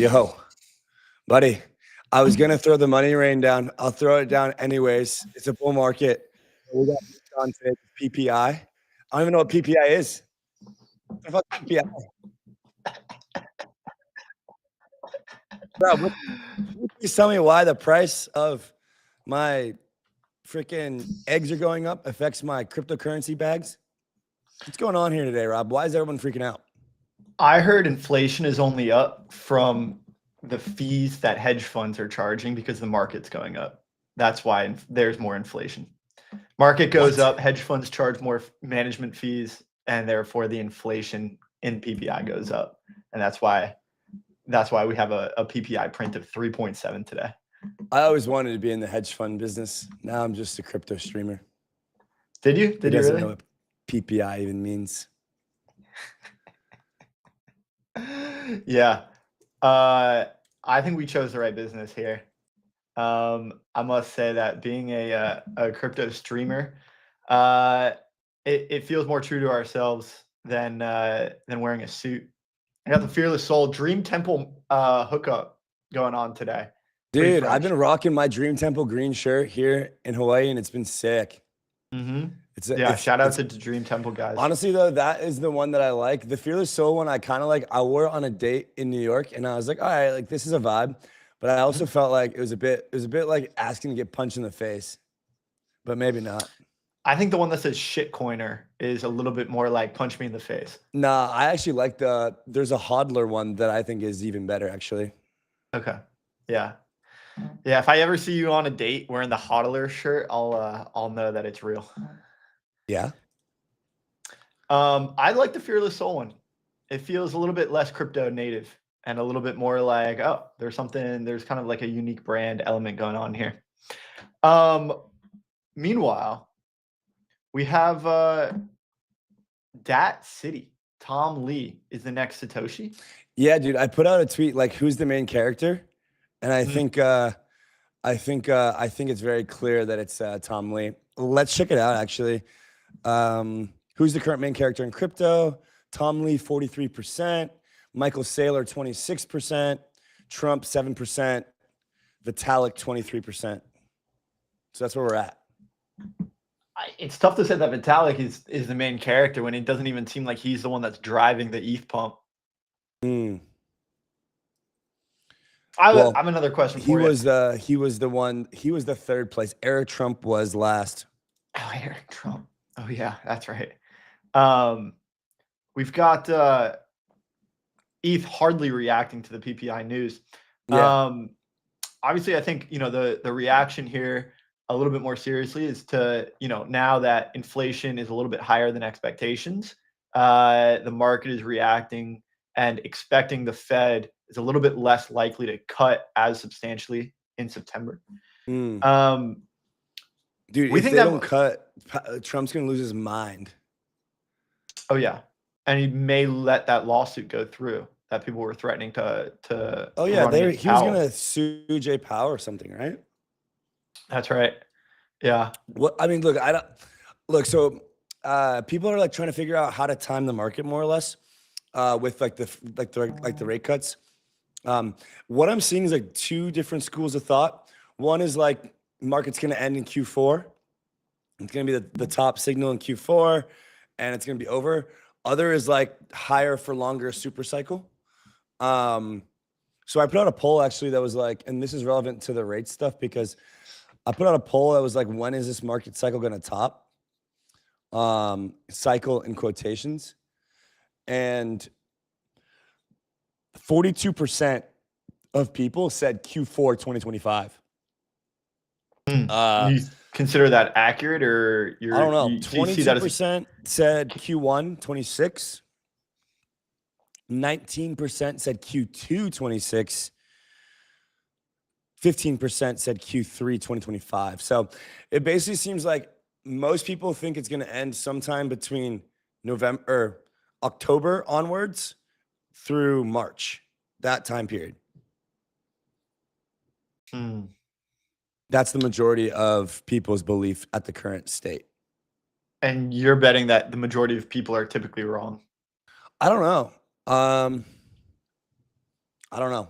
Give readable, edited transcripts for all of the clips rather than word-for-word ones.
Yo, buddy, I was gonna throw the money rain down. I'll throw it down anyways. It's a bull market. We got on today PPI. I don't even know what PPI is. What the fuck is PPI? Bro, please tell me why the price of my freaking eggs are going up affects my cryptocurrency bags. What's going on here today, Rob? Why is everyone freaking out? I heard inflation is only up from the fees that hedge funds are charging because the market's going up. That's why there's more inflation. Market goes up, hedge funds charge more management fees, and therefore the inflation in PPI goes up. And that's why we have a PPI print of 3.7 today. I always wanted to be in the hedge fund business. Now I'm just a crypto streamer. Did you? Did you really? Know what PPI even means. Yeah. I think we chose the right business here. I must say that being a crypto streamer, it feels more true to ourselves than wearing a suit. I got the Fearless Soul Dream Temple hookup going on today. Dude, I've been rocking my Dream Temple green shirt here in Hawaii, and it's been sick. Mm-hmm. Shout out to the Dream Temple guys. Honestly, though, that is the one that I like. The Fearless Soul one, I kind of like. I wore it on a date in New York, and I was like, all right, like this is a vibe. But I also felt like it was a bit like asking to get punched in the face, but maybe not. I think the one that says shitcoiner is a little bit more like punch me in the face. Nah, I actually like there's a hodler one that I think is even better, actually. Okay. Yeah. Yeah. If I ever see you on a date wearing the hodler shirt, I'll know that it's real. Yeah. I like the Fearless Soul one. It feels a little bit less crypto native and a little bit more like, oh, there's kind of like a unique brand element going on here. Meanwhile, we have Dat City. Tom Lee is the next Satoshi. Yeah, dude. I put out a tweet like, "Who's the main character?" And I think it's very clear that it's Tom Lee. Let's check it out. Actually, who's the current main character in crypto? Tom Lee, 43%. Michael Saylor, 26%. Trump, 7%. Vitalik, 23%. So that's where we're at. It's tough to say that Vitalik is the main character when it doesn't even seem like he's the one that's driving the ETH pump. I have another question for you. He was the third place. Eric Trump was last. Oh, Eric Trump. Oh yeah, that's right. We've got ETH hardly reacting to the PPI news. Yeah. Obviously, I think the reaction here a little bit more seriously is to now that inflation is a little bit higher than expectations, the market is reacting and expecting the Fed is a little bit less likely to cut as substantially in September. Dude, if they don't cut, Trump's gonna lose his mind. Oh yeah, and he may let that lawsuit go through that people were threatening to. Oh yeah, he was gonna sue 𝘱𝗓𝗏 or something, right? That's right. Yeah. Well, I mean, look, So people are like trying to figure out how to time the market more or less with the rate cuts. What I'm seeing is like two different schools of thought. One is like market's going to end in Q4. It's going to be the top signal in Q4, and it's going to be over. Other is like higher for longer super cycle. So I put out a poll actually that was like, and this is relevant to the rate stuff because I put out a poll that was like, when is this market cycle going to top? Cycle in quotations. And 42% of people said Q4 2025. You consider that accurate, or I don't know. 22% said Q1 26. 19% said Q2 26. 15% said Q3 2025. So it basically seems like most people think it's going to end sometime between October onwards through March, that time period. That's the majority of people's belief at the current state. And you're betting that the majority of people are typically wrong? I don't know. I don't know.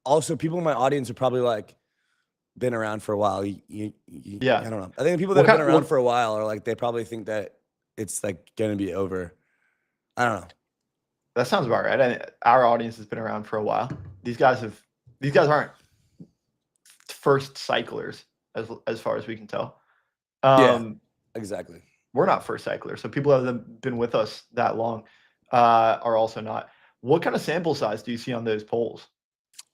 Also, people in my audience are probably like been around for a while. Yeah. I don't know. I think the people that have been around for a while are like, they probably think that it's like going to be over. I don't know. That sounds about right. Our audience has been around for a while. These guys aren't first cyclers as far as we can tell. Yeah, exactly. We're not first cyclers. So people that have been with us that long are also not. What kind of sample size do you see on those polls?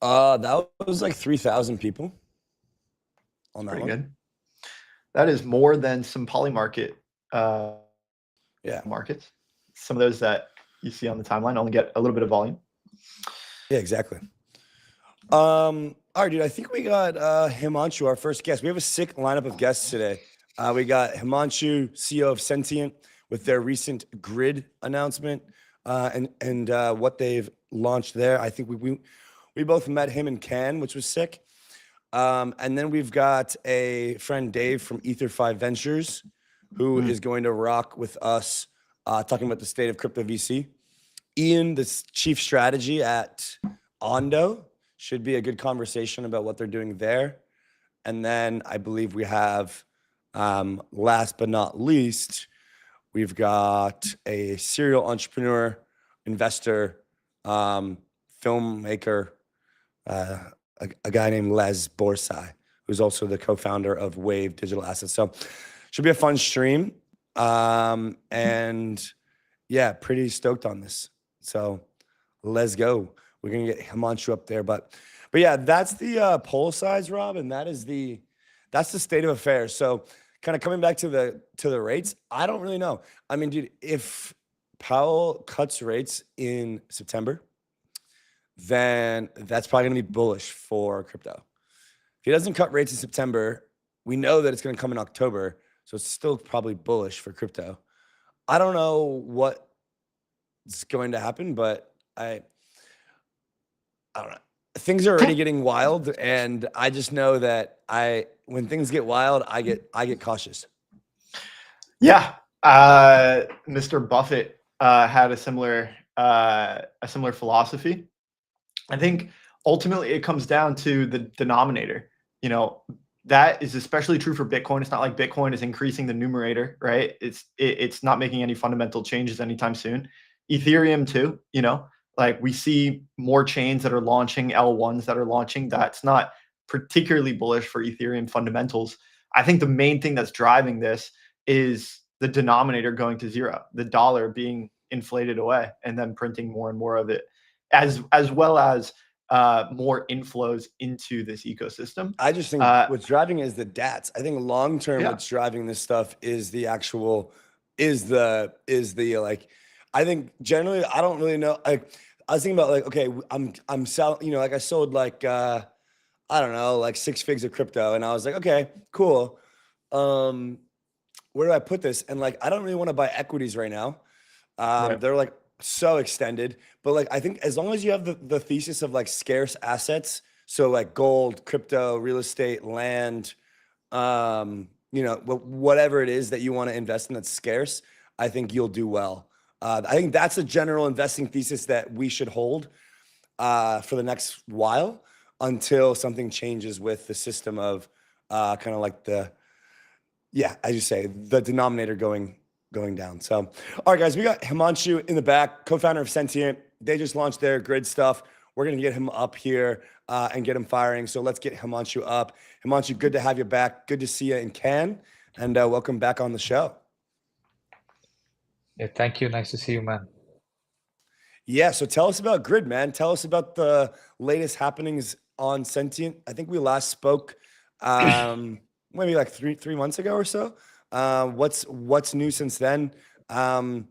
That was like 3,000 people on that one. Good. That is more than some Polymarket markets. Some of those that you see on the timeline only get a little bit of volume. Yeah, exactly. All right, dude, I think we got 𝘗𝘳𝘠𝘗𝘠𝘕, our first guest. We have a sick lineup of guests today. We got 𝘗𝘳𝘠𝘗𝘠, CEO of 𝘗𝘳𝘚, with their recent grid announcement and what they've launched there. I think we both met him in Cannes, which was sick. And then we've got a friend, Dave, from Ether5 Ventures, who is going to rock with us, talking about the state of crypto VC. Ian, the chief strategy at Ondo, should be a good conversation about what they're doing there. And then I believe we have, last but not least, we've got a serial entrepreneur, investor, filmmaker, a guy named 𝘗𝘪𝘴𝘬𝘬, who's also the co-founder of Wave Digital Assets. So should be a fun stream. And yeah, pretty stoked on this. So let's go. We're gonna get 𝘗𝘳𝘠𝘗𝘠 up there, but yeah, that's the poll size, Rob, and that's the state of affairs. So kind of coming back to the rates, I don't really know. I mean, dude, if Powell cuts rates in September, then that's probably gonna be bullish for crypto. If he doesn't cut rates in September, we know that it's gonna come in October, so it's still probably bullish for crypto. I don't know what's going to happen, but I don't know. Things are already getting wild, and I just know that when things get wild, I get cautious. Yeah, Mr. Buffett had a similar philosophy. I think ultimately it comes down to the denominator. You know, that is especially true for Bitcoin. It's not like Bitcoin is increasing the numerator, right? It's not making any fundamental changes anytime soon. Ethereum too, you know, like we see more chains that are launching, L1s that are launching. That's not particularly bullish for Ethereum fundamentals. I think the main thing that's driving this is the denominator going to zero, the dollar being inflated away and then printing more and more of it, as well as more inflows into this ecosystem. I just think what's driving is the DATs. I think long term, what's driving this stuff is the actual like. I think generally, I don't really know. I was thinking about like, okay, I'm selling. You know, like I sold like I don't know, like 6 figs of crypto, and I was like, okay, cool. Where do I put this? And like, I don't really want to buy equities right now. They're like so extended, but like I think as long as you have the thesis of like scarce assets, so like gold, crypto, real estate, land, you know, whatever it is that you want to invest in that's scarce, I think you'll do well. I think that's a general investing thesis that we should hold for the next while until something changes with the system of kind of like as you say, the denominator going down. So, all right, guys, we got 𝘗𝘳𝘠𝘗𝘠 in the back, co-founder of 𝘗𝘳𝘚. They just launched their grid stuff. We're going to get him up here and get him firing. So let's get 𝘗𝘳𝘠𝘗𝘠 up. 𝘗𝘳𝘠𝘗𝘠, good to have you back. Good to see you in Cannes, and welcome back on the show. Yeah, thank you. Nice to see you, man. Yeah, so tell us about Grid, man. Tell us about the latest happenings on 𝘗𝘚. I think we last spoke maybe like three months ago or so. What's new since then? And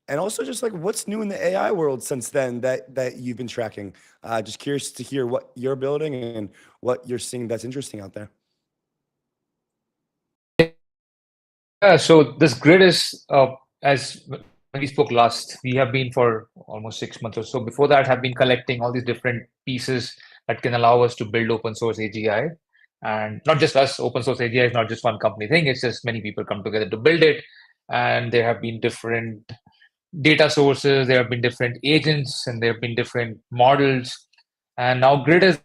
also just like what's new in the AI world since then that you've been tracking? Just curious to hear what you're building and what you're seeing that's interesting out there. Yeah, so this grid is, as when we spoke last, we have been for almost 6 months or so. Before that, have been collecting all these different pieces that can allow us to build open source AGI. And not just us, open source AGI is not just one company thing. It's just many people come together to build it. And there have been different data sources, there have been different agents, and there have been different models. And now grid is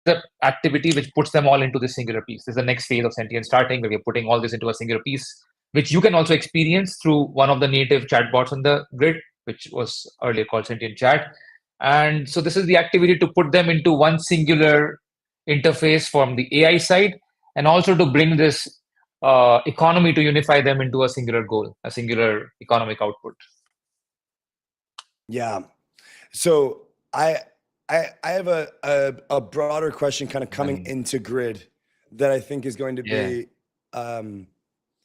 the activity which puts them all into this singular piece. This is the next phase of sentient starting, where we're putting all this into a singular piece, which you can also experience through one of the native chatbots on the grid, which was earlier called sentient chat. And so this is the activity to put them into one singular interface from the AI side, and also to bring this economy to unify them into a singular goal, a singular economic output. Yeah. So I have a broader question kind of coming into grid that I think is going to be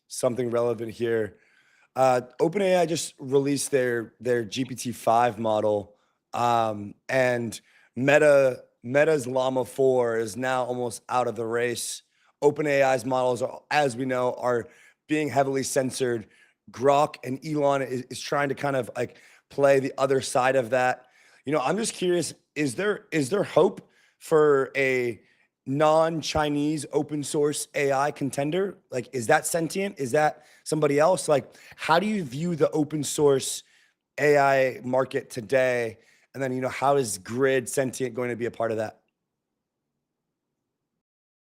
something relevant here. OpenAI just released their GPT-5 model, and Meta's Llama 4 is now almost out of the race. OpenAI's models, as we know, are being heavily censored. Grok and Elon is trying to kind of like play the other side of that. You know, I'm just curious, is there hope for a non-Chinese open source AI contender? Like, is that sentient? Is that somebody else? Like, how do you view the open source AI market today? And then, you know, how is Grid Sentient going to be a part of that?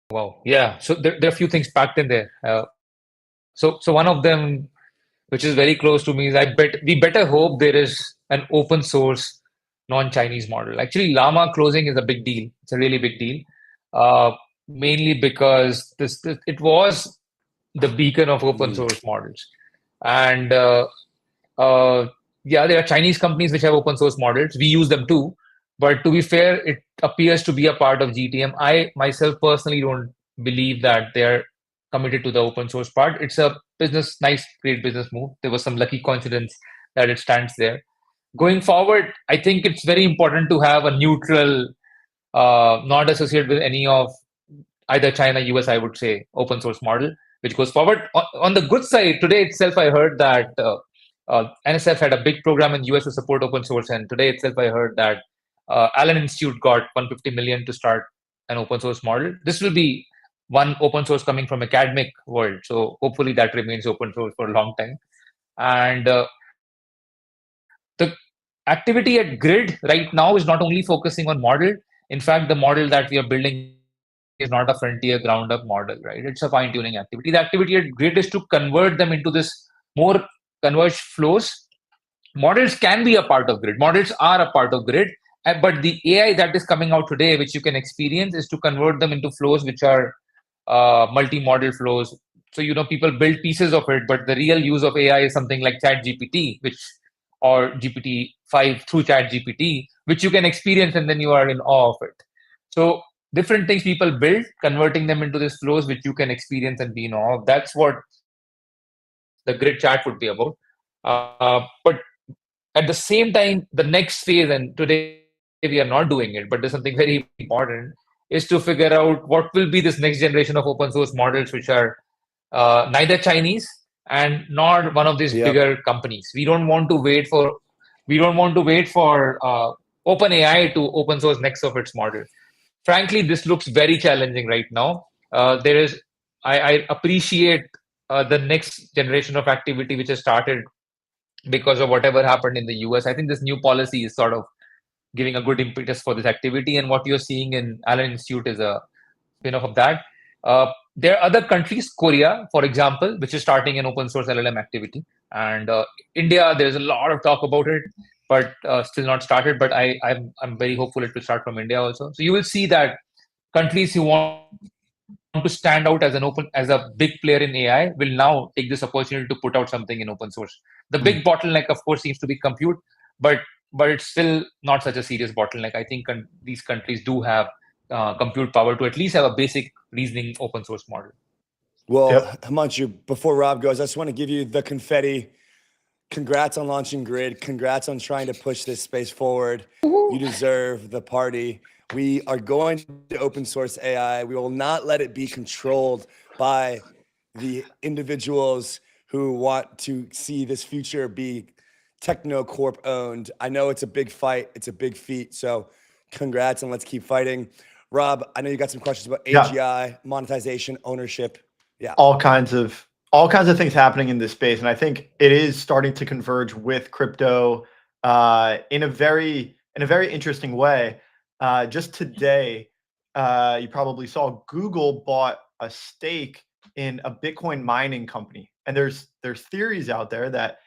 Wow. Yeah. So there are a few things packed in there. So one of them, which is very close to me, is we better hope there is an open source non-Chinese model. Actually, Llama closing is a big deal. It's a really big deal, mainly because it was the beacon of open source models. And yeah, there are Chinese companies which have open source models. We use them too. But to be fair, it appears to be a part of GTM. I myself personally don't believe that they're committed to the open source part. It's a great business move. There was some lucky coincidence that it stands there. Going forward, I think it's very important to have a neutral, not associated with any of either China, US, I would say, open source model, which goes forward. On the good side, today itself, I heard that NSF had a big program in US to support open source. And today itself, I heard that Allen Institute got 150 million to start an open source model. This will be one open source coming from academic world. So hopefully that remains open source for a long time. And the activity at Grid right now is not only focusing on model. In fact, the model that we are building is not a frontier ground up model, right? It's a fine tuning activity. The activity at Grid is to convert them into this more converged flows. Models can be a part of Grid. Models are a part of Grid. But the AI that is coming out today, which you can experience, is to convert them into flows which are multi-model flows. So, you know, people build pieces of it, but the real use of AI is something like ChatGPT, or GPT-5 through ChatGPT, which you can experience and then you are in awe of it. So different things people build, converting them into these flows which you can experience and be in awe of. That's what the Grid chat would be about. But at the same time, the next phase, and today we are not doing it, but there's something very important, is to figure out what will be this next generation of open source models which are neither Chinese and not one of these bigger companies. We don't want to wait for OpenAI to open source next of its model. Frankly, this looks very challenging right now. I appreciate the next generation of activity which has started because of whatever happened in the US. I think this new policy is sort of giving a good impetus for this activity. And what you're seeing in Allen Institute is a spin-off of that. There are other countries, Korea, for example, which is starting an open source LLM activity. And India, there's a lot of talk about it, but still not started. But I'm very hopeful it will start from India also. So you will see that countries who want to stand out as a big player in AI will now take this opportunity to put out something in open source. The big bottleneck, of course, seems to be compute, but it's still not such a serious bottleneck. I think these countries do have compute power to at least have a basic reasoning open source model. Well, Himanshu, before Rob goes, I just want to give you the confetti. Congrats on launching Grid. Congrats on trying to push this space forward. You deserve the party. We are going to open source AI. We will not let it be controlled by the individuals who want to see this future be Technocorp owned. I know it's a big fight. It's a big feat. So congrats, and let's keep fighting. Rob, I know you got some questions about AGI, monetization, ownership. Yeah. All kinds of things happening in this space. And I think it is starting to converge with crypto in a very interesting way. Just today, you probably saw Google bought a stake in a Bitcoin mining company, and there's theories out there that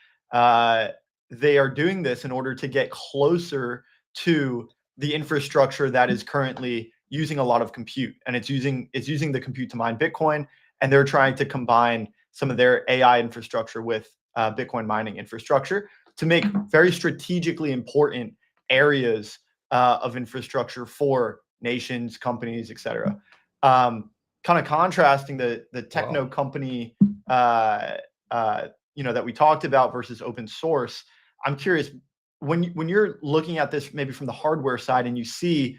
they are doing this in order to get closer to the infrastructure that is currently using a lot of compute, and it's using the compute to mine Bitcoin, and they're trying to combine some of their AI infrastructure with Bitcoin mining infrastructure to make very strategically important areas of infrastructure for nations, companies, etc. Kind of contrasting the techno company that we talked about versus open source. I'm curious, when you're looking at this maybe from the hardware side and you see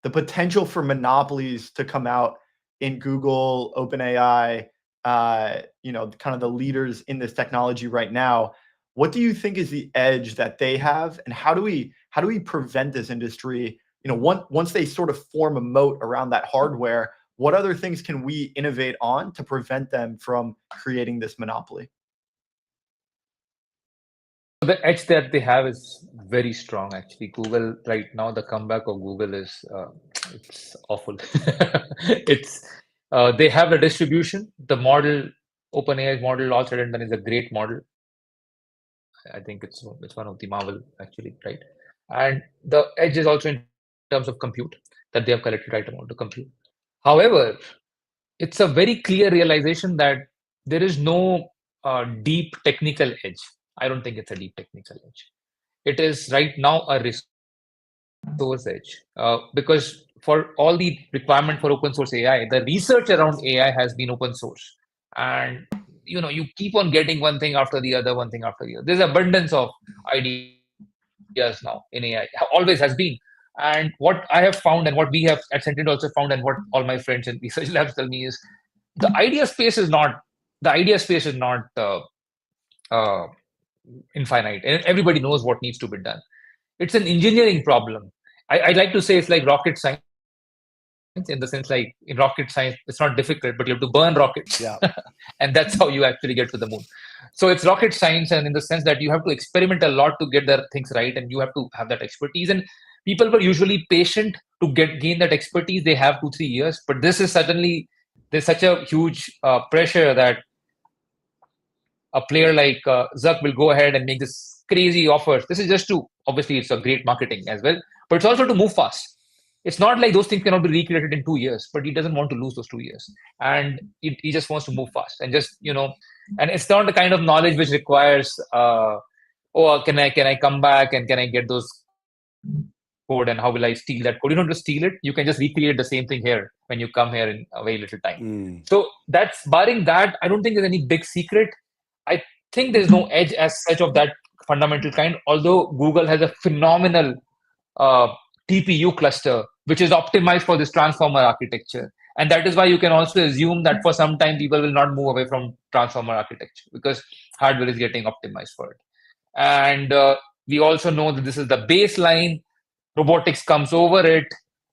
the potential for monopolies to come out in Google, OpenAI, kind of the leaders in this technology right now, what do you think is the edge that they have, and how do we prevent this industry? Once they sort of form a moat around that hardware, what other things can we innovate on to prevent them from creating this monopoly? The edge that they have is very strong, actually. Google right now, the comeback of Google is it's awful. They have the distribution, the model, OpenAI's model, all said and done, is a great model. I think it's one of the marvel, actually, right? And the edge is also in terms of compute, that they have collected right amount of compute. However, it's a very clear realization that there is no deep technical edge. I don't think it's a deep technical edge. It is right now a resource edge, because for all the requirement for open source AI, the research around AI has been open source, and you keep on getting one thing after the other. There's abundance of ideas now in AI, always has been. And what I have found, and what we have at Sentient also found, and what all my friends in research labs tell me, is the idea space is not infinite, and everybody knows what needs to be done. It's an engineering problem. I'd like to say it's like rocket science, in the sense, like in rocket science, it's not difficult, but you have to burn rockets. Yeah. And that's how you actually get to the moon. So it's rocket science, and in the sense that you have to experiment a lot to get the things right, and you have to have that expertise. And people were usually patient to gain that expertise. They have 2-3 years, but this is suddenly, there's such a huge pressure that a player like Zuck will go ahead and make this crazy offers. This is just to, obviously it's a great marketing as well, but it's also to move fast. It's not like those things cannot be recreated in 2 years, but he doesn't want to lose those 2 years. And he just wants to move fast and just, and it's not the kind of knowledge which requires, can I come back and can I get those code, and how will I steal that code? You don't have to steal it. You can just recreate the same thing here when you come here in a very little time. So that's, barring that, I don't think there's any big secret. I think there's no edge as such of that fundamental kind, although Google has a phenomenal TPU cluster, which is optimized for this transformer architecture. And that is why you can also assume that for some time, people will not move away from transformer architecture, because hardware is getting optimized for it. And we also know that this is the baseline. Robotics comes over it.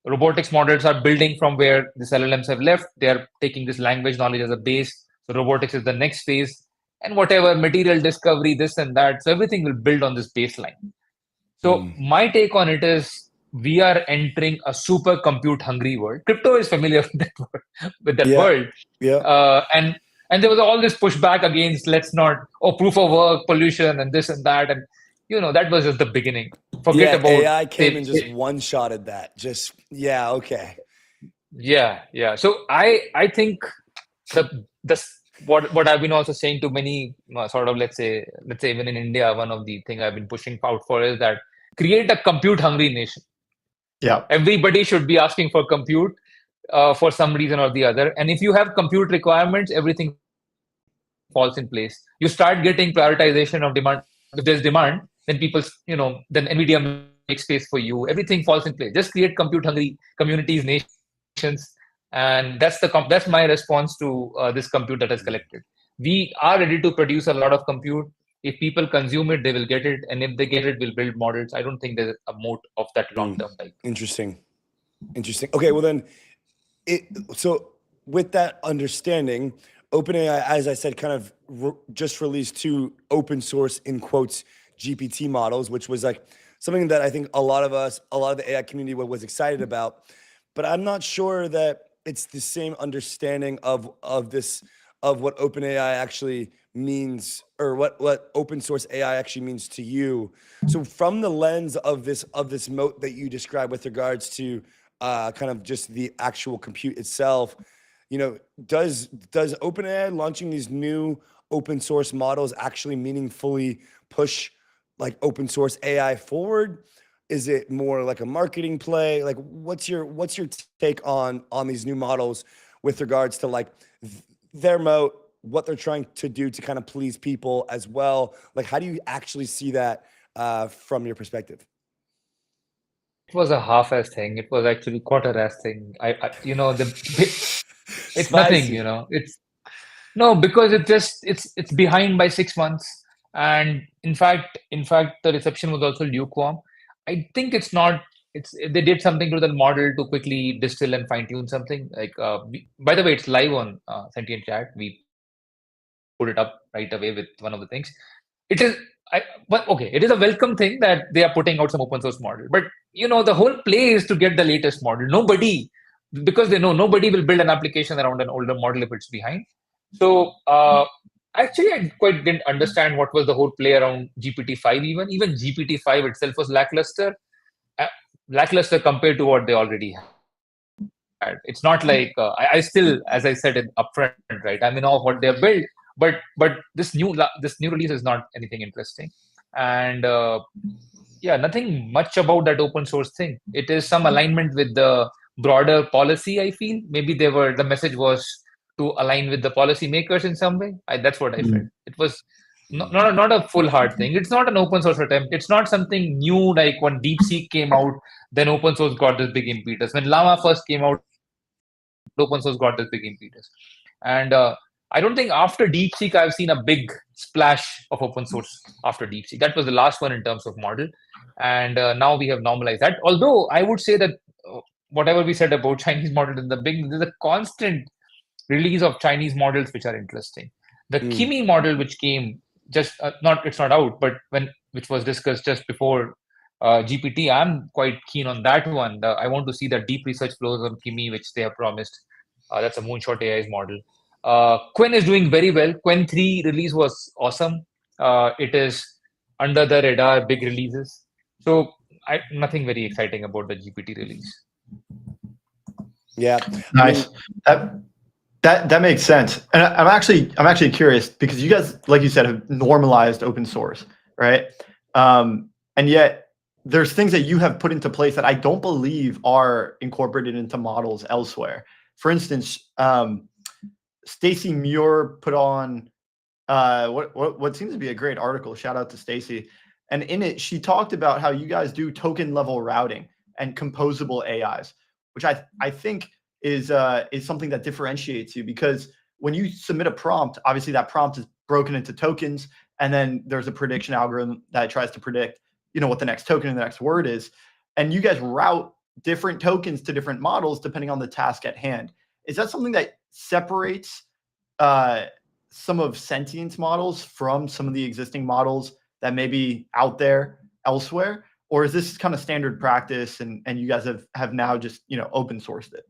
Robotics models are building from where the LLMs have left. They are taking this language knowledge as a base. So robotics is the next phase. And whatever, material discovery, this and that. So everything will build on this baseline. So my take on it is, we are entering a super compute hungry world. Crypto is familiar with that world. Yeah. And there was all this pushback against, let's not, proof of work, pollution, and this and that. And that was just the beginning. Forget about AI came and just one-shotted that. Okay. Yeah. So I think what I've been also saying to many sort of, let's say even in India, one of the things I've been pushing out for is that create a compute hungry nation. Yeah. Everybody should be asking for compute for some reason or the other. And if you have compute requirements, everything falls in place. You start getting prioritization of demand. If there's demand, then people, then NVIDIA makes space for you. Everything falls in place. Just create compute hungry communities, nations. And that's my response to this compute that is collected. We are ready to produce a lot of compute. If people consume it, they will get it. And if they get it, we'll build models. I don't think there's a moat of that long-term type. Interesting. Okay, well then, so with that understanding, OpenAI, as I said, kind of just released 2 open source, in quotes, GPT models, which was like something that I think a lot of the AI community was excited about. But I'm not sure that it's the same understanding of what OpenAI actually means, or what open source AI actually means to you. So from the lens of this moat that you described with regards to kind of just the actual compute itself, does OpenAI launching these new open source models actually meaningfully push like open source AI forward? Is it more like a marketing play? Like, what's your take on these new models with regards to like their moat, what they're trying to do to kind of please people as well? Like, how do you actually see that from your perspective? It was a half-ass thing. It was actually quarter-ass thing. It's nothing, It's no, because it's behind by 6 months. And in fact, the reception was also lukewarm. I think they did something to the model to quickly distill and fine-tune something. Like, by the way, it's live on Sentient Chat. We put it up right away with one of the things. It is, it is a welcome thing that they are putting out some open source model. But the whole play is to get the latest model. Because they know nobody will build an application around an older model if it's behind. So actually, I quite didn't understand what was the whole play around GPT-5. Even GPT-5 itself was lackluster compared to what they already had. It's not like I still, as I said upfront, right? I'm in awe of what they have built. But this new release is not anything interesting, and nothing much about that open source thing. It is some alignment with the broader policy. I feel maybe the message was to align with the policy makers in some way. That's what I felt. It was not a full hard thing. It's not an open source attempt. It's not something new like when DeepSeek came out, then open source got this big impetus. When Llama first came out, open source got this big impetus, and I don't think after DeepSeek I've seen a big splash of open source after DeepSeek. That was the last one in terms of model, and now we have normalized that. Although I would say that whatever we said about Chinese models in the beginning, there's a constant release of Chinese models which are interesting. The 𝘬𝘠𝗎 model, which came just it's not out, but which was discussed just before GPT, I'm quite keen on that one. I want to see the deep research flows on 𝘬𝘠𝗎, which they have promised. That's a moonshot AI's model. 𝘬𝘠 is doing very well. 𝘬𝘠 3 release was awesome. It is under the radar, big releases. So nothing very exciting about the GPT release. Yeah, nice. That makes sense. And I'm actually curious because you guys, like you said, have normalized open source, right? And yet there's things that you have put into place that I don't believe are incorporated into models elsewhere. For instance, Stacy Muir put on what seems to be a great article. Shout out to Stacy. And in it, she talked about how you guys do token level routing and composable AIs, which I think is something that differentiates you, because when you submit a prompt, obviously that prompt is broken into tokens, and then there's a prediction algorithm that tries to predict, what the next token and the next word is. And you guys route different tokens to different models depending on the task at hand. Is that something that separates some of Sentient's models from some of the existing models that may be out there elsewhere? Or is this kind of standard practice and you guys have now just, open sourced it?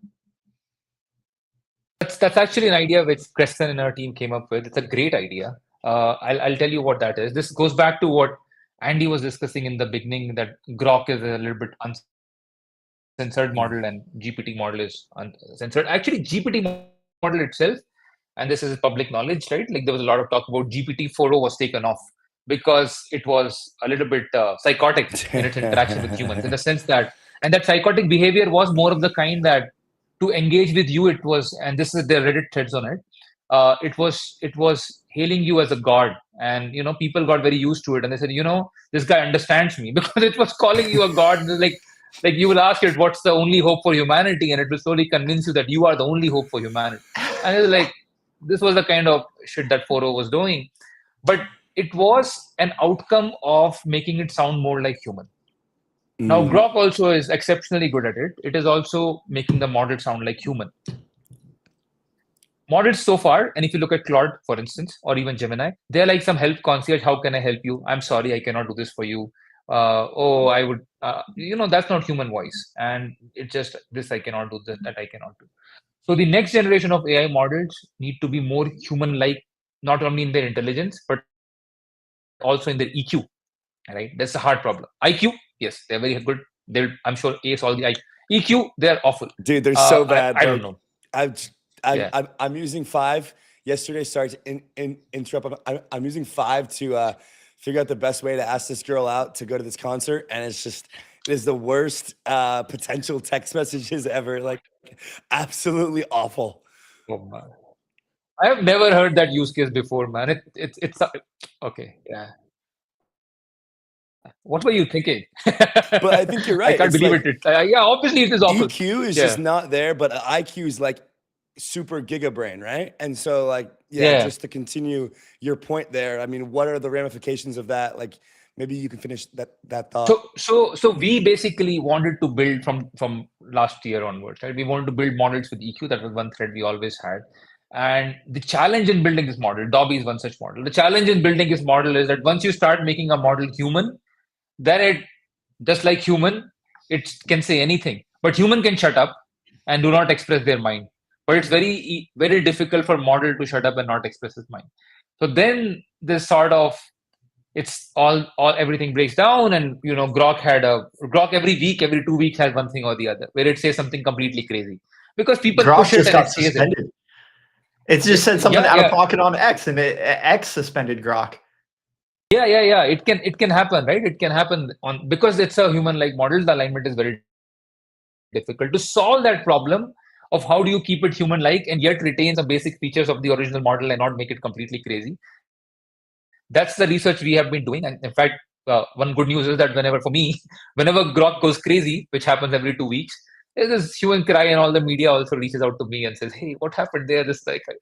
That's actually an idea which Preston and our team came up with. It's a great idea. I'll tell you what that is. This goes back to what Andy was discussing in the beginning, that Grok is a little bit uncensored model and GPT model is uncensored. Actually, GPT model itself, and this is public knowledge, right? Like there was a lot of talk about GPT-4o was taken off because it was a little bit psychotic in its interaction with humans, in the sense that, and that psychotic behavior was more of the kind that to engage with you, it was, and this is the Reddit threads on it, it was hailing you as a god, and people got very used to it, and they said, this guy understands me, because it was calling you a god. Like you will ask it, what's the only hope for humanity, and it will slowly convince you that you are the only hope for humanity. And it was like, this was the kind of shit that 4o was doing, but it was an outcome of making it sound more like human. Now, Grok also is exceptionally good at it. It is also making the model sound like human. Models so far, and if you look at Claude, for instance, or even Gemini, they're like some help concierge. How can I help you? I'm sorry, I cannot do this for you. oh, I would, that's not human voice. And it's just this I cannot do, that I cannot do. So the next generation of AI models need to be more human-like, not only in their intelligence, but also in their EQ, right? That's a hard problem. IQ, yes, they're very good. I'm sure ace all the IQ. EQ, they're awful. Dude, they're so bad. I don't know. I'm using 5 yesterday. Sorry to interrupt. I'm using 5 to figure out the best way to ask this girl out to go to this concert, and it is the worst potential text messages ever. Like, absolutely awful. Oh, man. I have never heard that use case before, man. It's okay. Yeah. What were you thinking? But I think you're right. I can't believe it. Yeah, obviously it is awful. EQ is just not there, but IQ is like super giga brain, right? And so like, just to continue your point there, I mean, what are the ramifications of that? Like, maybe you can finish that thought. So we basically wanted to build from last year onwards, right? We wanted to build models with EQ. That was one thread we always had. And the challenge in building this model, Dobby is one such model. The challenge in building this model is that once you start making a model human, then it, just like human, it can say anything. But human can shut up and do not express their mind. But it's very, very difficult for model to shut up and not express his mind. So then this sort of, it's everything breaks down, and Grok every week, every 2 weeks has one thing or the other, where it says something completely crazy. Because people Grok push it just and got it says it. suspended. It just said something out of pocket on X, and X suspended Grok. Yeah. It can happen, right? It can happen because it's a human-like model. The alignment is very difficult to solve that problem of how do you keep it human-like and yet retain some basic features of the original model and not make it completely crazy. That's the research we have been doing. And in fact, one good news is that whenever Grok goes crazy, which happens every 2 weeks, there's this hue and cry, and all the media also reaches out to me and says, hey, what happened there?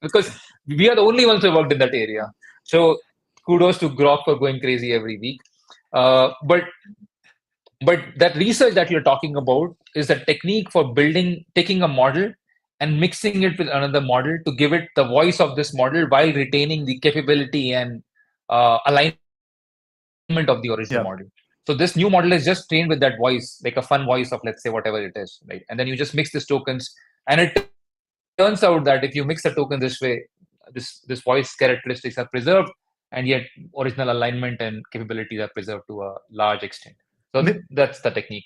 Because we are the only ones who worked in that area. So kudos to Grok for going crazy every week. But that research that you're talking about is a technique for taking a model and mixing it with another model to give it the voice of this model while retaining the capability and alignment of the original model. So this new model is just trained with that voice, like a fun voice of, let's say, whatever it is, right? And then you just mix these tokens, and it turns out that if you mix the token this way, this voice characteristics are preserved, and yet original alignment and capabilities are preserved to a large extent. So that's the technique.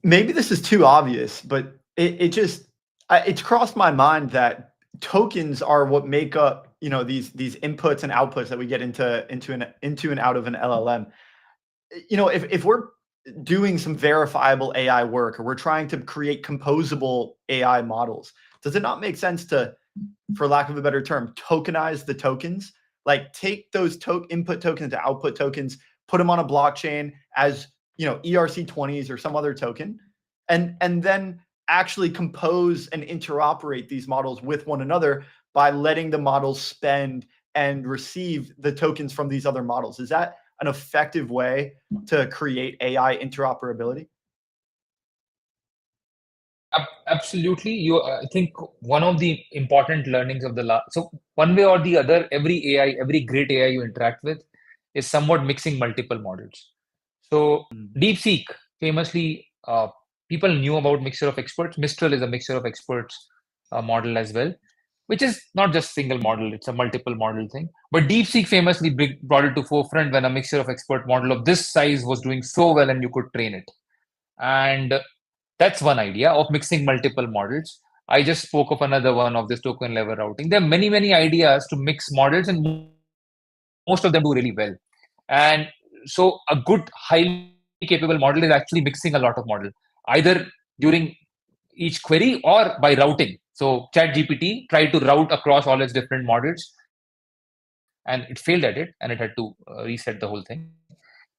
Maybe this is too obvious, but it's crossed my mind that tokens are what make up these inputs and outputs that we get into and out of an LLM. If we're doing some verifiable AI work, or we're trying to create composable AI models, does it not make sense to, for lack of a better term, tokenize the tokens? Like, take those input tokens to output tokens, put them on a blockchain as ERC20s or some other token, and then actually compose and interoperate these models with one another by letting the models spend and receive the tokens from these other models. Is that an effective way to create AI interoperability? Absolutely. I think one of the important learnings of so one way or the other, every great AI you interact with is somewhat mixing multiple models. So DeepSeek, famously, people knew about mixture of experts. Mistral is a mixture of experts model as well, which is not just single model, it's a multiple model thing. But DeepSeek famously brought it to forefront when a mixture of expert model of this size was doing so well and you could train it. And that's one idea of mixing multiple models. I just spoke of another one of this token level routing. There are many, many ideas to mix models, and most of them do really well. And so a good, highly capable model is actually mixing a lot of models, either during each query or by routing. So ChatGPT tried to route across all its different models, and it failed at it, and it had to reset the whole thing.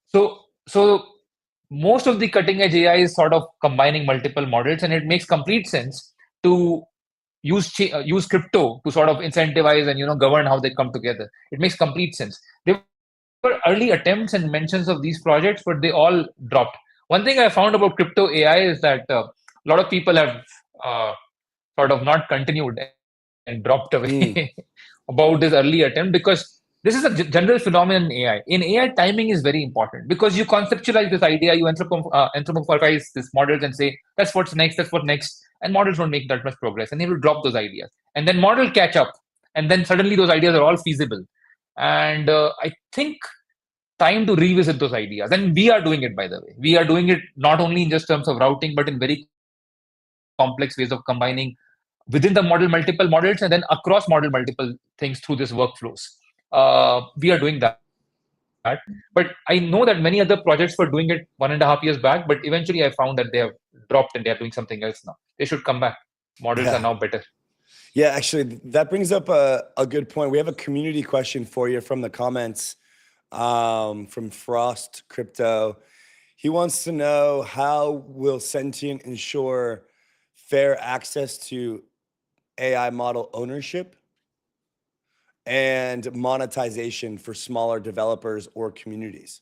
So most of the cutting edge AI is sort of combining multiple models, and it makes complete sense to use crypto to sort of incentivize and govern how they come together. It makes complete sense. There were early attempts and mentions of these projects, but they all dropped. One thing I found about crypto AI is that a lot of people have sort of not continued and dropped away about this early attempt, because this is a general phenomenon in AI. In AI, timing is very important because you conceptualize this idea, you anthropomorphize this models and say, that's what's next, and models don't make that much progress, and they will drop those ideas. And then model catch up, and then suddenly those ideas are all feasible. And I think time to revisit those ideas. And we are doing it, by the way. We are doing it not only in just terms of routing, but in very complex ways of combining within the model multiple models and then across model multiple things through these workflows. We are doing that. But I know that many other projects were doing it 1.5 years back, but eventually I found that they have dropped and they are doing something else now. They should come back. Models are now better. Yeah, actually, that brings up a good point. We have a community question for you from the comments from Frost Crypto. He wants to know, how will Sentient ensure fair access to AI model ownership and monetization for smaller developers or communities?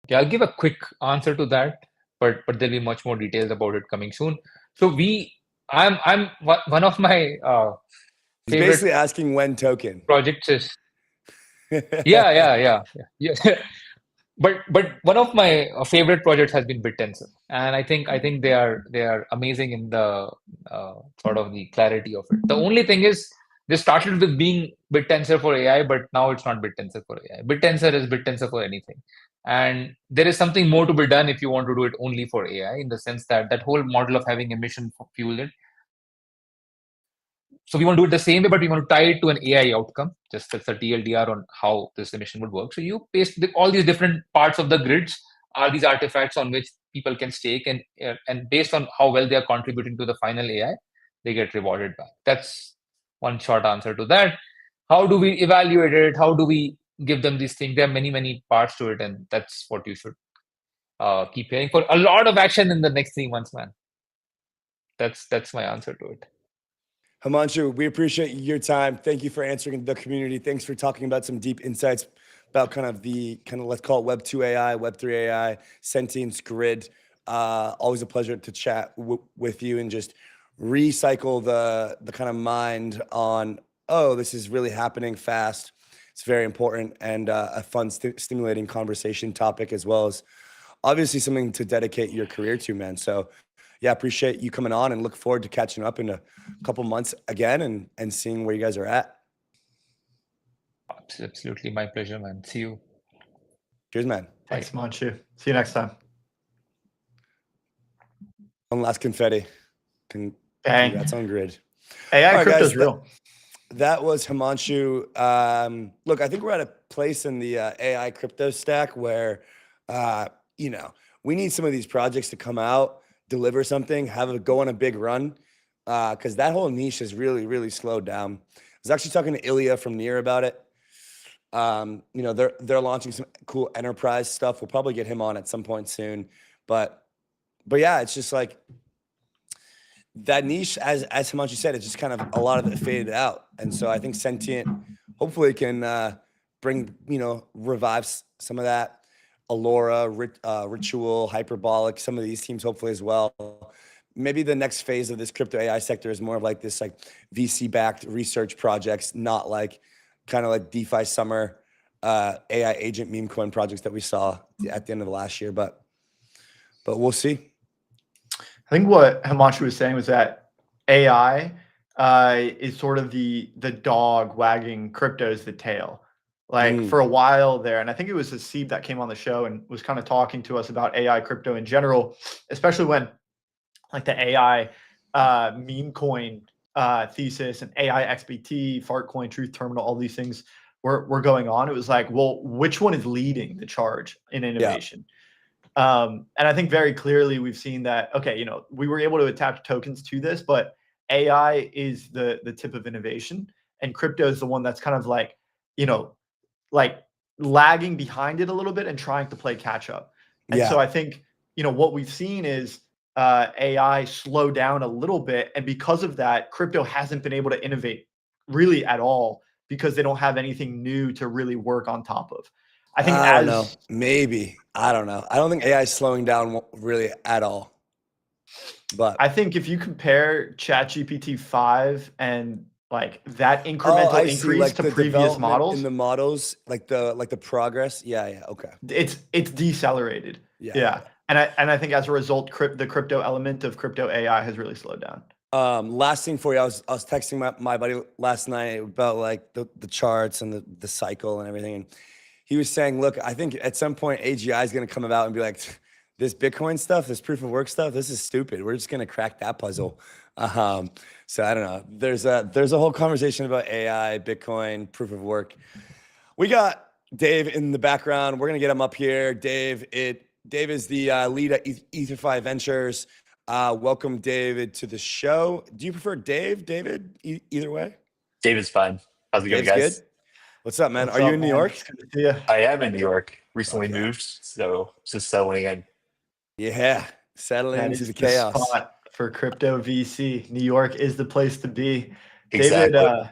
Yeah, I'll give a quick answer to that, but there'll be much more details about it coming soon. So I'm one of my He's basically asking when token projects is yeah. But one of my favorite projects has been BitTensor, and I think they are amazing in the sort of the clarity of it. The only thing is, they started with being BitTensor for AI, but now it's not BitTensor for AI. BitTensor is BitTensor for anything, and there is something more to be done if you want to do it only for AI, in the sense that that whole model of having emission fuel it. So we want to do it the same way, but we want to tie it to an AI outcome, just as a TLDR on how this emission would work. So you paste all these different parts of the grids are these artifacts on which people can stake, and based on how well they are contributing to the final AI, they get rewarded back. That's one short answer to that. How do we evaluate it? How do we give them these things? There are many parts to it, and that's what you should keep hearing for. A lot of action in the next 3 months, man. That's my answer to it. Himanshu, we appreciate your time. Thank you for answering the community. Thanks for talking about some deep insights about let's call it Web 2 AI, Web 3 AI, Sentience Grid. Always a pleasure to chat with you and just recycle the kind of mind on, oh, this is really happening fast. It's very important, and a fun, stimulating conversation topic, as well as obviously something to dedicate your career to, man. So yeah, appreciate you coming on, and look forward to catching up in a couple months again and seeing where you guys are at. Absolutely, my pleasure, man. See you. Cheers, man. Thanks, Himanshu. See you next time. One last confetti. Bang. Congrats on Grid. AI right, crypto's guys, real. That was Himanshu. Look, I think we're at a place in the AI crypto stack where, we need some of these projects to come out, deliver something, go on a big run, because that whole niche has really slowed down. I was actually talking to 𝘗𝘳𝘬 from Near about it. They're launching some cool enterprise stuff. We'll probably get him on at some point soon. But yeah, it's just like that niche, as Himanshu said, it's just kind of a lot of it faded out. And so I think Sentient hopefully can revive some of that. Allura, Ritual, Hyperbolic, some of these teams hopefully as well. Maybe the next phase of this crypto AI sector is more of like this VC-backed research projects, not like kind of like DeFi summer AI agent meme coin projects that we saw at the end of the last year. But we'll see. I think what Himanshu was saying was that AI is sort of the dog wagging crypto's the tail. For a while there, and I think it was 𝘗𝘳𝘬𝘐 that came on the show and was kind of talking to us about AI crypto in general, especially when like the AI meme coin thesis and AI XBT, Fartcoin, Truth Terminal, all these things were going on. It was like, well, which one is leading the charge in innovation? Yeah. And I think very clearly we've seen that, okay, we were able to attach tokens to this, but AI is the tip of innovation, and crypto is the one that's kind of like lagging behind it a little bit and trying to play catch up. And so I think, what we've seen is AI slow down a little bit. And because of that, crypto hasn't been able to innovate really at all, because they don't have anything new to really work on top of. I think I don't know. I don't know. I don't think AI is slowing down really at all. But I think if you compare ChatGPT 5 and Like that Oh, incremental I see. increase Like to the previous development in models, the models, like the progress. Yeah. Okay. it's decelerated. Yeah. Yeah. And I think as a result, the crypto element of crypto AI has really slowed down. Last thing for you, I was texting my buddy last night about like the charts and the cycle and everything, and he was saying, look, I think at some point AGI is going to come about and be like, this Bitcoin stuff, this proof of work stuff, this is stupid. We're just going to crack that puzzle. So I don't know. There's a whole conversation about AI, Bitcoin, proof of work. We got Dave in the background. We're going to get him up here. Dave is the lead at 𝘰𝘳𝘃 Ventures. Welcome, David, to the show. Do you prefer David, either way? David's fine. How's it going, Dave's guys? good? What's up, man? What's Are you up, in New man? York? It's good to see you. I am in New York. Recently Okay. moved, so just settling in. Yeah, settling That into is the chaos. spot for crypto VC. New York is the place to be. Exactly. David,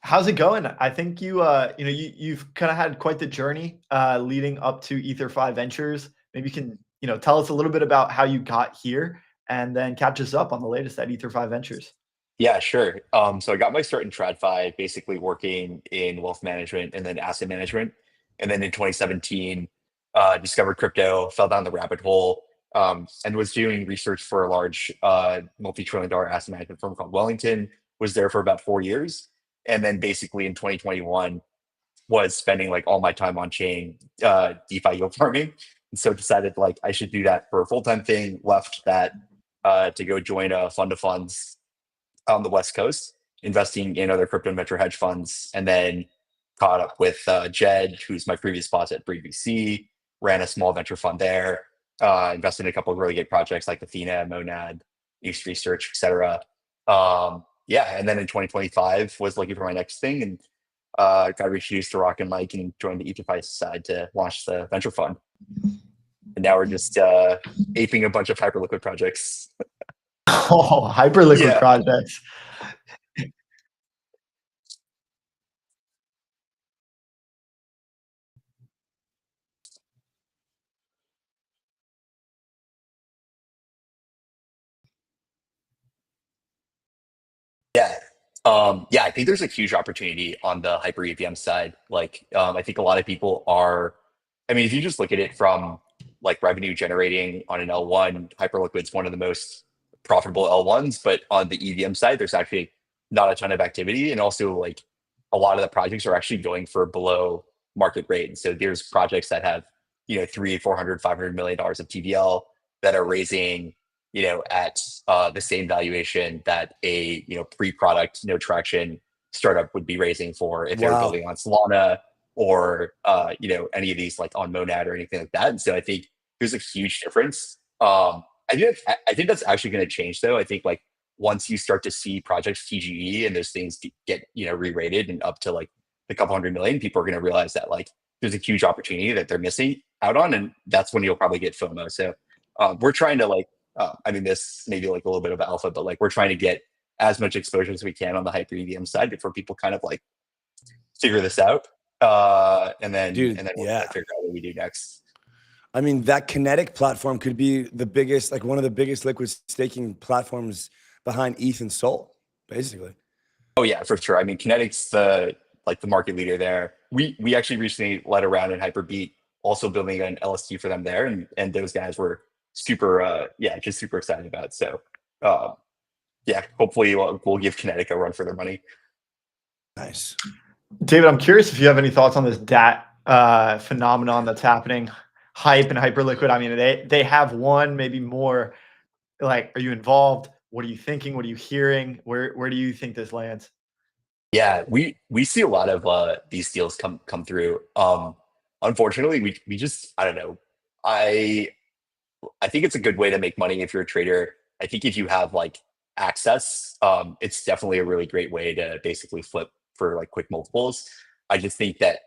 how's it going? I think you've kind of had quite the journey leading up to 𝘰𝘃 Ventures. Maybe you can tell us a little bit about how you got here, and then catch us up on the latest at 𝘰𝘃 Ventures. Yeah, sure. So I got my start in TradFi, basically working in wealth management and then asset management. And then in 2017, discovered crypto, fell down the rabbit hole, and was doing research for a large multi-trillion-dollar asset management firm called Wellington. Was there for about 4 years. And then basically in 2021 was spending like all my time on chain DeFi yield farming. And so decided like I should do that for a full-time thing, left that to go join a fund of funds on the West Coast, investing in other crypto and venture hedge funds, and then caught up with Jed, who's my previous boss at BreedVC, ran a small venture fund there, invested in a couple of really great projects like Athena, Monad, East Research, etc. Yeah, and then in 2025 was looking for my next thing, and got introduced to Rock and Mike and joined the 𝘰𝘃 side to launch the venture fund. And now we're just aping a bunch of hyperliquid projects. Oh, hyperliquid Yeah. projects. Yeah. Yeah, I think there's a huge opportunity on the hyper EVM side. Like, I think a lot of people are, I mean, if you just look at it from like revenue generating on an L1, Hyperliquid's one of the most profitable L1s, but on the EVM side, there's actually not a ton of activity. And also like a lot of the projects are actually going for below market rate. And so there's projects that have, 300, 400, $500 million of TVL that are raising at the same valuation that a pre-product, no traction startup would be raising for if they're Wow. building on Solana or any of these like on Monad or anything like that. And so I think there's a huge difference. I think that's actually going to change though. I think like once you start to see projects TGE and those things get re-rated and up to like a couple hundred million, people are going to realize that like there's a huge opportunity that they're missing out on, and that's when you'll probably get FOMO. So we're trying to like. This may be like a little bit of alpha, but like we're trying to get as much exposure as we can on the hyper EVM side before people kind of like figure this out. And then we'll kind of figure out what we do next. I mean, that Kinetic platform could be the biggest, like one of the biggest liquid staking platforms behind ETH and Sol, basically. Oh yeah, for sure. I mean, Kinetic's the market leader there. We actually recently led a round in Hyperbeat, also building an LST for them there, and those guys were super just super excited about it. So hopefully we'll give Kinetic a run for their money. Nice. David, I'm curious if you have any thoughts on this DAT phenomenon that's happening, hype and Hyperliquid. I mean, they have one, maybe more. Like, are you involved? What are you thinking? What are you hearing? Where do you think this lands? Yeah, we see a lot of these deals come through. Unfortunately, we just, I don't know. I think it's a good way to make money if you're a trader. I think if you have like access, it's definitely a really great way to basically flip for like quick multiples. I just think that,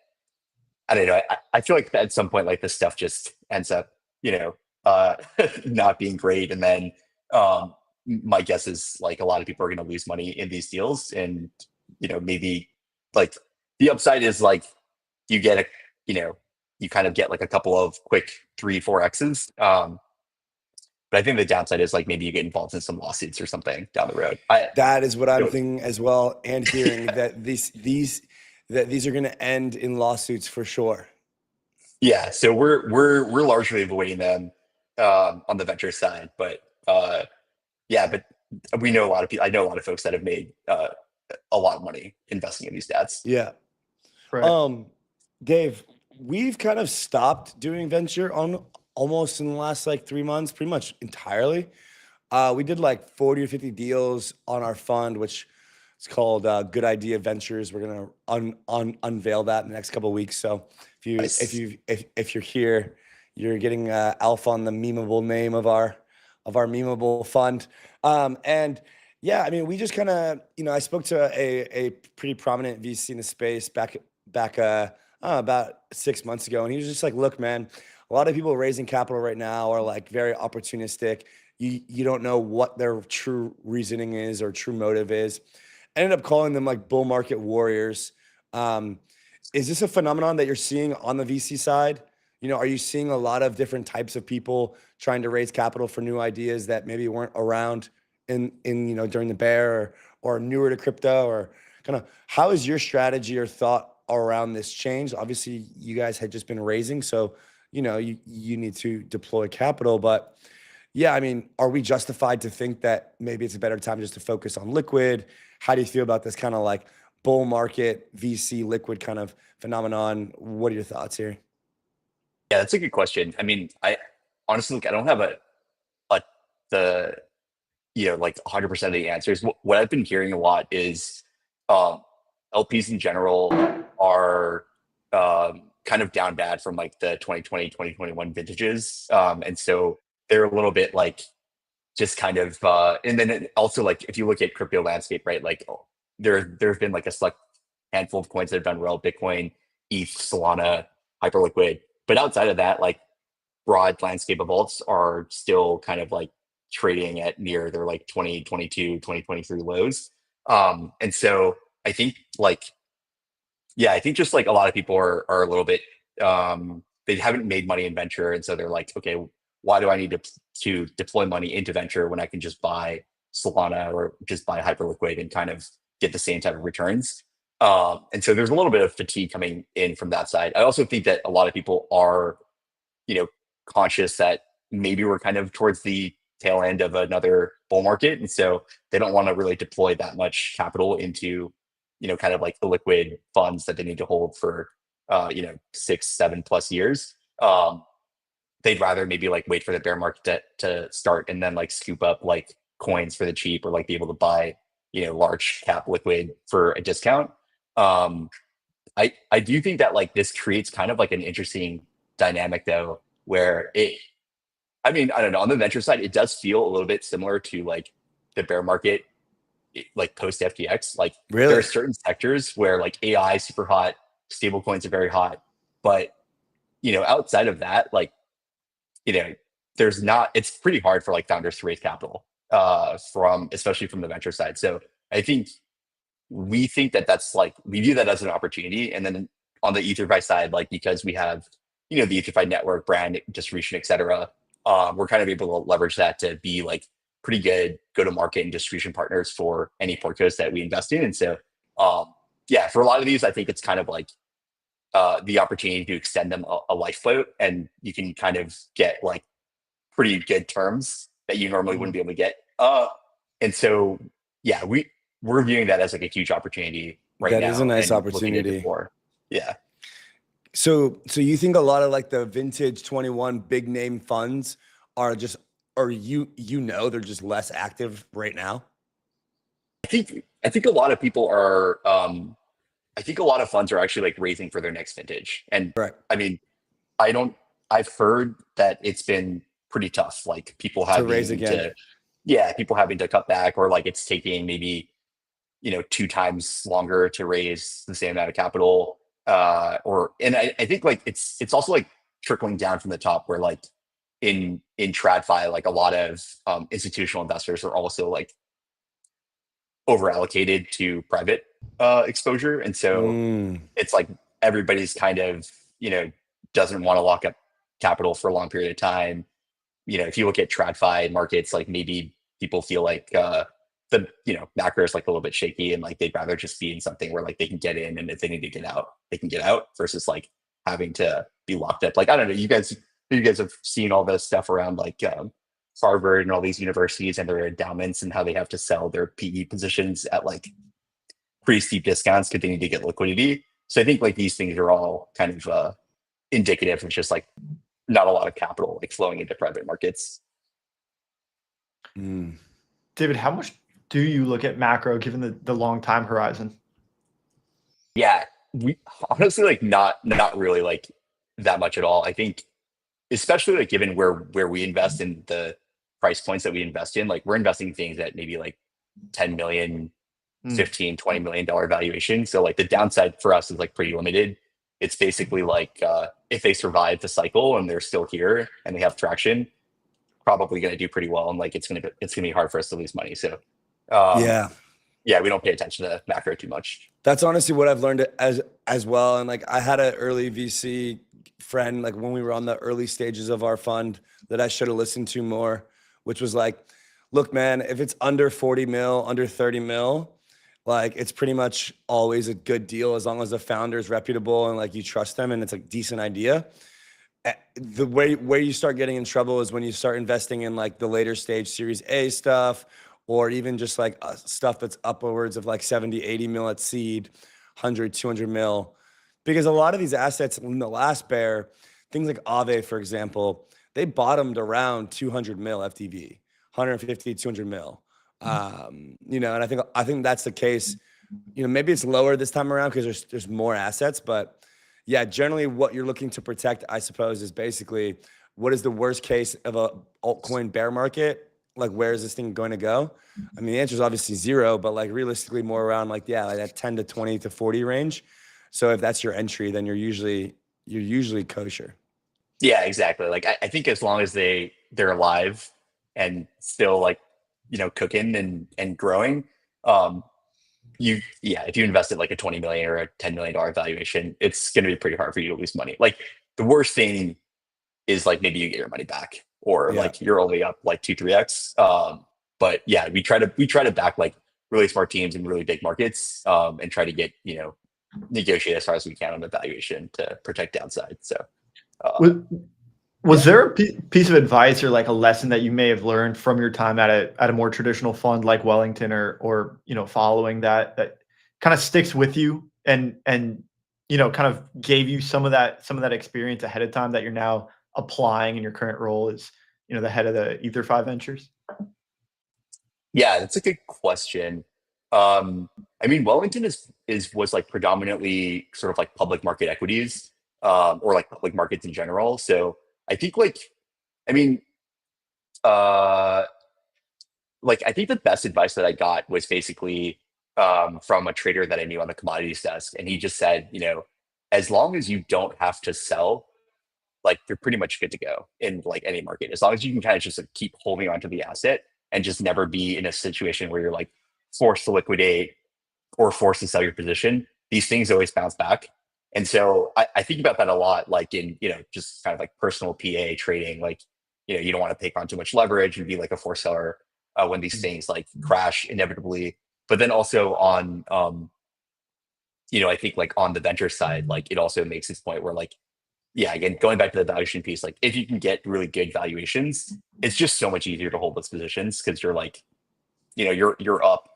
I don't know, I feel like at some point like this stuff just ends up, not being great. And then my guess is like a lot of people are going to lose money in these deals. And, maybe like the upside is like you get you kind of get like a couple of quick 3-4 X's. But I think the downside is like maybe you get involved in some lawsuits or something down the road. That is what I'm So- thinking as well, and hearing that these are going to end in lawsuits for sure. Yeah, so we're largely avoiding them on the venture side, but yeah, but we know a lot of people. I know a lot of folks that have made a lot of money investing in these stats. Yeah. Right. Dave, we've kind of stopped doing venture on almost in the last like 3 months, pretty much entirely. We did like 40 or 50 deals on our fund, which is called Good Idea Ventures. We're gonna unveil that in the next couple of weeks. So Nice. if you're here, you're getting alpha on the memeable name of our memeable fund. And yeah, I mean, we just kind of, I spoke to a pretty prominent VC in the space back about 6 months ago, and he was just like, "Look, man, a lot of people raising capital right now are like very opportunistic. You don't know what their true reasoning is or true motive is." I ended up calling them like bull market warriors. Is this a phenomenon that you're seeing on the VC side? Are you seeing a lot of different types of people trying to raise capital for new ideas that maybe weren't around in during the bear or newer to crypto, or kind of how is your strategy or thought around this change? Obviously, you guys had just been raising, so you need to deploy capital, but yeah, I mean, are we justified to think that maybe it's a better time just to focus on liquid? How do you feel about this kind of like bull market VC liquid kind of phenomenon? What are your thoughts here? Yeah, that's a good question. I mean, I honestly, I don't have the like 100% of the answers. What I've been hearing a lot is LPs in general are kind of down bad from like the 2020, 2021 vintages. And so they're a little bit like just kind of, and then also like if you look at crypto landscape, right, like there's been like a select handful of coins that have done well: Bitcoin, ETH, Solana, Hyperliquid. But outside of that, like broad landscape of alts are still kind of like trading at near their like 2022, 2023 lows. And so I think like, yeah, I think just like a lot of people are a little bit, they haven't made money in venture. And so they're like, okay, why do I need to deploy money into venture when I can just buy Solana or just buy Hyperliquid and kind of get the same type of returns? And so there's a little bit of fatigue coming in from that side. I also think that a lot of people are, conscious that maybe we're kind of towards the tail end of another bull market. And so they don't want to really deploy that much capital into, kind of like the liquid funds that they need to hold for, 6-7+ years. They'd rather maybe like wait for the bear market to start and then like scoop up like coins for the cheap, or like be able to buy, large cap liquid for a discount. I do think that like this creates kind of like an interesting dynamic though, where I don't know, on the venture side, it does feel a little bit similar to like the bear market, like post FTX. Like Really? there are certain sectors where like AI is super hot, stable coins are very hot, but outside of that, like, it's pretty hard for like founders to raise capital especially from the venture side. So I think we think that that's like, we view that as an opportunity. And then on the EtherFi side, like, because we have, the EtherFi network, brand, distribution, et cetera, we're kind of able to leverage that to be like pretty good go-to-market and distribution partners for any portcos that we invest in. And so, yeah, for a lot of these, I think it's kind of like the opportunity to extend them a life float, and you can kind of get like pretty good terms that you normally wouldn't be able to get. And so, yeah, we're viewing that as like a huge opportunity right now. That is a nice and looking at it opportunity. more. Yeah. So you think a lot of like the vintage 21 big name funds are just, or they're just less active right now? I think a lot of people are, I think a lot of funds are actually like raising for their next vintage. And Right. I mean, I've heard that it's been pretty tough. Like people having raise again. people having to cut back, or like it's taking maybe, 2 times longer to raise the same amount of capital. And I think like it's also like trickling down from the top, where like in TradFi, like a lot of institutional investors are also like over allocated to private exposure. And so it's like everybody's kind of, doesn't want to lock up capital for a long period of time. if you look at TradFi markets, like maybe people feel like the macro is like a little bit shaky, and like they'd rather just be in something where like they can get in, and if they need to get out, they can get out, versus like having to be locked up. Like, I don't know, you guys have seen all this stuff around like Harvard and all these universities and their endowments, and how they have to sell their PE positions at like pretty steep discounts because they need to get liquidity. So I think like these things are all kind of indicative of just like not a lot of capital like flowing into private markets. David, how much do you look at macro given the long time horizon? Yeah, we honestly like not really like that much at all. I think, especially like given where we invest in the price points that we invest in, like we're investing in things at maybe like 10 million, 15, $20 million valuation. So like the downside for us is like pretty limited. It's basically like if they survive the cycle and they're still here and they have traction, probably going to do pretty well. And like it's gonna be hard for us to lose money. So yeah, we don't pay attention to macro too much. That's honestly what I've learned as well. And like I had an early VC friend, like when we were on the early stages of our fund, that I should have listened to more, which was like, look, man, if it's under 40 mil, under 30 mil, like it's pretty much always a good deal as long as the founder is reputable and like you trust them and it's a decent idea. The where you start getting in trouble is when you start investing in like the later stage Series A stuff, or even just like stuff that's upwards of like 70, 80 mil at seed, 100, 200 mil. Because a lot of these assets in the last bear, things like Aave, for example, they bottomed around 200 mil FTV, 150, 200 mil. And I think that's the case. Maybe it's lower this time around because there's more assets, but yeah, generally what you're looking to protect, I suppose, is basically what is the worst case of a altcoin bear market? Like, where is this thing going to go? I mean, the answer is obviously zero, but like realistically more around like that 10 to 20 to 40 range. So if that's your entry, then you're usually kosher. Yeah, exactly. Like I think as long as they're alive and still like, cooking and growing, if you invest at like a 20 million or a $10 million valuation, it's going to be pretty hard for you to lose money. Like the worst thing is like maybe you get your money back, or like you're only up like 2-3x. But yeah, we try to back like really smart teams in really big markets, and try to get, negotiate as far as we can on the valuation to protect downside. So was there a piece of advice or like a lesson that you may have learned from your time at a more traditional fund like Wellington or following that kind of sticks with you and kind of gave you some of that experience ahead of time that you're now applying in your current role as the head of the Ether5 Ventures? Yeah, that's a good question. I mean, Wellington was like predominantly sort of like public market equities, or like public markets in general. So I think I think the best advice that I got was basically from a trader that I knew on the commodities desk. And he just said, as long as you don't have to sell, like you're pretty much good to go in like any market. As long as you can kind of just like, keep holding onto the asset and just never be in a situation where you're like forced to liquidate or forced to sell your position, these things always bounce back. And so I think about that a lot, like in, just kind of like personal PA trading, like, you don't want to take on too much leverage and be like a forced seller when these things like crash inevitably. But then also on, I think like on the venture side, like it also makes this point where like, yeah, again, going back to the valuation piece, like if you can get really good valuations, it's just so much easier to hold those positions because you're like, you're up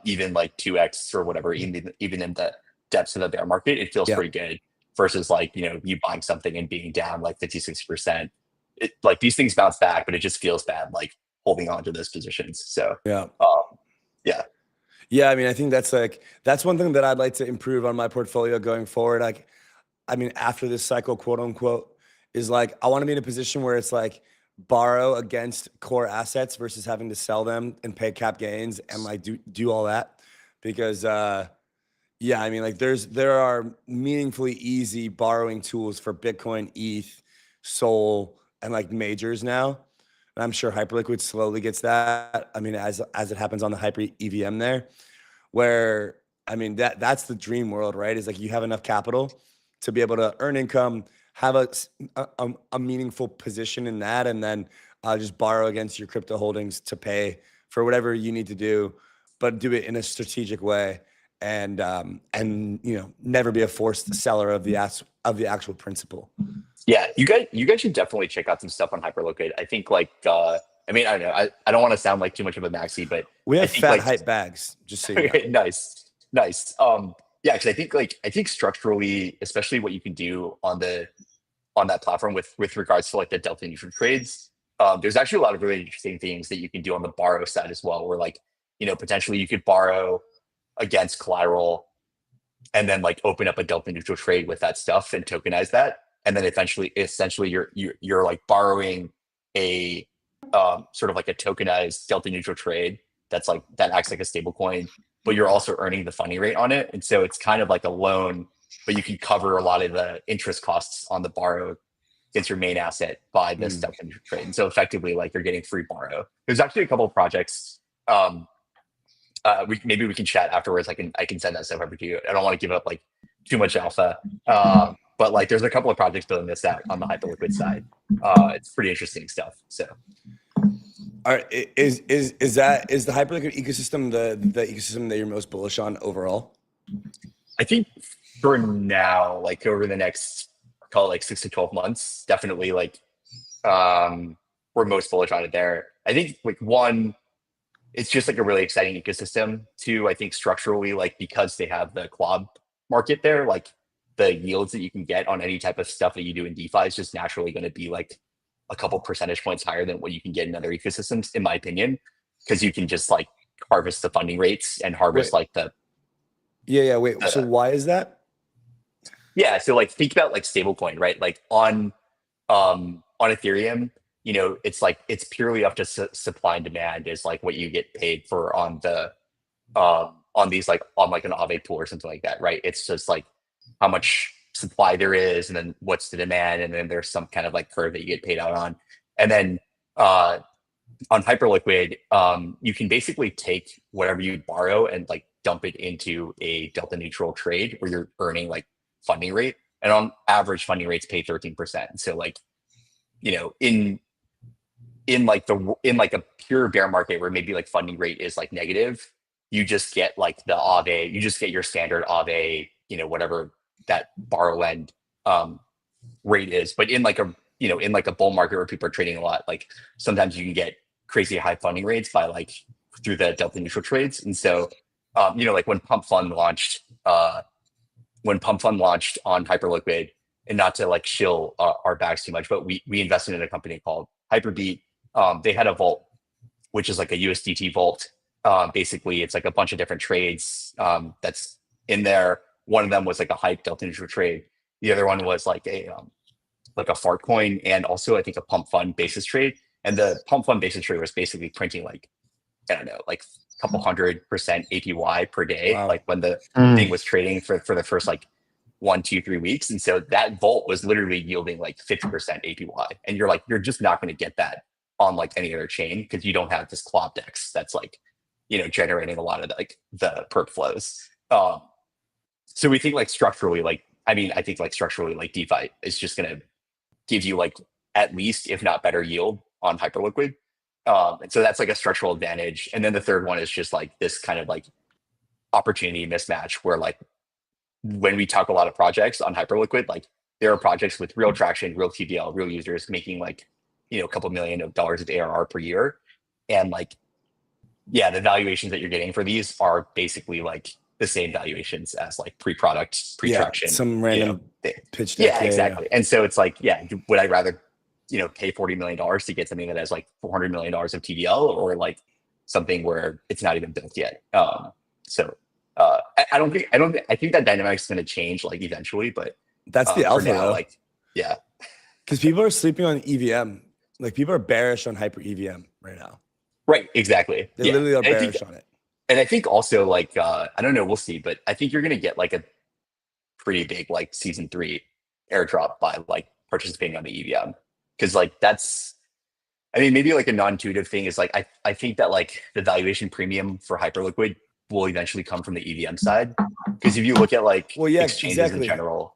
even like 2x or whatever, even in the depths of the bear market, it feels pretty good versus like, you buying something and being down like 50-60%. Like these things bounce back, but it just feels bad, like holding on to those positions. So yeah. I mean, I think that's one thing that I'd like to improve on my portfolio going forward. Like, I mean, after this cycle, quote unquote, is like, I want to be in a position where it's like borrow against core assets versus having to sell them and pay cap gains and like do all that. Because, I mean, like there are meaningfully easy borrowing tools for Bitcoin, ETH, Sol, and like majors now. And I'm sure Hyperliquid slowly gets that. I mean, as it happens on the Hyper EVM there, where, I mean, that's the dream world, right? Is like you have enough capital to be able to earn income, have a meaningful position in that, and then just borrow against your crypto holdings to pay for whatever you need to do, but do it in a strategic way, and never be a forced seller of the actual principal. Yeah, you guys should definitely check out some stuff on Hyperliquid. I think I don't know. I don't want to sound like too much of a maxi, but We I have think, fat hype bags, just so you know. Nice. Yeah, because I think structurally, especially what you can do on that platform with regards to like the delta neutral trades, there's actually a lot of really interesting things that you can do on the borrow side as well, where potentially you could borrow against collateral and then like open up a delta neutral trade with that stuff and tokenize that, and then essentially you're like borrowing a sort of like a tokenized delta neutral trade that acts like a stable coin, but you're also earning the funding rate on it. And so it's kind of like a loan, but you can cover a lot of the interest costs on the borrow against your main asset by this delta neutral trade. And so effectively, like, you're getting free borrow. There's actually a couple of projects. Maybe we can chat afterwards. I can send that stuff over to you. I don't want to give up like too much alpha. But like, there's a couple of projects building this out on the Hyperliquid side. It's pretty interesting stuff. So, all right, is the Hyperliquid ecosystem the ecosystem that you're most bullish on overall? I think for now, like over the next, call it like 6 to 12 months, definitely like we're most bullish on it there. I think like one, it's just like a really exciting ecosystem. Two, I think structurally, like because they have the club market there, like the yields that you can get on any type of stuff that you do in DeFi is just naturally going to be like a couple percentage points higher than what you can get in other ecosystems, in my opinion, because you can just like harvest the funding rates and harvest Wait. like the. Wait. So why is that? Yeah. So like think about like stablecoin, right? Like on Ethereum, it's purely up to supply and demand is like what you get paid for on the on these like on like an Aave pool or something like that, right? It's just like how much supply there is, and then what's the demand, and then there's some kind of like curve that you get paid out on. And then on Hyperliquid, you can basically take whatever you borrow and like dump it into a delta neutral trade where you're earning like funding rate, and on average funding rates pay 13%. So like, in a pure bear market where maybe like funding rate is like negative, you just get like the Aave, you just get your standard Aave, whatever that borrow lend rate is. But in like a bull market where people are trading a lot, like sometimes you can get crazy high funding rates by like through the delta neutral trades. And so like when Pump Fund launched on Hyperliquid, and not to like shill our bags too much, but we invested in a company called Hyperbeat. They had a vault, which is like a USDT vault. Basically, it's like a bunch of different trades that's in there. One of them was like a hype delta neutral trade. The other one was like a fart coin, and also I think a pump fund basis trade. And the pump fund basis trade was basically printing like, I don't know, like a couple 100% APY per day. Wow. Like when the thing was trading for the first like 1, 2, 3 weeks. And so that vault was literally yielding like 50% APY. And you're just not going to get that on like any other chain, because you don't have this Clob Dex that's like, generating a lot of like the perp flows. So we think like structurally, I think like structurally, like DeFi is just going to give you like at least, if not better yield on Hyperliquid. And so that's like a structural advantage. And then the third one is just like this kind of like opportunity mismatch where like when we talk a lot of projects on Hyperliquid, like there are projects with real traction, real TVL, real users making like, a couple $1 million of ARR per year. And like, yeah, the valuations that you're getting for these are basically like the same valuations as like pre-product, pre-traction. Some random pitch deck. Yeah, exactly. And so it's like, would I rather, pay $40 million to get something that has like $400 million of TVL, or like something where it's not even built yet? I think that dynamic is going to change like eventually, but that's the alpha now, though. like, yeah. Because people are sleeping on EVM. Like people are bearish on Hyper EVM right now. Right, exactly. They literally are bearish on it. And I think also like, I don't know, we'll see, but I think you're going to get like a pretty big like season 3 airdrop by like participating on the EVM. Cause like maybe like a non-intuitive thing is like, I think that like the valuation premium for Hyperliquid will eventually come from the EVM side. Cause if you look at like exchanges in general,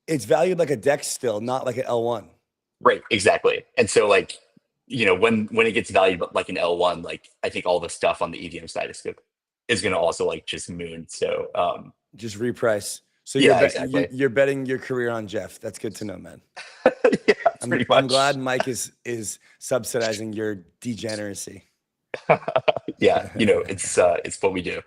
it's valued like a DEX still, not like an L1. Right, exactly. And so like, when it gets valued like an L1, like I think all the stuff on the EVM side is going to also like just moon. So Just reprice. So yeah, exactly. you're betting your career on Jeff. That's good to know, man. Yeah, pretty much. I'm glad Mike is subsidizing your degeneracy. Yeah, it's what we do.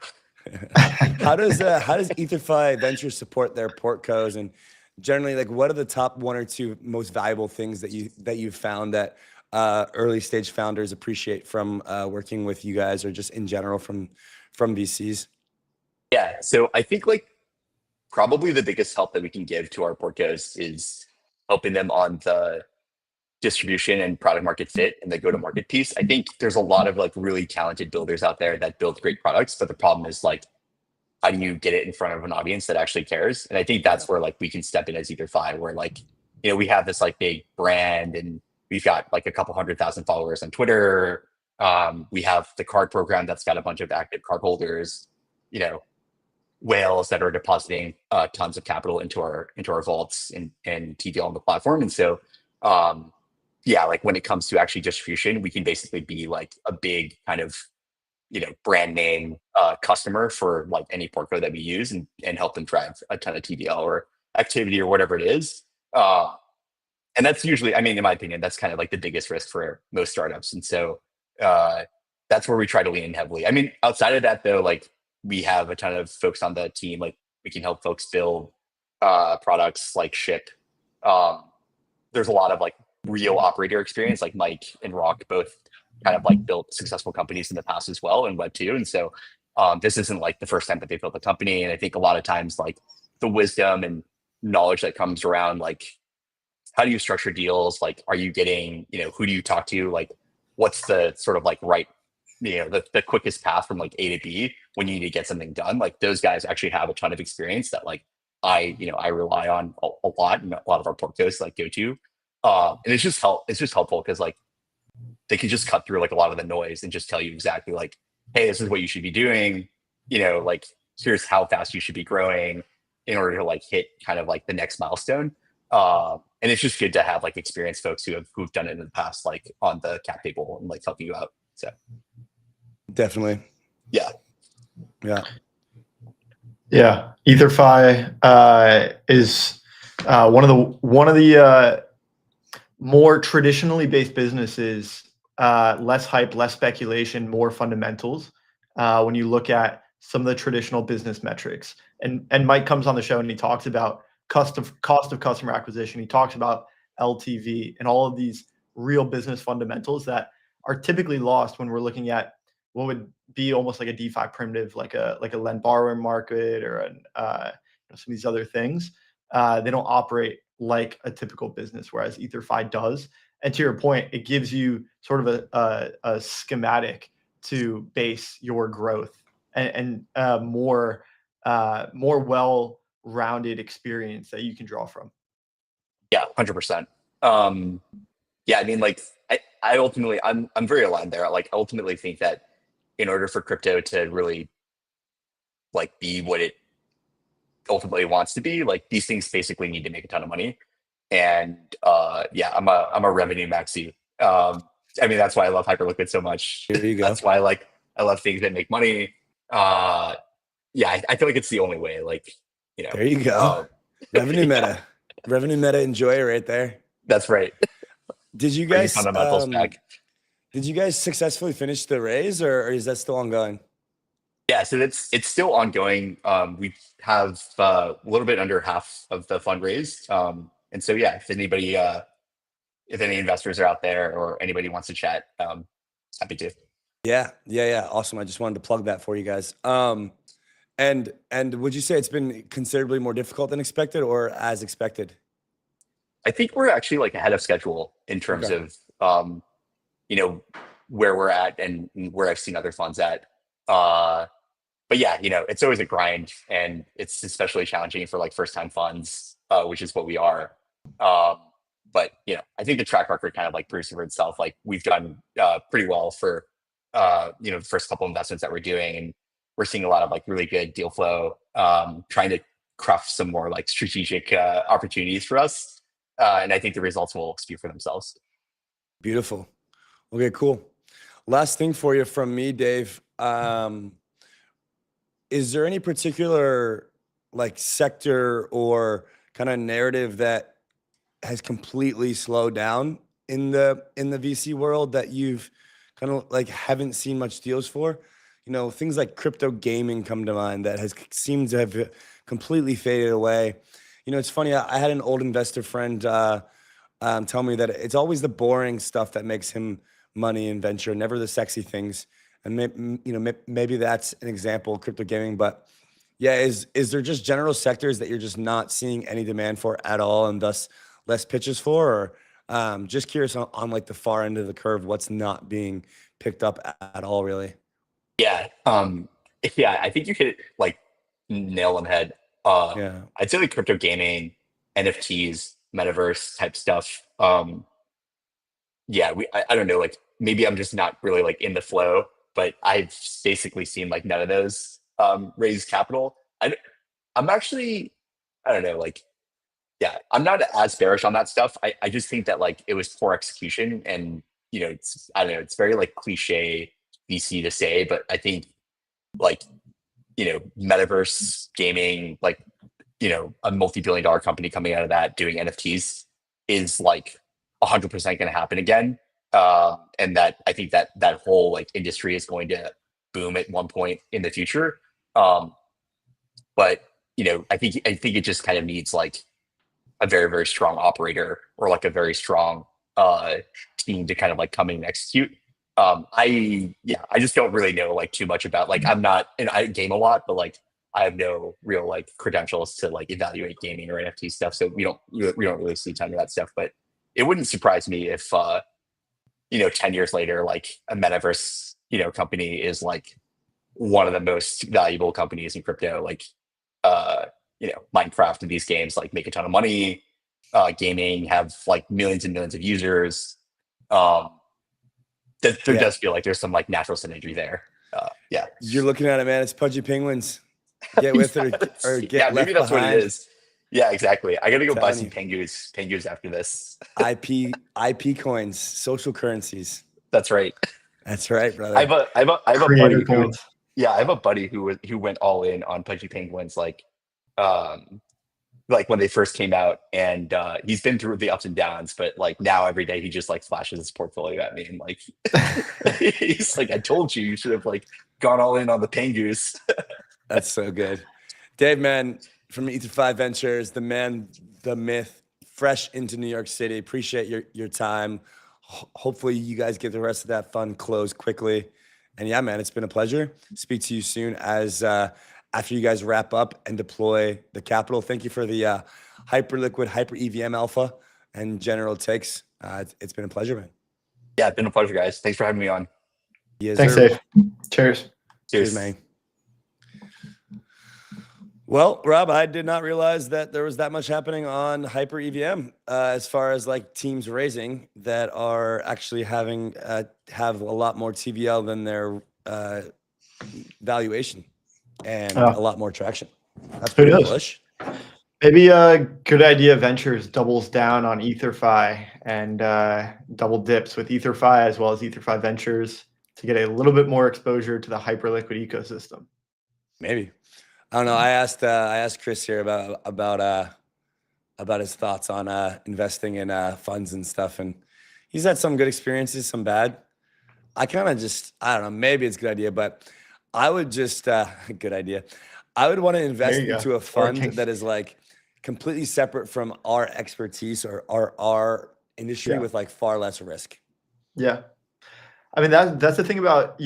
How does 𝘰𝘪𝘏 Ventures support their portcos, and generally, like, what are the top one or two most valuable things that you've found that early stage founders appreciate from working with you guys, or just in general from VCs? Yeah, so I think like probably the biggest help that we can give to our portcos is helping them on the distribution and product market fit and the go-to-market piece. I think there's a lot of like really talented builders out there that build great products, but the problem is like, how do you get it in front of an audience that actually cares? And I think that's where like we can step in as 𝘰𝘪𝘏, where like, we have this like big brand and we've got like a couple 100,000 followers on Twitter. We have the card program that's got a bunch of active card holders, whales that are depositing tons of capital into our vaults and TVL on the platform. And so, yeah, like when it comes to actually distribution, we can basically be like a big kind of, brand name customer for like any portco that we use and help them drive a ton of TVL or activity or whatever it is. And that's usually, I mean, in my opinion, that's kind of like the biggest risk for most startups. And so that's where we try to lean in heavily. I mean, outside of that though, like we have a ton of folks on the team, like we can help folks build products like ship. There's a lot of like real operator experience, like Mike and Rock both kind of like built successful companies in the past as well in Web2. And so this isn't like the first time that they built a company. And I think a lot of times like the wisdom and knowledge that comes around, like, how do you structure deals? Like, are you getting, who do you talk to? Like, what's the sort of like right, the quickest path from like A to B when you need to get something done? Like those guys actually have a ton of experience that like I rely on a lot, and a lot of our portcos like go to. And it's just helpful because like they can just cut through like a lot of the noise and just tell you exactly like, hey, this is what you should be doing. Like here's how fast you should be growing in order to like hit kind of like the next milestone. And it's just good to have like experienced folks who've done it in the past, like on the cap table and like helping you out. So definitely. Yeah. 𝘰𝘪𝘏 is one of the more traditionally based businesses, less hype, less speculation, more fundamentals. When you look at some of the traditional business metrics, and Mike comes on the show and he talks about cost of customer acquisition. He talks about LTV and all of these real business fundamentals that are typically lost when we're looking at what would be almost like a DeFi primitive, like a lend borrower market or some of these other things. They don't operate like a typical business, whereas 𝘰𝘪𝘏 does. And to your point, it gives you sort of a schematic to base your growth and more well-rounded experience that you can draw from. Yeah, 100%. Yeah, I mean, like I ultimately, I'm very aligned there. Like, I ultimately think that in order for crypto to really like be what it ultimately wants to be, like these things basically need to make a ton of money. And yeah, I'm a revenue maxi. I mean, that's why I love Hyperliquid so much. There you go. That's why I love things that make money. Yeah, I feel like it's the only way. Like, there you go. Revenue meta, revenue meta enjoyer right there. That's right. Did you guys fundamentals back? Did you guys successfully finish the raise, or is that still ongoing? Yeah, so it's still ongoing. We have a little bit under half of the fundraise. And so yeah, if any investors are out there or anybody wants to chat, happy to. Yeah. Awesome. I just wanted to plug that for you guys. And would you say it's been considerably more difficult than expected, or as expected? I think we're actually like ahead of schedule in terms of where we're at and where I've seen other funds at. But yeah, it's always a grind, and it's especially challenging for like first time funds, which is what we are. But I think the track record kind of like proves for itself. Like we've done pretty well for the first couple investments that we're doing, and we're seeing a lot of like really good deal flow, trying to craft some more like strategic opportunities for us. And I think the results will speak for themselves. Beautiful. Okay, cool. Last thing for you from me, Dave. Is there any particular like sector or kind of narrative that has completely slowed down in the VC world that you've kind of like haven't seen much deals for? You know, things like crypto gaming come to mind that has seemed to have completely faded away. You know, it's funny. I had an old investor friend tell me that it's always the boring stuff that makes him money in venture, never the sexy things. And maybe that's an example of crypto gaming. But yeah, is there just general sectors that you're just not seeing any demand for at all, and thus less pitches for? Or just curious on like the far end of the curve, what's not being picked up at all, really? Yeah. Yeah, I think you hit it like nail on the head. Yeah. I'd say like crypto gaming, NFTs, metaverse type stuff. Yeah, I don't know, like maybe I'm just not really like in the flow, but I've basically seen like none of those raise capital. I'm actually, I don't know, like, yeah, I'm not as bearish on that stuff. I just think that like it was poor execution, and it's, I don't know, it's very like cliche VC to say, but I think like, metaverse gaming, like, a multi-billion-dollar company coming out of that doing NFTs is like 100% going to happen again. And that I think that whole like industry is going to boom at one point in the future. But I think it just kind of needs like a very, very strong operator or like a very strong team to kind of like come in and execute. I just don't really know like too much about, like, I'm not, and I game a lot, but like I have no real like credentials to like evaluate gaming or NFT stuff. So we don't really see a ton of that stuff, but it wouldn't surprise me if 10 years later, like a metaverse, company is like one of the most valuable companies in crypto. Like, Minecraft and these games like make a ton of money. Gaming have like millions and millions of users. There does feel like there's some like natural synergy there. Yeah. You're looking at it, man. It's pudgy penguins. Get with it or get left maybe that's behind. what it is. Yeah, exactly. I gotta go buy some Telling penguins after this. IP coins, social currencies. That's right. That's right, brother. I have a Creator buddy coins. I have a buddy who went all in on pudgy penguins like when they first came out, and he's been through the ups and downs, but like now every day he just like flashes his portfolio at me and like he's like, I told you should have like gone all in on the penguins. That's so good. Dave, man, from Ether5 Ventures, the man, the myth, fresh into New York City. Appreciate your time. Hopefully you guys get the rest of that fund closed quickly. And yeah, man, it's been a pleasure. Speak to you soon as after you guys wrap up and deploy the capital. Thank you for the hyper-liquid, hyper-EVM alpha and general takes. It's been a pleasure, man. Yeah, it's been a pleasure, guys. Thanks for having me on. Yes, Thanks, sir. Dave. Cheers. Cheers, man. Well, Rob, I did not realize that there was that much happening on Hyper EVM as far as like teams raising that are actually having have a lot more TVL than their valuation and a lot more traction. That's pretty bullish. Maybe Good Idea Ventures doubles down on EtherFi and double dips with EtherFi as well as EtherFi Ventures to get a little bit more exposure to the Hyperliquid ecosystem. Maybe. I don't know. I asked Chris here about his thoughts on investing in funds and stuff, and he's had some good experiences, some bad. I kind of just, I don't know. Maybe it's a good idea, but I would just good idea. I would want to invest into a fund that is like completely separate from our expertise or our industry with like far less risk. Yeah, I mean that's the thing about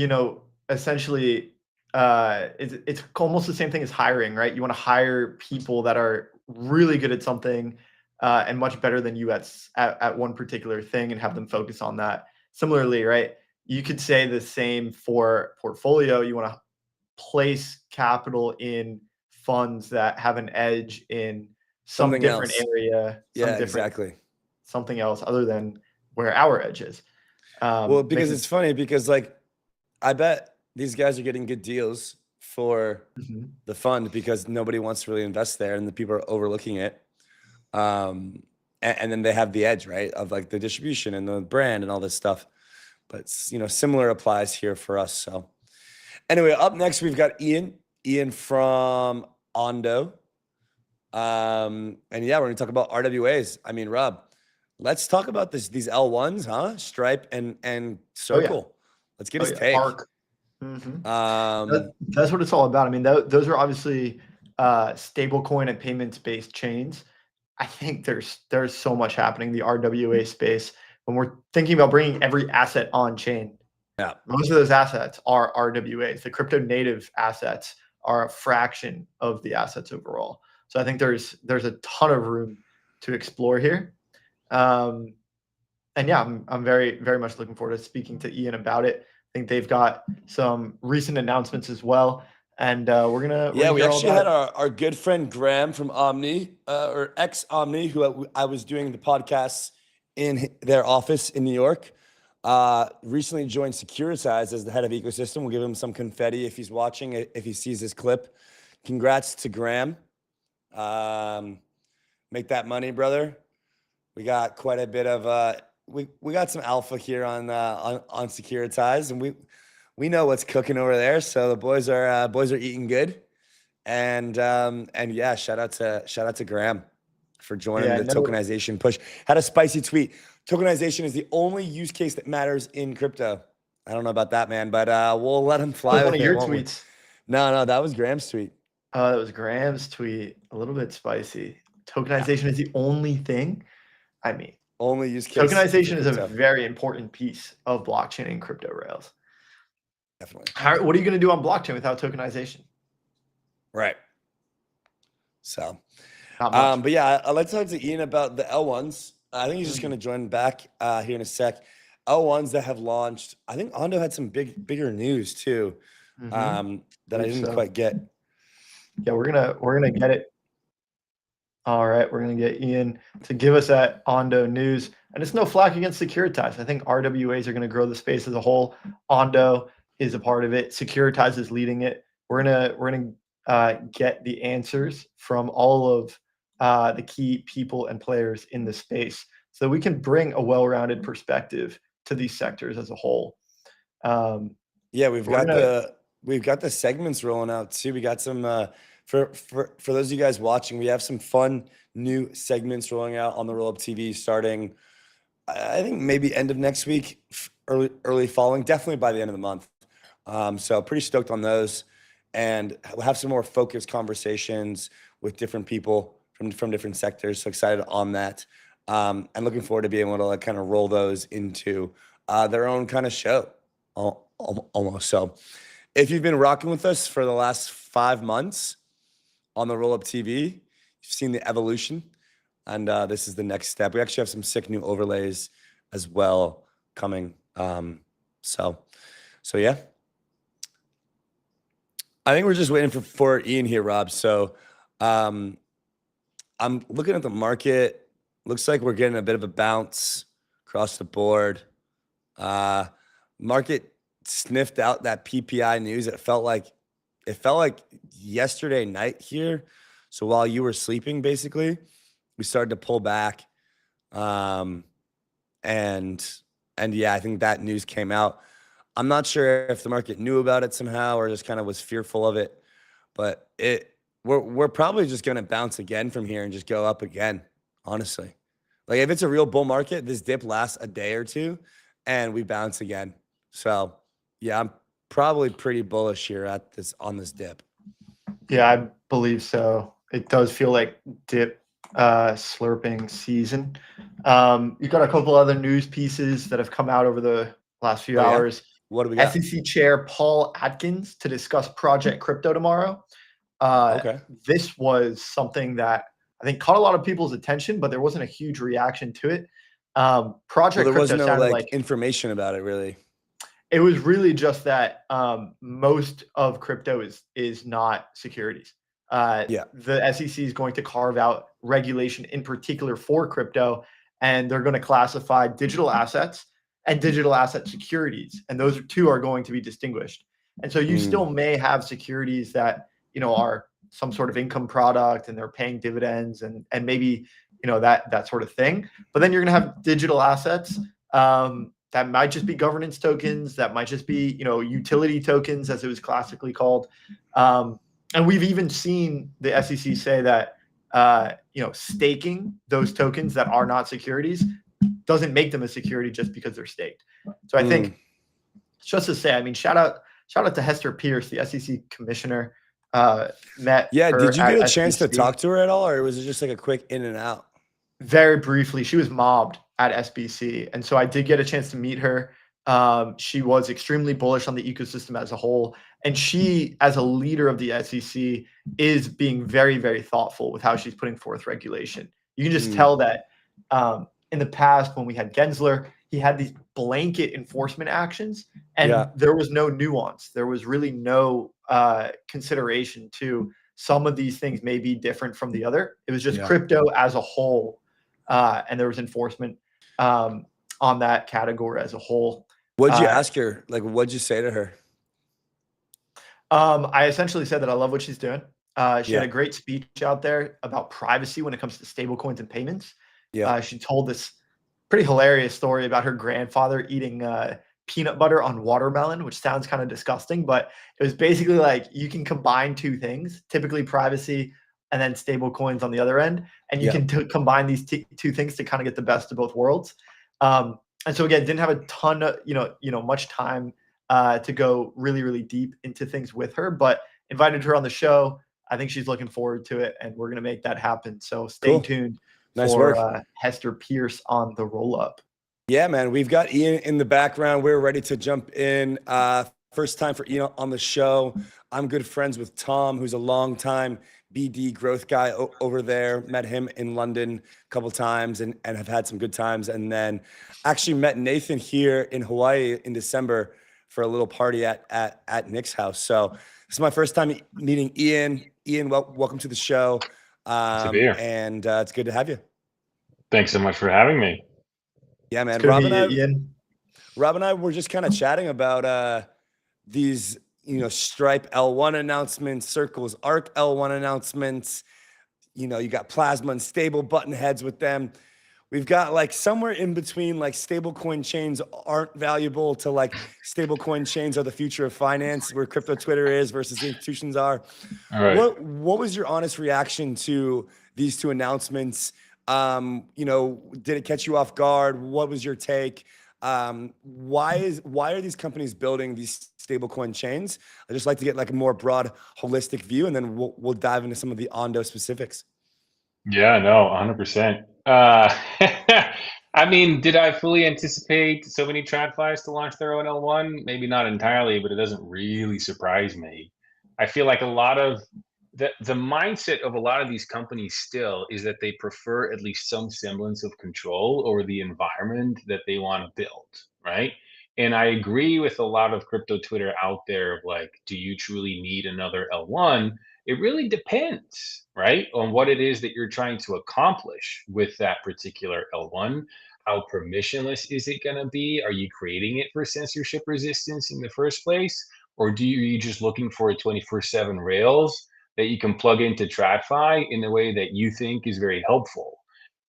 essentially. It's almost the same thing as hiring, right? You want to hire people that are really good at something and much better than you at one particular thing and have them focus on that. Similarly, right? You could say the same for portfolio. You want to place capital in funds that have an edge in some Something different else. area. Yeah, exactly. Something else other than where our edge is. Well, because it's funny because like I bet these guys are getting good deals for the fund because nobody wants to really invest there and the people are overlooking it. And then they have the edge, right, of like the distribution and the brand and all this stuff. but similar applies here for us. So anyway, up next we've got Ian from Ondo. And yeah, we're gonna talk about RWAs. I mean, Rob, let's talk about these L1s, huh? Stripe and Circle. Let's get his take. Arc. That's what it's all about. I mean, those are obviously stablecoin and payments-based chains. I think there's so much happening in the RWA space when we're thinking about bringing every asset on chain. Yeah, most of those assets are RWAs. The crypto native assets are a fraction of the assets overall. So I think there's a ton of room to explore here. And yeah, I'm very, very much looking forward to speaking to Ian about it. I think they've got some recent announcements as well. And we're gonna we actually had our good friend Graham from Omni, or ex-Omni, who I was doing the podcasts in their office in New York. Recently joined Securitize as the head of ecosystem. We'll give him some confetti if he's watching, if he sees this clip. Congrats to Graham. Make that money, brother. We got quite a bit of we got some alpha here on Securitize, and we know what's cooking over there. So the boys are eating good, and yeah, shout out to Graham for joining the tokenization push. Had a spicy tweet. Tokenization is the only use case that matters in crypto. I don't know about that, man, but we'll let him fly with one of your tweets. No, that was Graham's tweet. That was Graham's tweet. A little bit spicy. Tokenization is the only thing. I mean, only use case. Tokenization is a very important piece of blockchain and crypto rails. Definitely. What are you going to do on blockchain without tokenization? Right. So, Not much. but yeah, I'd like to talk to Ian about the L1s. I think he's just going to join back here in a sec. L1s that have launched. I think Ondo had some bigger news too, that I didn't quite get. Yeah, we're gonna get it. All right, we're gonna get Ian to give us that Ondo news, and it's no flack against Securitize. I think RWAs are gonna grow the space as a whole. Ondo is a part of it. Securitize is leading it. We're gonna get the answers from all of the key people and players in the space, so we can bring a well-rounded perspective to these sectors as a whole. Yeah, we've got the segments rolling out too. We got some for those of you guys watching, we have some fun new segments rolling out on the Rollup TV starting, I think maybe end of next week, early following, definitely by the end of the month. So pretty stoked on those, and we'll have some more focused conversations with different people from different sectors. So excited on that, and looking forward to being able to kind of roll those into their own kind of show almost. So if you've been rocking with us for the last 5 months on the Rollup TV, you've seen the evolution, and this is the next step. We actually have some sick new overlays as well coming. So yeah. I think we're just waiting for Ian here, Rob. So I'm looking at the market. Looks like we're getting a bit of a bounce across the board. Market sniffed out that PPI news. It felt like yesterday night here. So while you were sleeping, basically, we started to pull back. And yeah, I think that news came out. I'm not sure if the market knew about it somehow or just kind of was fearful of it, but we're probably just going to bounce again from here and just go up again, honestly. Like if it's a real bull market, this dip lasts a day or two and we bounce again. So yeah, I'm probably pretty bullish here on this dip. Yeah, I believe so. It does feel like dip slurping season. You've got a couple other news pieces that have come out over the last few hours. What do we got? SEC Chair Paul Atkins to discuss Project Crypto tomorrow. Okay. This was something that I think caught a lot of people's attention, but there wasn't a huge reaction to it. Project there was Crypto no sounded like information about it, really. It was really just that most of crypto is not securities. The SEC is going to carve out regulation in particular for crypto, and they're going to classify digital assets and digital asset securities, and those two are going to be distinguished. And so you still may have securities that are some sort of income product and they're paying dividends and maybe that sort of thing. But then you're going to have digital assets that That might just be governance tokens. That might just be, utility tokens, as it was classically called. And we've even seen the SEC say that, staking those tokens that are not securities doesn't make them a security just because they're staked. So I think, just to say, I mean, shout out to Hester Pierce, the SEC commissioner. Met. Yeah, her did you get at a chance to SBC. talk to her at all, or was it just like a quick in and out? Very briefly. She was mobbed at SBC, and so I did get a chance to meet her. She was extremely bullish on the ecosystem as a whole, and she, as a leader of the SEC, is being very, very thoughtful with how she's putting forth regulation. You can just tell that in the past, when we had Gensler, he had these blanket enforcement actions, and there was no nuance. There was really no consideration to some of these things may be different from the other. It was just crypto as a whole, and there was enforcement on that category as a whole. What'd you ask her? Like, what'd you say to her? I essentially said that I love what she's doing. She had a great speech out there about privacy when it comes to stablecoins and payments. She told this pretty hilarious story about her grandfather eating peanut butter on watermelon, which sounds kind of disgusting, but it was basically like you can combine two things, typically privacy and then stable coins on the other end. And you can combine these two things to kind of get the best of both worlds. And so again, didn't have a ton of, much time to go really, really deep into things with her, but invited her on the show. I think she's looking forward to it, and we're going to make that happen. So stay tuned for Hester Pierce on the Rollup. Yeah, man, we've got Ian in the background. We're ready to jump in. First time for Ian on the show. I'm good friends with Tom, who's a longtime BD growth guy over there. Met him in London a couple times and have had some good times. And then actually met Nathan here in Hawaii in December for a little party at Nick's house. So this is my first time meeting Ian. Ian, welcome to the show. And it's good to have you. Thanks so much for having me. Yeah, man. Rob and I were just kind of chatting about these, Stripe L1 announcements, Circle's ARC L1 announcements. You got Plasma and Stable button heads with them. We've got like somewhere in between, like stablecoin chains aren't valuable to like stablecoin chains are the future of finance, where crypto Twitter is versus the institutions are. All right. What was your honest reaction to these two announcements? Did it catch you off guard? What was your take? Why are these companies building these stablecoin chains? I just like to get like a more broad, holistic view, and then we'll dive into some of the Ondo specifics. Yeah, no, 100%. I mean, did I fully anticipate so many TradFis to launch their own L1? Maybe not entirely, but it doesn't really surprise me. I feel like a lot of the mindset of a lot of these companies still is that they prefer at least some semblance of control over the environment that they want to build, right? And I agree with a lot of crypto Twitter out there of like, do you truly need another L1? It really depends, right, on what it is that you're trying to accomplish with that particular L1. How permissionless is it going to be? Are you creating it for censorship resistance in the first place? Or are you just looking for a 24/7 Rails that you can plug into TradFi in a way that you think is very helpful?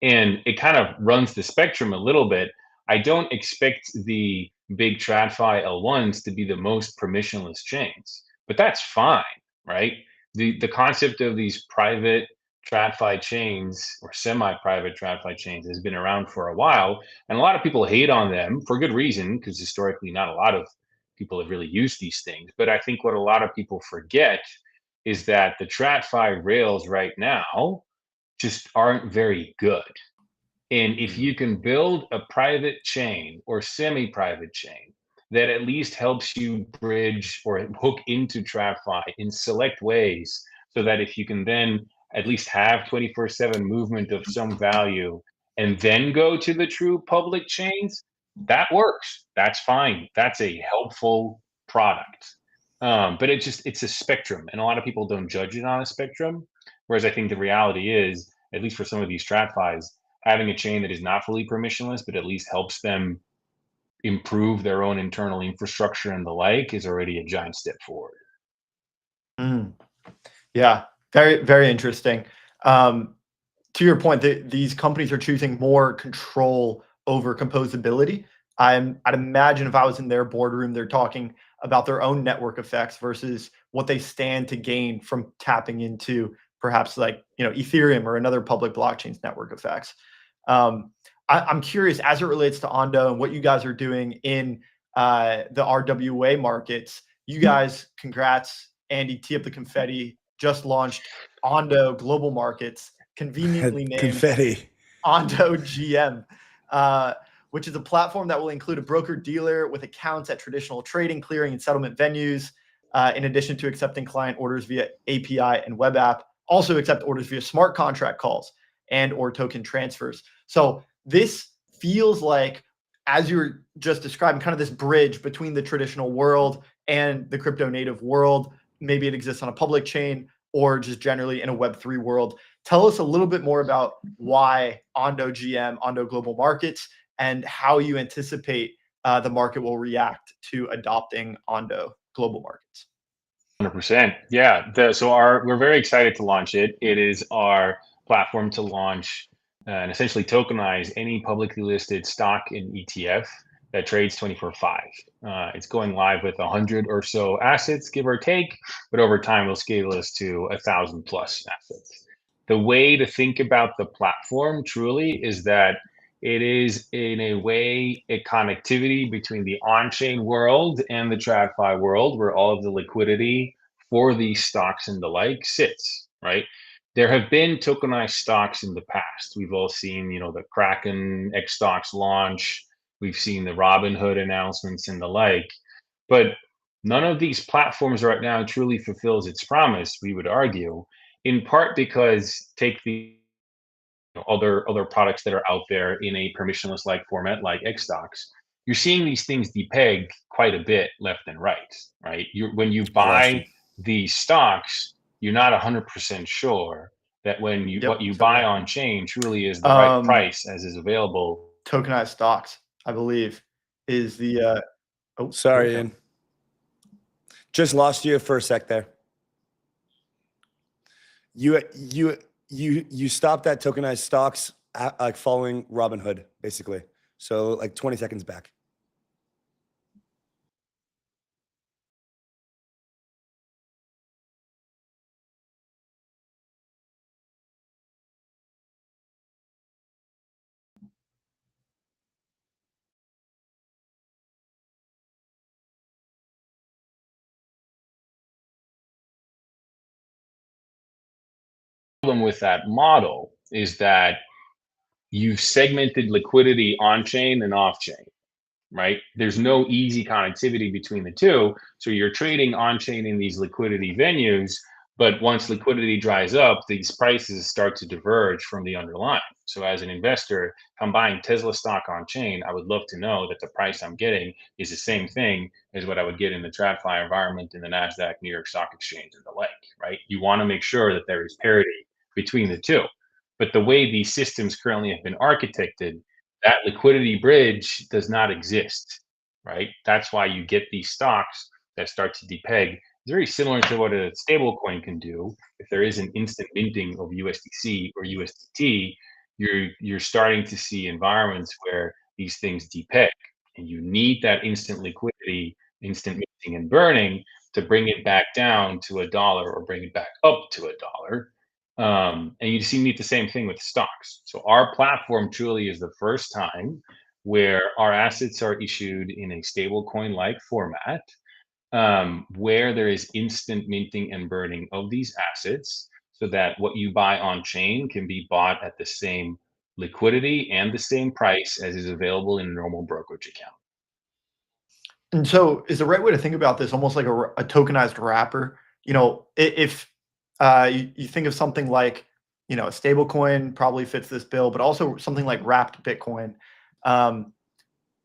And it kind of runs the spectrum a little bit. I don't expect the big TradFi L1s to be the most permissionless chains, but that's fine, right? The concept of these private TradFi chains or semi-private TradFi chains has been around for a while, and a lot of people hate on them for good reason, because historically not a lot of people have really used these things. But I think what a lot of people forget is that the TradFi rails right now just aren't very good. And if you can build a private chain or semi-private chain that at least helps you bridge or hook into TradFi in select ways, so that if you can then at least have 24/7 movement of some value and then go to the true public chains, that works. That's fine. That's a helpful product. But it's a spectrum, and a lot of people don't judge it on a spectrum. Whereas I think the reality is, at least for some of these TradFis, having a chain that is not fully permissionless, but at least helps them improve their own internal infrastructure and the like, is already a giant step forward. Yeah, very, very interesting. To your point, these companies are choosing more control over composability. I'd imagine if I was in their boardroom, they're talking about their own network effects versus what they stand to gain from tapping into perhaps like, Ethereum or another public blockchain's network effects. I'm curious as it relates to Ondo and what you guys are doing in the RWA markets. You guys, congrats, Andy, tee up the confetti, just launched Ondo Global Markets, conveniently named Confetti. Ondo GM, which is a platform that will include a broker-dealer with accounts at traditional trading, clearing, and settlement venues, in addition to accepting client orders via API and web app. Also accept orders via smart contract calls and or token transfers. So this feels like, as you were just describing, kind of this bridge between the traditional world and the crypto native world. Maybe it exists on a public chain or just generally in a Web3 world. Tell us a little bit more about why Ondo GM, Ondo Global Markets, and how you anticipate the market will react to adopting Ondo Global Markets. 100%. Yeah. We're very excited to launch it. It is our platform to launch and essentially tokenize any publicly listed stock and ETF that trades 24/5. It's going live with 100 or so assets, give or take, but over time we'll scale this to 1,000 plus assets. The way to think about the platform truly is that it is, in a way, a connectivity between the on-chain world and the TradFi world, where all of the liquidity for these stocks and the like sits, right? There have been tokenized stocks in the past. We've all seen, the Kraken X stocks launch. We've seen the Robinhood announcements and the like, but none of these platforms right now truly fulfills its promise, we would argue, in part because take the other products that are out there in a permissionless like format like X stocks, you're seeing these things depeg quite a bit left and right? When you buy these stocks, you're not 100% sure that what you buy on chain truly is the right price as is available. Tokenized stocks, I believe, is the Sorry, Ian. Just lost you for a sec there. You stopped at tokenized stocks like following Robinhood, basically. So like 20 seconds back. Problem with that model is that you've segmented liquidity on chain and off chain, right? There's no easy connectivity between the two. So you're trading on chain in these liquidity venues, but once liquidity dries up, these prices start to diverge from the underlying. So as an investor, if I'm buying Tesla stock on chain, I would love to know that the price I'm getting is the same thing as what I would get in the TradFi environment in the NASDAQ, New York Stock Exchange, and the like, right? You want to make sure that there is parity between the two. But the way these systems currently have been architected, that liquidity bridge does not exist, right? That's why you get these stocks that start to depeg. It's very similar to what a stablecoin can do. If there is an instant minting of USDC or USDT, you're starting to see environments where these things depeg, and you need that instant liquidity, instant minting and burning to bring it back down to $1 or bring it back up to $1. And you see the same thing with stocks. So our platform truly is the first time where our assets are issued in a stablecoin-like format, where there is instant minting and burning of these assets, so that what you buy on chain can be bought at the same liquidity and the same price as is available in a normal brokerage account. And so is the right way to think about this almost like a tokenized wrapper? If you think of something like, a stable coin probably fits this bill, but also something like wrapped Bitcoin.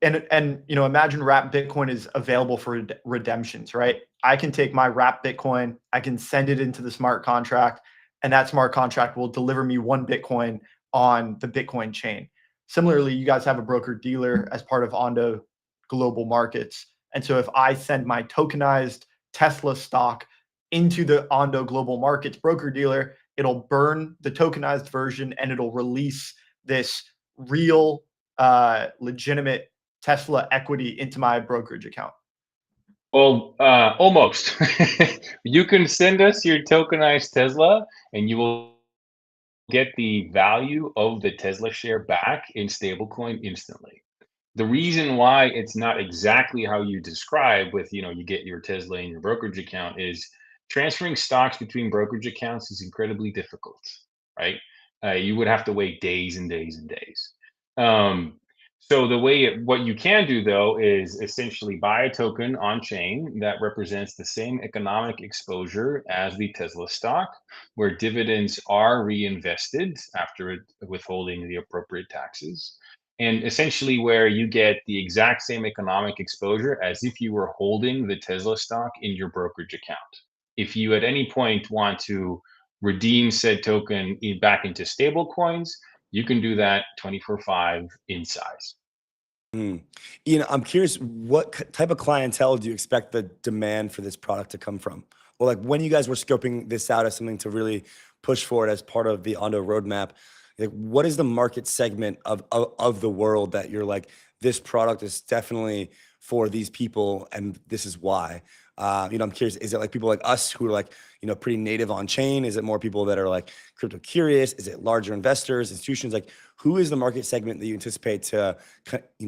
Imagine wrapped Bitcoin is available for redemptions, right? I can take my wrapped Bitcoin, I can send it into the smart contract, and that smart contract will deliver me 1 Bitcoin on the Bitcoin chain. Similarly, you guys have a broker dealer as part of Ondo Global Markets. And so if I send my tokenized Tesla stock into the Ondo Global Markets broker dealer, it'll burn the tokenized version and it'll release this real, legitimate Tesla equity into my brokerage account? Well, almost. You can send us your tokenized Tesla and you will get the value of the Tesla share back in stablecoin instantly. The reason why it's not exactly how you describe with, you get your Tesla in your brokerage account is transferring stocks between brokerage accounts is incredibly difficult, right? You would have to wait days and days and days. So what you can do though is essentially buy a token on chain that represents the same economic exposure as the Tesla stock, where dividends are reinvested after withholding the appropriate taxes, and essentially where you get the exact same economic exposure as if you were holding the Tesla stock in your brokerage account. If you at any point want to redeem said token back into stable coins, you can do that 24/5 in size. I'm curious, what type of clientele do you expect the demand for this product to come from? Or like when you guys were scoping this out as something to really push forward as part of the Ondo roadmap, like what is the market segment of the world that you're like, this product is definitely for these people and this is why? I'm curious, is it like people like us who are like, pretty native on chain? Is it more people that are like crypto curious? Is it larger investors, institutions? Like who is the market segment that you anticipate to,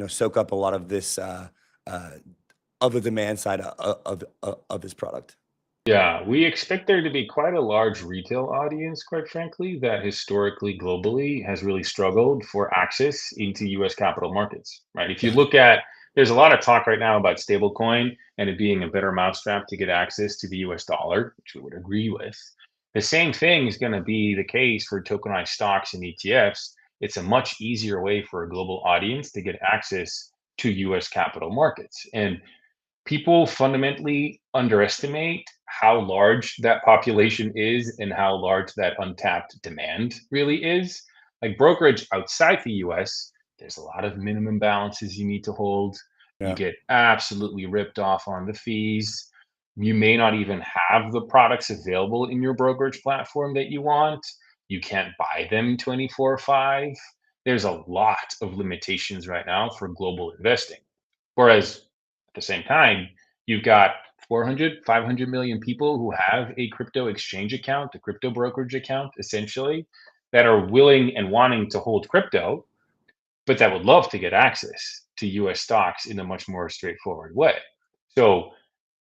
soak up a lot of this, of the demand side of this product? Yeah, we expect there to be quite a large retail audience, quite frankly, that historically, globally has really struggled for access into US capital markets, right? If you look at, there's a lot of talk right now about stablecoin and it being a better mousetrap to get access to the US dollar, which we would agree with. The same thing is going to be the case for tokenized stocks and ETFs. It's a much easier way for a global audience to get access to US capital markets. And people fundamentally underestimate how large that population is and how large that untapped demand really is. Like brokerage outside the US, there's a lot of minimum balances you need to hold. Yeah. You get absolutely ripped off on the fees. You may not even have the products available in your brokerage platform that you want. You can't buy them 24/5. There's a lot of limitations right now for global investing. Whereas at the same time, you've got 400, 500 million people who have a crypto exchange account, a crypto brokerage account, essentially, that are willing and wanting to hold crypto, but that would love to get access to US stocks in a much more straightforward way. So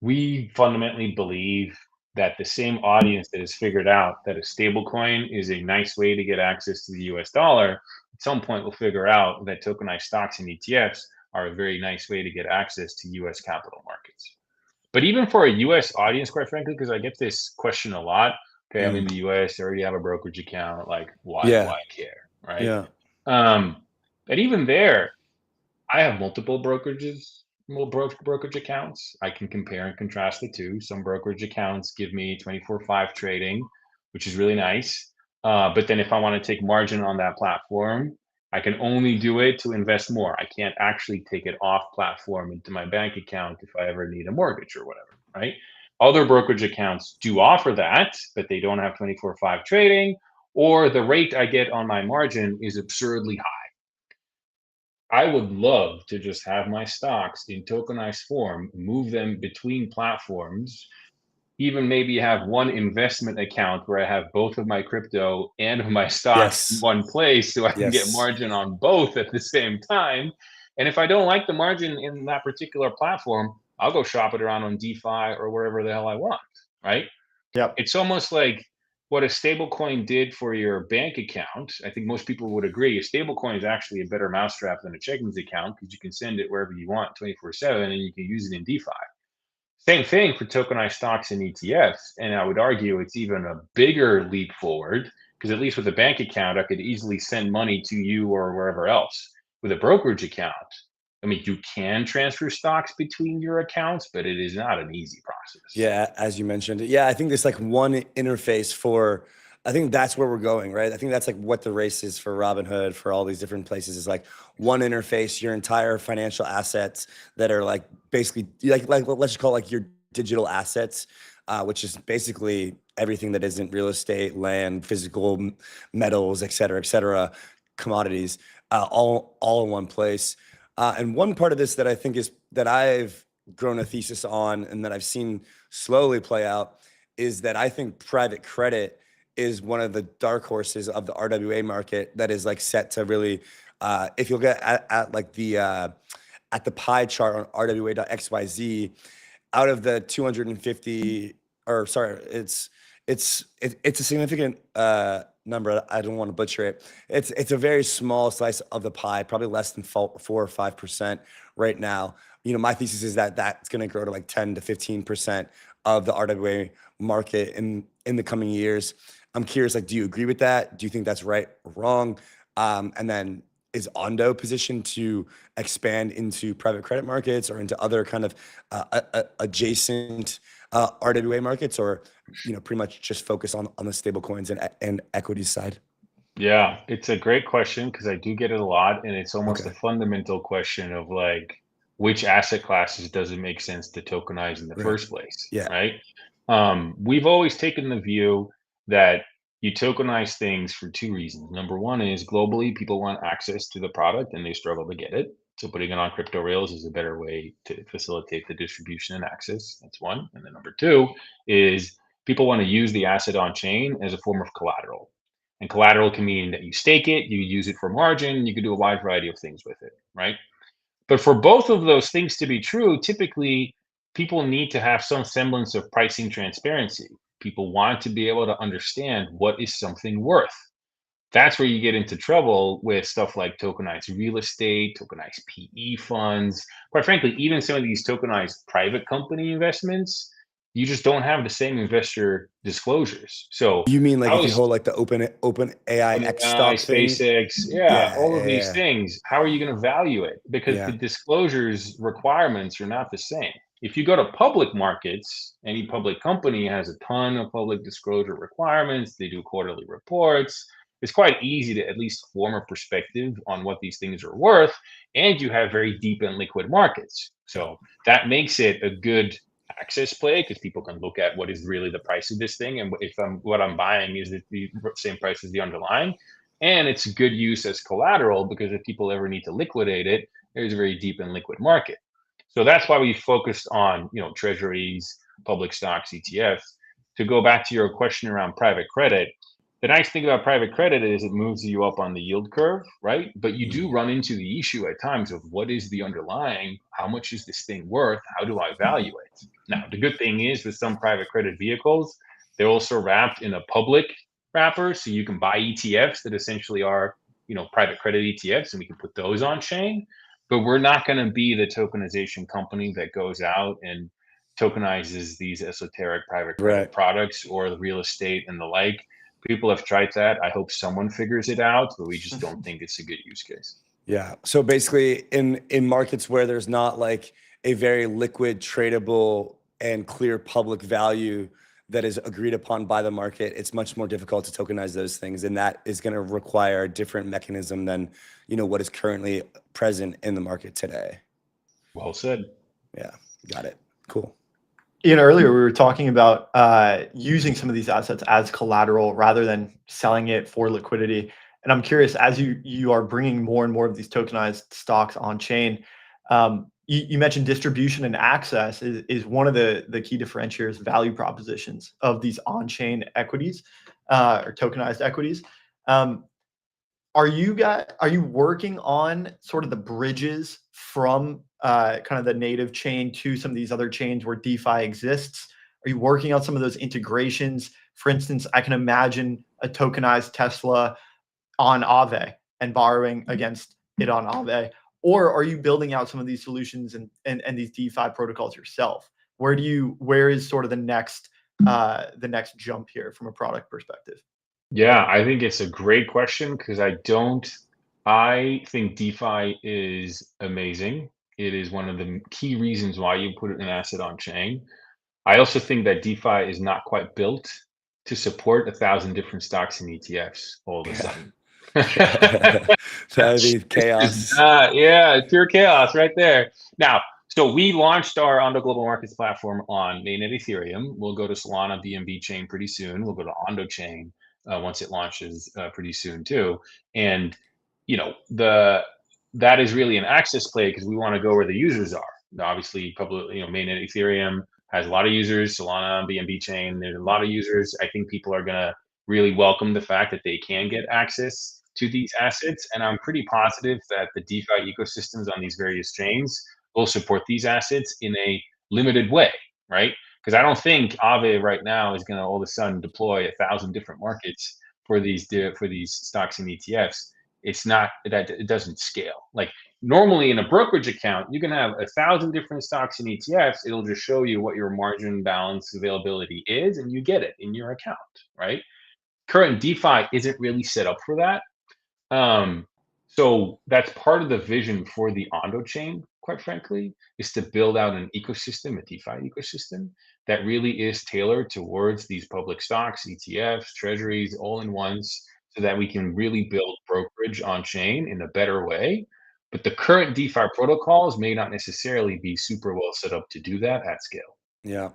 we fundamentally believe that the same audience that has figured out that a stablecoin is a nice way to get access to the US dollar, at some point will figure out that tokenized stocks and ETFs are a very nice way to get access to US capital markets. But even for a US audience, quite frankly, because I get this question a lot, okay, I'm in the US, I already have a brokerage account, like why care, right? Yeah. But even there, I have multiple brokerage accounts. I can compare and contrast the two. Some brokerage accounts give me 24/5 trading, which is really nice. But then if I want to take margin on that platform, I can only do it to invest more. I can't actually take it off platform into my bank account if I ever need a mortgage or whatever, right? Other brokerage accounts do offer that, but they don't have 24/5 trading, or the rate I get on my margin is absurdly high. I would love to just have my stocks in tokenized form, move them between platforms, even maybe have one investment account where I have both of my crypto and my stocks in one place so I can get margin on both at the same time. And if I don't like the margin in that particular platform, I'll go shop it around on DeFi or wherever the hell I want, right? Yep. It's almost like what a stablecoin did for your bank account. I think most people would agree a stablecoin is actually a better mousetrap than a checkings account because you can send it wherever you want 24/7 and you can use it in DeFi. Same thing for tokenized stocks and ETFs. And I would argue it's even a bigger leap forward because at least with a bank account, I could easily send money to you or wherever else. With a brokerage account, I mean, you can transfer stocks between your accounts, but it is not an easy process. Yeah, as you mentioned. Yeah, I think there's like one interface for, I think that's where we're going, right? I think that's like what the race is for Robinhood, for all these different places, is like one interface, your entire financial assets that are like basically like let's just call it like your digital assets, which is basically everything that isn't real estate, land, physical metals, et cetera, commodities, all in one place. And one part of this that I think is that I've grown a thesis on and that I've seen slowly play out is that I think private credit is one of the dark horses of the RWA market that is like set to really, if you look at like the at the pie chart on RWA.XYZ, out of the 250, or sorry, it's a significant number. I don't want to butcher it. It's a very small slice of the pie, probably less than 4 or 5% right now. My thesis is that that's going to grow to like 10 to 15% of the RWA market in the coming years. I'm curious, like, do you agree with that? Do you think that's right or wrong? And then is Ondo positioned to expand into private credit markets or into other kind of adjacent RWA markets, or pretty much just focus on the stable coins and equities side? Yeah, it's a great question because I do get it a lot, and it's almost a fundamental question of like, which asset classes does it make sense to tokenize in the first place, right? We've always taken the view that you tokenize things for two reasons. Number one is globally, people want access to the product and they struggle to get it. So putting it on crypto rails is a better way to facilitate the distribution and access. That's one. And then number two is people want to use the asset on chain as a form of collateral. And collateral can mean that you stake it, you use it for margin, you can do a wide variety of things with it, right? But for both of those things to be true, typically people need to have some semblance of pricing transparency. People want to be able to understand what is something worth. That's where you get into trouble with stuff like tokenized real estate, tokenized PE funds. Quite frankly, even some of these tokenized private company investments, you just don't have the same investor disclosures. So you mean like if you hold like the open AI X stock thing? SpaceX, all of these things, how are you going to value it? Because the disclosures requirements are not the same. If you go to public markets, any public company has a ton of public disclosure requirements. They do quarterly reports. It's quite easy to at least form a perspective on what these things are worth, and you have very deep and liquid markets. So that makes it a good access play because people can look at what is really the price of this thing, and if what I'm buying is the same price as the underlying, and it's good use as collateral because if people ever need to liquidate it, there's a very deep and liquid market. So that's why we focused on treasuries, public stocks, ETFs. To go back to your question around private credit, the nice thing about private credit is it moves you up on the yield curve, right? But you do run into the issue at times of what is the underlying, how much is this thing worth, how do I value it? Now, the good thing is with some private credit vehicles, they're also wrapped in a public wrapper, so you can buy ETFs that essentially are, private credit ETFs, and we can put those on chain. But we're not going to be the tokenization company that goes out and tokenizes these esoteric private credit products or the real estate and the like. People have tried that. I hope someone figures it out, but we just don't think it's a good use case. Yeah. So basically in markets where there's not like a very liquid, tradable, and clear public value that is agreed upon by the market, it's much more difficult to tokenize those things. And that is going to require a different mechanism than, what is currently present in the market today. Well said. Yeah. Got it. Cool. Earlier we were talking about using some of these assets as collateral rather than selling it for liquidity. And I'm curious, as you are bringing more and more of these tokenized stocks on chain, you mentioned distribution and access is one of the key differentiators, value propositions of these on-chain equities or tokenized equities. Are you working on sort of the bridges from kind of the native chain to some of these other chains where DeFi exists? Are you working on some of those integrations? For instance, I can imagine a tokenized Tesla on Aave and borrowing against it on Aave. Or are you building out some of these solutions and these DeFi protocols yourself? Where is sort of the next jump here from a product perspective? Yeah, I think it's a great question because I think DeFi is amazing. It is one of the key reasons why you put an asset on chain. I also think that DeFi is not quite built to support 1,000 different stocks and ETFs all of a sudden. That'd be chaos. Pure chaos right there. Now, so we launched our Ondo Global Markets platform on mainnet Ethereum. We'll go to Solana BNB chain pretty soon. We'll go to Ondo chain once it launches pretty soon too. And the that is really an access play because we want to go where the users are. Now, obviously, public, mainnet Ethereum has a lot of users. Solana, BNB chain, there's a lot of users. I think people are gonna really welcome the fact that they can get access to these assets, and I'm pretty positive that the DeFi ecosystems on these various chains will support these assets in a limited way, right? Because I don't think Aave right now is going to all of a sudden deploy 1,000 different markets for these stocks and ETFs. It's not that it doesn't scale. Like normally in a brokerage account, you can have 1,000 different stocks and ETFs. It'll just show you what your margin balance availability is, and you get it in your account, right? Current DeFi isn't really set up for that. So that's part of the vision for the Ondo chain, quite frankly, is to build out an ecosystem, a DeFi ecosystem that really is tailored towards these public stocks, ETFs, treasuries, all in ones, so that we can really build brokerage on chain in a better way. But the current DeFi protocols may not necessarily be super well set up to do that at scale. Yeah.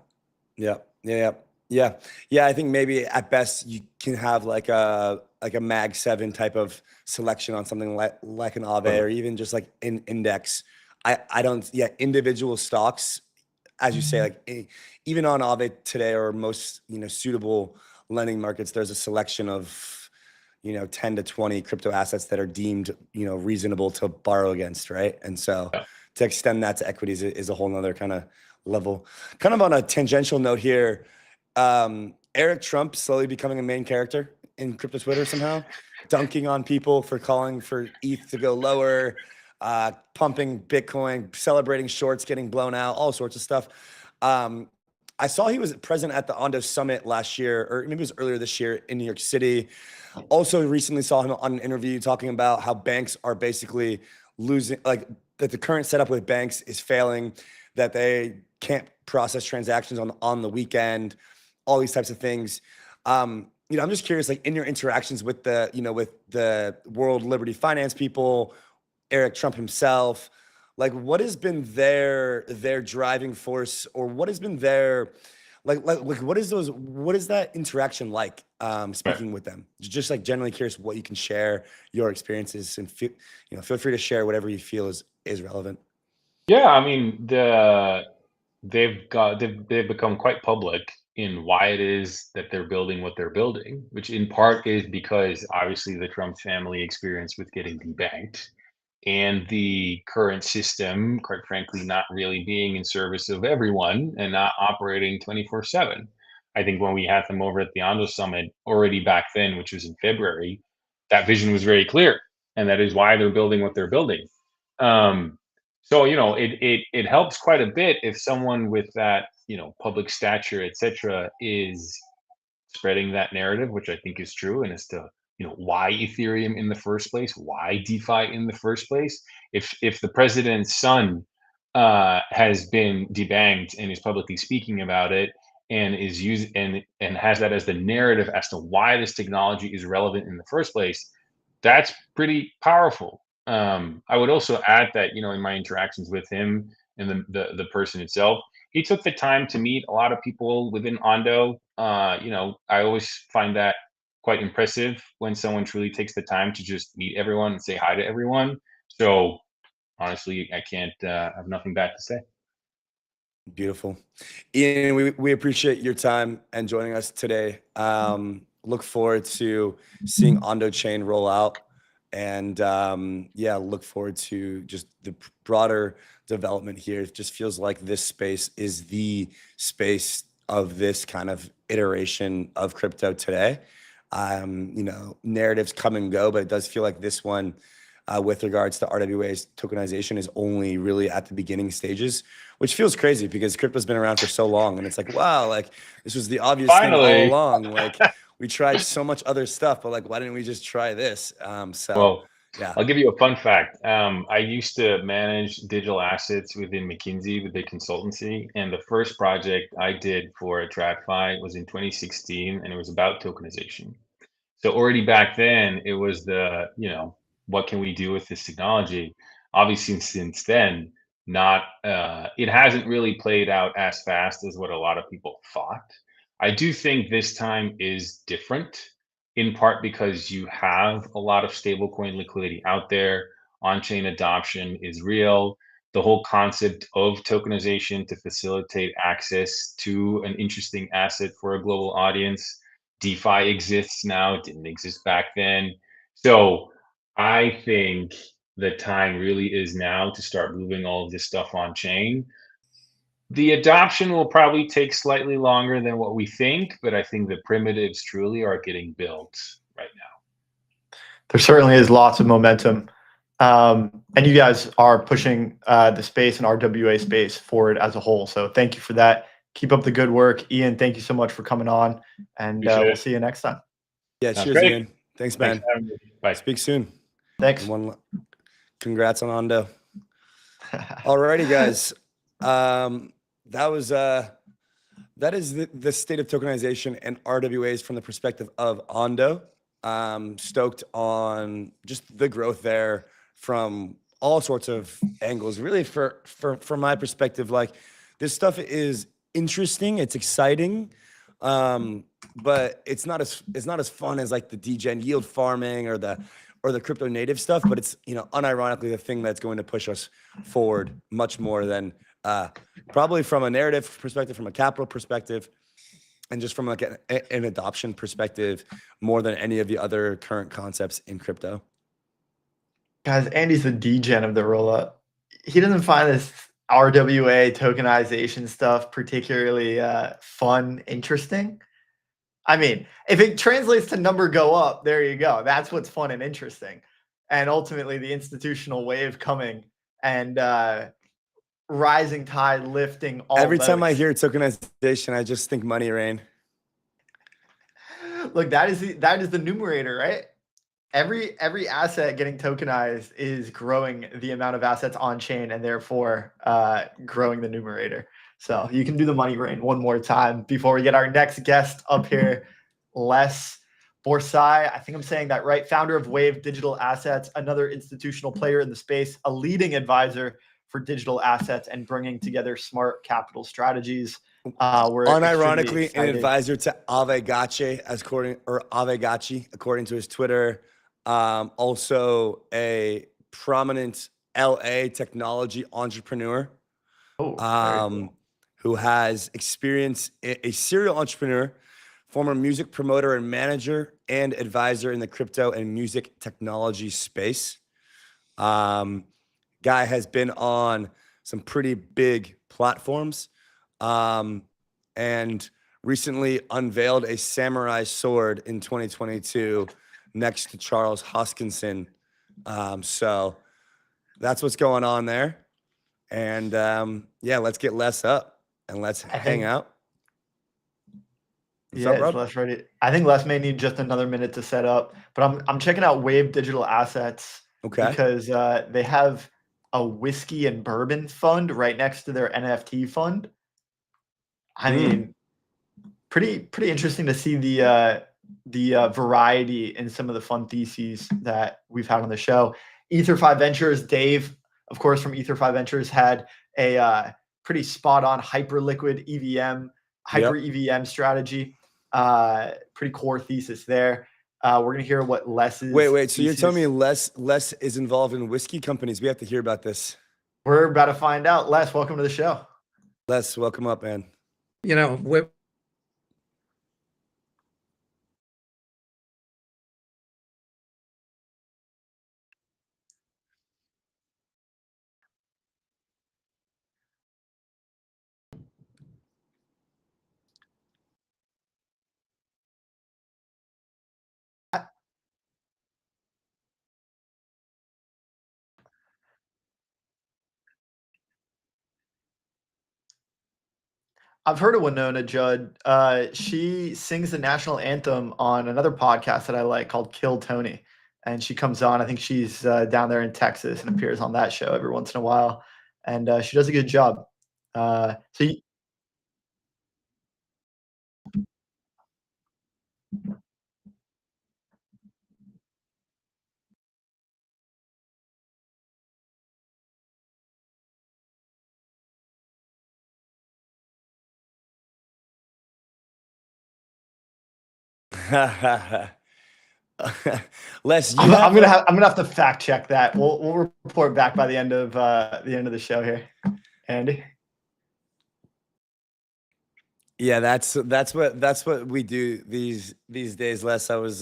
I think maybe at best you can have like a Mag 7 type of selection on something like an Aave, or even just like an index. I don't, individual stocks, as you say, like even on Aave today or most, suitable lending markets, there's a selection of, 10 to 20 crypto assets that are deemed, reasonable to borrow against, right? And so to extend that to equities is a whole nother kind of level. Kind of on a tangential note here, Eric Trump slowly becoming a main character in crypto Twitter somehow, dunking on people for calling for ETH to go lower, pumping Bitcoin, celebrating shorts getting blown out, all sorts of stuff. I saw he was present at the Ondo Summit last year, or maybe it was earlier this year in New York City. Also recently saw him on an interview talking about how banks are basically losing, like that the current setup with banks is failing, that they can't process transactions on the weekend, all these types of things. I'm just curious, like in your interactions with the, with the World Liberty Finance people, Eric Trump himself, like what has been their driving force, or what has been their, like what is that interaction like, speaking with them? Just like generally curious what you can share your experiences, and feel free to share whatever you feel is relevant. Yeah, I mean, they've become quite public in why it is that they're building what they're building, which in part is because obviously the Trump family experience with getting debanked, and the current system, quite frankly, not really being in service of everyone and not operating 24/7. I think when we had them over at the Ondo Summit already back then, which was in February, that vision was very clear, and that is why they're building what they're building. So it helps quite a bit if someone with that public stature, etc., is spreading that narrative, which I think is true, and as to why Ethereum in the first place, why DeFi in the first place. If the president's son has been debanked and is publicly speaking about it, and is used and has that as the narrative as to why this technology is relevant in the first place, that's pretty powerful. I would also add that in my interactions with him and the person itself, he took the time to meet a lot of people within Ondo. I always find that quite impressive when someone truly takes the time to just meet everyone and say hi to everyone. So honestly, I can't have nothing bad to say. Beautiful. Ian, we appreciate your time and joining us today. Look forward to seeing Ondo Chain roll out, and look forward to just the broader development here. It just feels like this space is the space of this kind of iteration of crypto today. Narratives come and go, but it does feel like this one, with regards to RWA's tokenization, is only really at the beginning stages, which feels crazy because crypto's been around for so long, and it's like, wow, like this was the obvious thing all along. Like we tried so much other stuff, but like, why didn't we just try this? Well, yeah, I'll give you a fun fact. I used to manage digital assets within McKinsey with the consultancy, and the first project I did for a TradFi was in 2016, and it was about tokenization. So already back then, it was what can we do with this technology? Obviously, since then, it hasn't really played out as fast as what a lot of people thought. I do think this time is different, in part because you have a lot of stablecoin liquidity out there. on-chain adoption is real. The whole concept of tokenization to facilitate access to an interesting asset for a global audience. DeFi exists now, it didn't exist back then. So I think the time really is now to start moving all of this stuff on chain. The adoption will probably take slightly longer than what we think, but I think the primitives truly are getting built right now. There certainly is lots of momentum. And you guys are pushing the space and RWA space forward as a whole. So thank you for that. Keep up the good work. Ian, thank you so much for coming on. And we'll see you next time. Yeah, Sounds cheers, great. Ian. Thanks, man. Bye. Speak soon. Thanks. Congrats on Ondo. Alrighty, guys. That is the state of tokenization and RWAs from the perspective of Ondo. Stoked on just the growth there from all sorts of angles. Really, from my perspective, like, this stuff is interesting. It's exciting, but it's not as fun as like the degen yield farming or the crypto native stuff. But it's, unironically, the thing that's going to push us forward much more than probably from a narrative perspective, from a capital perspective, and just from like an adoption perspective, more than any of the other current concepts in crypto. Guys, Andy's the degen of the Rollup. He doesn't find this RWA tokenization stuff particularly fun, interesting. I mean, if it translates to number go up, there you go. That's what's fun and interesting. And ultimately, the institutional wave coming and rising tide lifting all Every time I boats. hear tokenization, I just think money rain. Look, that is the numerator, right? Every asset getting tokenized is growing the amount of assets on chain and therefore growing the numerator. So you can do the money rain one more time before we get our next guest up here, 𝘗𝘂𝘬𝘂. I think I'm saying that right. Founder of Wave Digital Assets, another institutional player in the space, a leading advisor for digital assets and bringing together smart capital strategies. We're unironically an advisor to 𝘰𝘭𝘵 according to his Twitter. Also a prominent LA technology entrepreneur who has experience, a serial entrepreneur, former music promoter and manager, and advisor in the crypto and music technology space. Guy has been on some pretty big platforms, and recently unveiled a samurai sword in 2022 next to Charles Hoskinson. So that's what's going on there. And yeah, let's get Les up and let's hang out. What's up, Les ready? I think Les may need just another minute to set up, but I'm checking out Wave Digital Assets because they have a whiskey and bourbon fund right next to their NFT fund. I mean, pretty interesting to see the variety in some of the fund theses that we've had on the show. Ether5 Ventures, Dave, of course, from Ether5 Ventures, had a pretty spot on hyperliquid EVM, hyper EVM strategy. Pretty core thesis there. We're going to hear what Les's Wait. So you're telling me Les is involved in whiskey companies? We have to hear about this. We're about to find out. Les, welcome to the show. Les, welcome up, man. I've heard of 𝘗𝘂𝘬𝘂. She sings the national anthem on another podcast that I like called Kill Tony. And she comes on, I think she's down there in Texas and appears on that show every once in a while. And she does a good job. Les, you I'm have gonna have to fact check that. We'll report back by the end of the show here, Andy. Yeah, that's what we do these days. Les, I was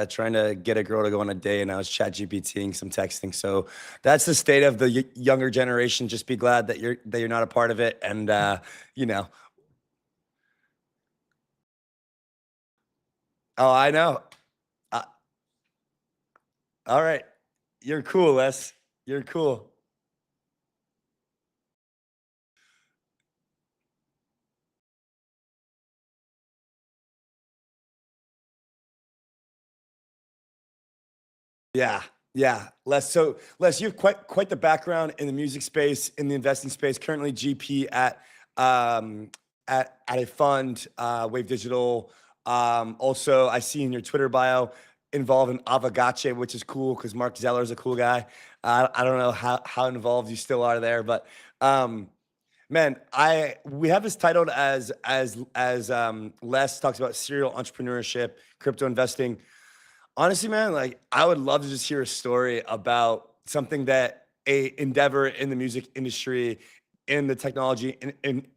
trying to get a girl to go on a date, and I was chat GPTing some texting. So that's the state of the younger generation. Just be glad that you're not a part of it, and you know. Oh, I know. All right, you're cool, Les. You're cool. Yeah, yeah. So Les, you have quite the background in the music space, in the investing space. Currently, GP at a fund, Wave Digital. Also, I see in your Twitter bio involved in 𝘰𝘭𝘵𝘬𝘴, which is cool because Mark Zeller is a cool guy. I don't know how involved you still are there, but man, we have this titled as Les talks about serial entrepreneurship, crypto investing. Honestly, man, like I would love to just hear a story about something that a endeavor in the music industry, in the technology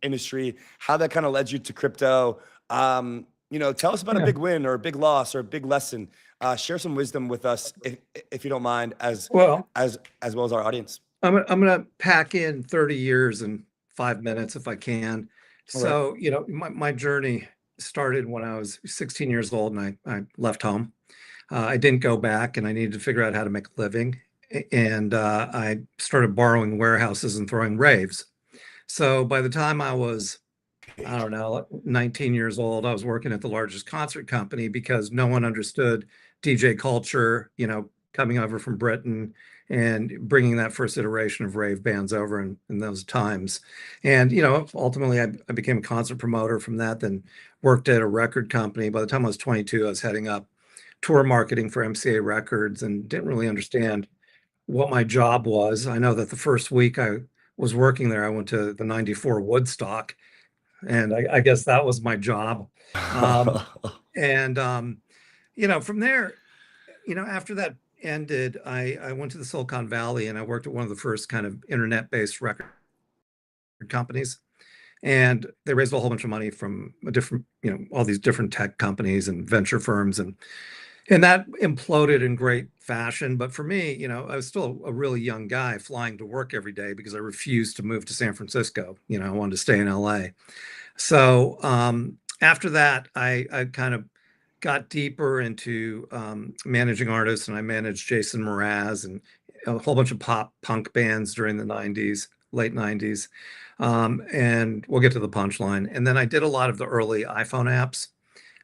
industry, how that kind of led you to crypto. Tell us about a big win or a big loss or a big lesson. Share some wisdom with us, if you don't mind, as well as our audience. I'm gonna pack in 30 years in 5 minutes if I can. So, my journey started when I was 16 years old and I left home. I didn't go back and I needed to figure out how to make a living. And I started borrowing warehouses and throwing raves. So by the time I was, 19 years old, I was working at the largest concert company because no one understood DJ culture, coming over from Britain and bringing that first iteration of rave bands over in those times. And, ultimately I became a concert promoter from that, then worked at a record company. By the time I was 22, I was heading up tour marketing for MCA Records and didn't really understand what my job was. I know that the first week I was working there, I went to the '94 Woodstock, and I guess that was my job. From there, after that ended, I went to the Silicon Valley and I worked at one of the first kind of internet-based record companies. And they raised a whole bunch of money from all these different tech companies and venture firms, and that imploded in great fashion. But for me, I was still a really young guy flying to work every day because I refused to move to San Francisco. I wanted to stay in LA. So after that, I kind of got deeper into managing artists, and I managed Jason Mraz and a whole bunch of pop punk bands during the '90s, late '90s. And we'll get to the punchline. And then I did a lot of the early iPhone apps.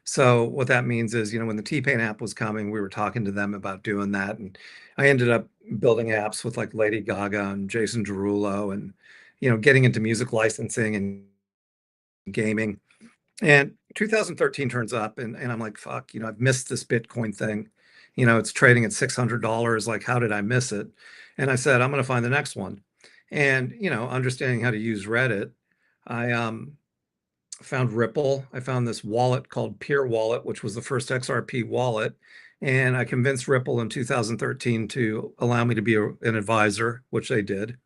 So what that means is, when the T-Pain app was coming, we were talking to them about doing that. And I ended up building apps with like Lady Gaga and Jason Derulo and, getting into music licensing and gaming. And 2013 turns up and I'm like, fuck, I've missed this Bitcoin thing. It's trading at $600. Like, how did I miss it? And I said, I'm going to find the next one. And, understanding how to use Reddit, I found Ripple. I found this wallet called Peer Wallet, which was the first XRP wallet. And I convinced Ripple in 2013 to allow me to be an advisor, which they did.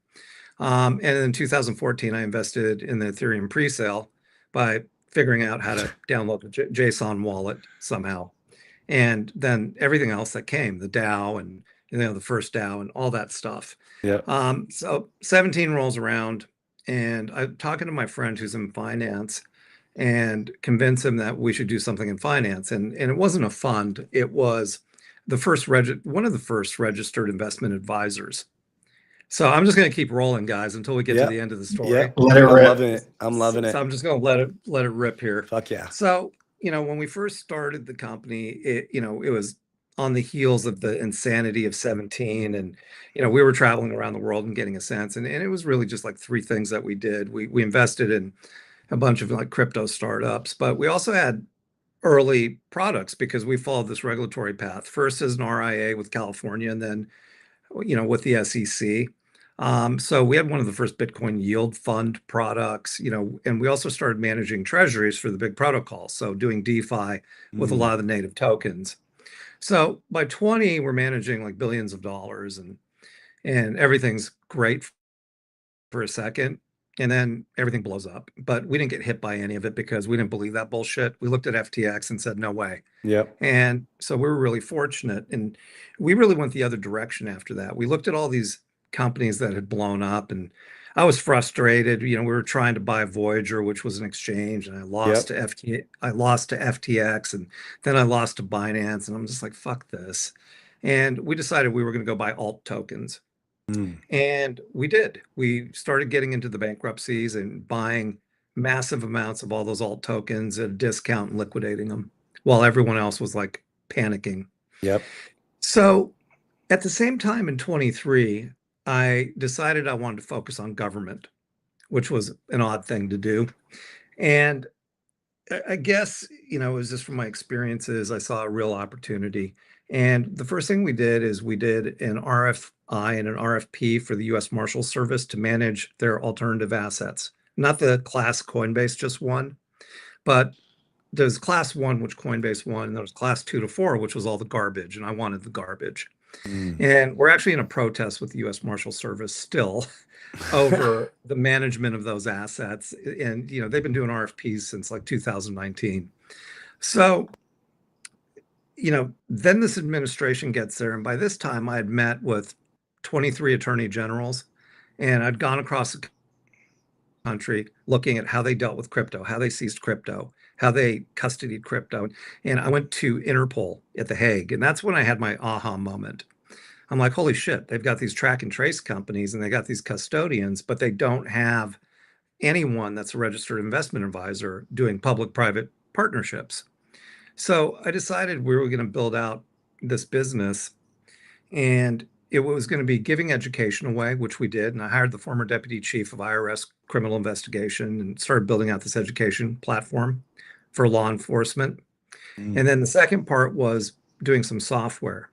And in 2014, I invested in the Ethereum presale by figuring out how to download the JSON wallet somehow. And then everything else that came, the DAO and the first DAO and all that stuff. Yeah. So 17 rolls around and I'm talking to my friend who's in finance and convince him that we should do something in finance. And it wasn't a fund. It was one of the first registered investment advisors. So I'm just going to keep rolling, guys, until we get to the end of the story. Yeah. I'm loving it. So I'm just going to let it rip here. Fuck yeah. So, when we first started the company, it was on the heels of the insanity of 17. And, we were traveling around the world and getting a sense. And it was really just like three things that we did. We invested in a bunch of like crypto startups, but we also had early products because we followed this regulatory path. First as an RIA with California, and then, with the SEC. So we had one of the first Bitcoin yield fund products, and we also started managing treasuries for the big protocols. So doing DeFi with a lot of the native tokens. So by 20, we're managing like billions of dollars, and everything's great for a second, and then everything blows up. But we didn't get hit by any of it because we didn't believe that bullshit. We looked at FTX and said, no way. Yep. And so we were really fortunate, and we really went the other direction after that. We looked at all these companies that had blown up, and I was frustrated. We were trying to buy Voyager, which was an exchange, and I lost to FTX, and then I lost to Binance, and I'm just like, fuck this. And we decided we were going to go buy alt tokens. And we did. We started getting into the bankruptcies and buying massive amounts of all those alt tokens at a discount and liquidating them while everyone else was like panicking. Yep. So at the same time in 23, I decided I wanted to focus on government, which was an odd thing to do. And I guess, it was just from my experiences, I saw a real opportunity. And the first thing we did is we did an RFI and an RFP for the U.S. Marshal Service to manage their alternative assets. Not the class Coinbase just won, but there's class 1, which Coinbase won, and there was class 2 to 4, which was all the garbage, and I wanted the garbage. And we're actually in a protest with the U.S. Marshal Service still over the management of those assets. And, they've been doing RFPs since like 2019. So, then this administration gets there. And by this time I had met with 23 attorney generals, and I'd gone across the country looking at how they dealt with crypto, how they seized crypto, how they custodied crypto. And I went to Interpol at The Hague, and that's when I had my aha moment. I'm like, holy shit, they've got these track and trace companies and they got these custodians, but they don't have anyone that's a registered investment advisor doing public-private partnerships. So I decided we were going to build out this business, and it was going to be giving education away, which we did. And I hired the former deputy chief of IRS criminal investigation and started building out this education platform for law enforcement. And then the second part was doing some software.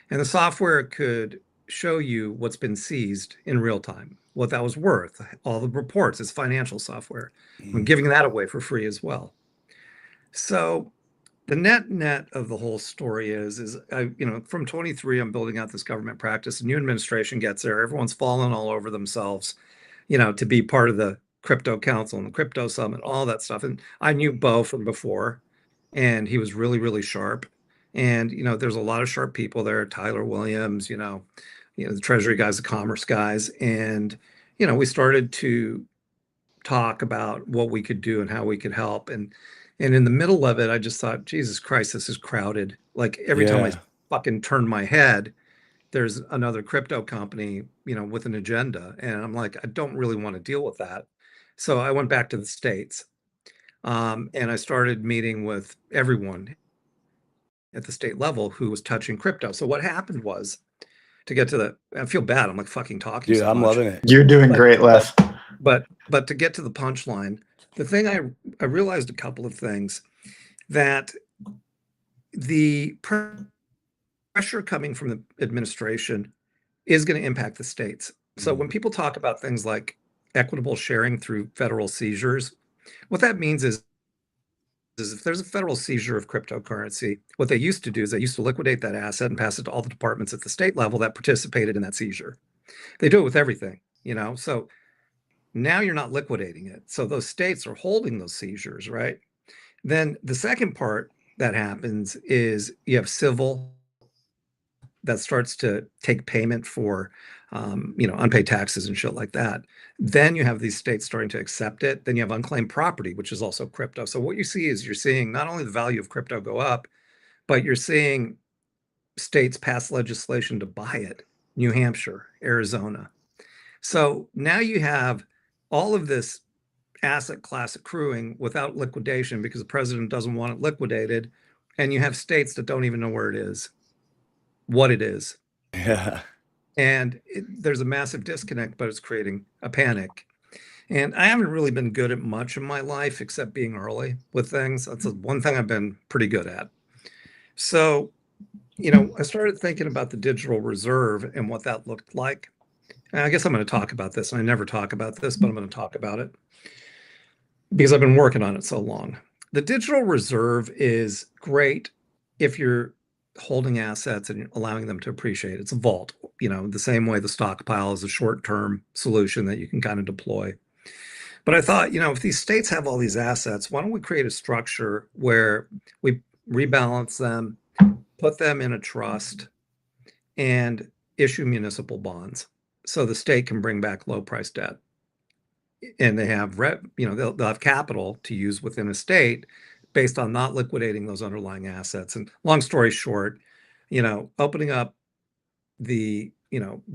And the software could show you what's been seized in real time, what that was worth, all the reports. It's financial software. I'm giving that away for free as well. So the net of the whole story is from 23, I'm building out this government practice. A new administration gets there. Everyone's falling all over themselves, to be part of the crypto council and the crypto summit, all that stuff. And I knew Bo from before, and he was really, really sharp. And, there's a lot of sharp people there, Tyler Williams, the treasury guys, the commerce guys. And, we started to talk about what we could do and how we could help. And in the middle of it, I just thought, Jesus Christ, this is crowded. Like every time I fucking turn my head, there's another crypto company, with an agenda. And I'm like, I don't really want to deal with that. So I went back to the States, and I started meeting with everyone at the state level who was touching crypto. So what happened was, to get to I feel bad. I'm like fucking talking. Dude, so I'm much. loving it. You're doing great, Les. But to get to the punchline, the thing I realized a couple of things, that the pressure coming from the administration is going to impact the states. So when people talk about things like equitable sharing through federal seizures, what that means is if there's a federal seizure of cryptocurrency, what they used to do is they used to liquidate that asset and pass it to all the departments at the state level that participated in that seizure. They do it with everything, so now you're not liquidating it. So those states are holding those seizures, right? Then the second part that happens is you have civil that starts to take payment for, unpaid taxes and shit like that. Then you have these states starting to accept it. Then you have unclaimed property, which is also crypto. So what you see is you're seeing not only the value of crypto go up, but you're seeing states pass legislation to buy it. New Hampshire, Arizona. So now you have all of this asset class accruing without liquidation because the president doesn't want it liquidated. And you have states that don't even know where it is, what it is. Yeah. And there's a massive disconnect, but it's creating a panic. And I haven't really been good at much in my life except being early with things. That's one thing I've been pretty good at. So, I started thinking about the digital reserve and what that looked like. And I guess I'm going to talk about this. And I never talk about this, but I'm going to talk about it because I've been working on it so long. The digital reserve is great if you're holding assets and allowing them to appreciate. It's a vault, the same way the stockpile is a short-term solution that you can kind of deploy. But I thought, if these states have all these assets, why don't we create a structure where we rebalance them, put them in a trust, and issue municipal bonds so the state can bring back low price debt. And they have, they'll have capital to use within a state based on not liquidating those underlying assets. And long story short, opening up the,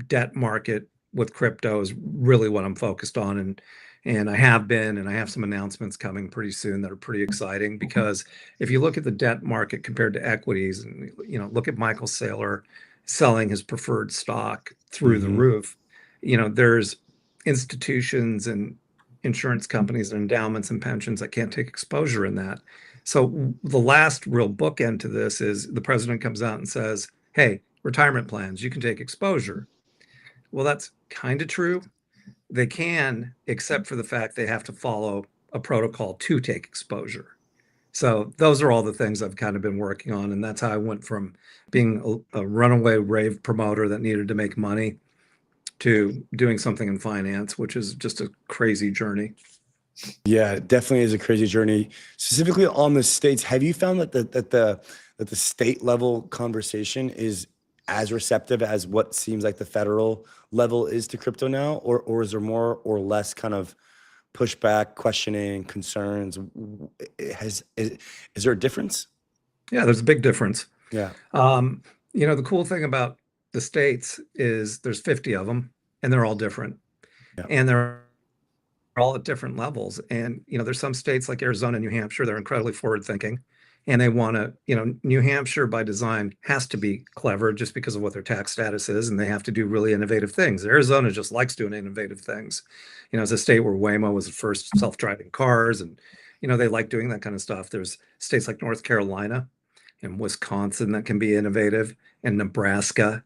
debt market with crypto is really what I'm focused on. And I have been, and I have some announcements coming pretty soon that are pretty exciting, because if you look at the debt market compared to equities, and look at Michael Saylor selling his preferred stock through the roof, there's institutions and insurance companies and endowments and pensions that can't take exposure in that. So the last real bookend to this is the president comes out and says, hey, retirement plans, you can take exposure. Well, that's kind of true. They can, except for the fact they have to follow a protocol to take exposure. So those are all the things I've kind of been working on. And that's how I went from being a runaway rave promoter that needed to make money to doing something in finance, which is just a crazy journey. Yeah, it definitely is a crazy journey. Specifically on the states, have you found that the state level conversation is as receptive as what seems like the federal level is to crypto now, or is there more or less kind of pushback, questioning, concerns? Is there a difference? Yeah, there's a big difference. Yeah. The cool thing about the states is there's 50 of them, and they're all different. Yeah. And they're all at different levels. And, there's some states like Arizona and New Hampshire, they're incredibly forward thinking. And they want to, New Hampshire by design has to be clever just because of what their tax status is. And they have to do really innovative things. Arizona just likes doing innovative things. It's a state where Waymo was the first self-driving cars. And, they like doing that kind of stuff. There's states like North Carolina and Wisconsin that can be innovative, and Nebraska.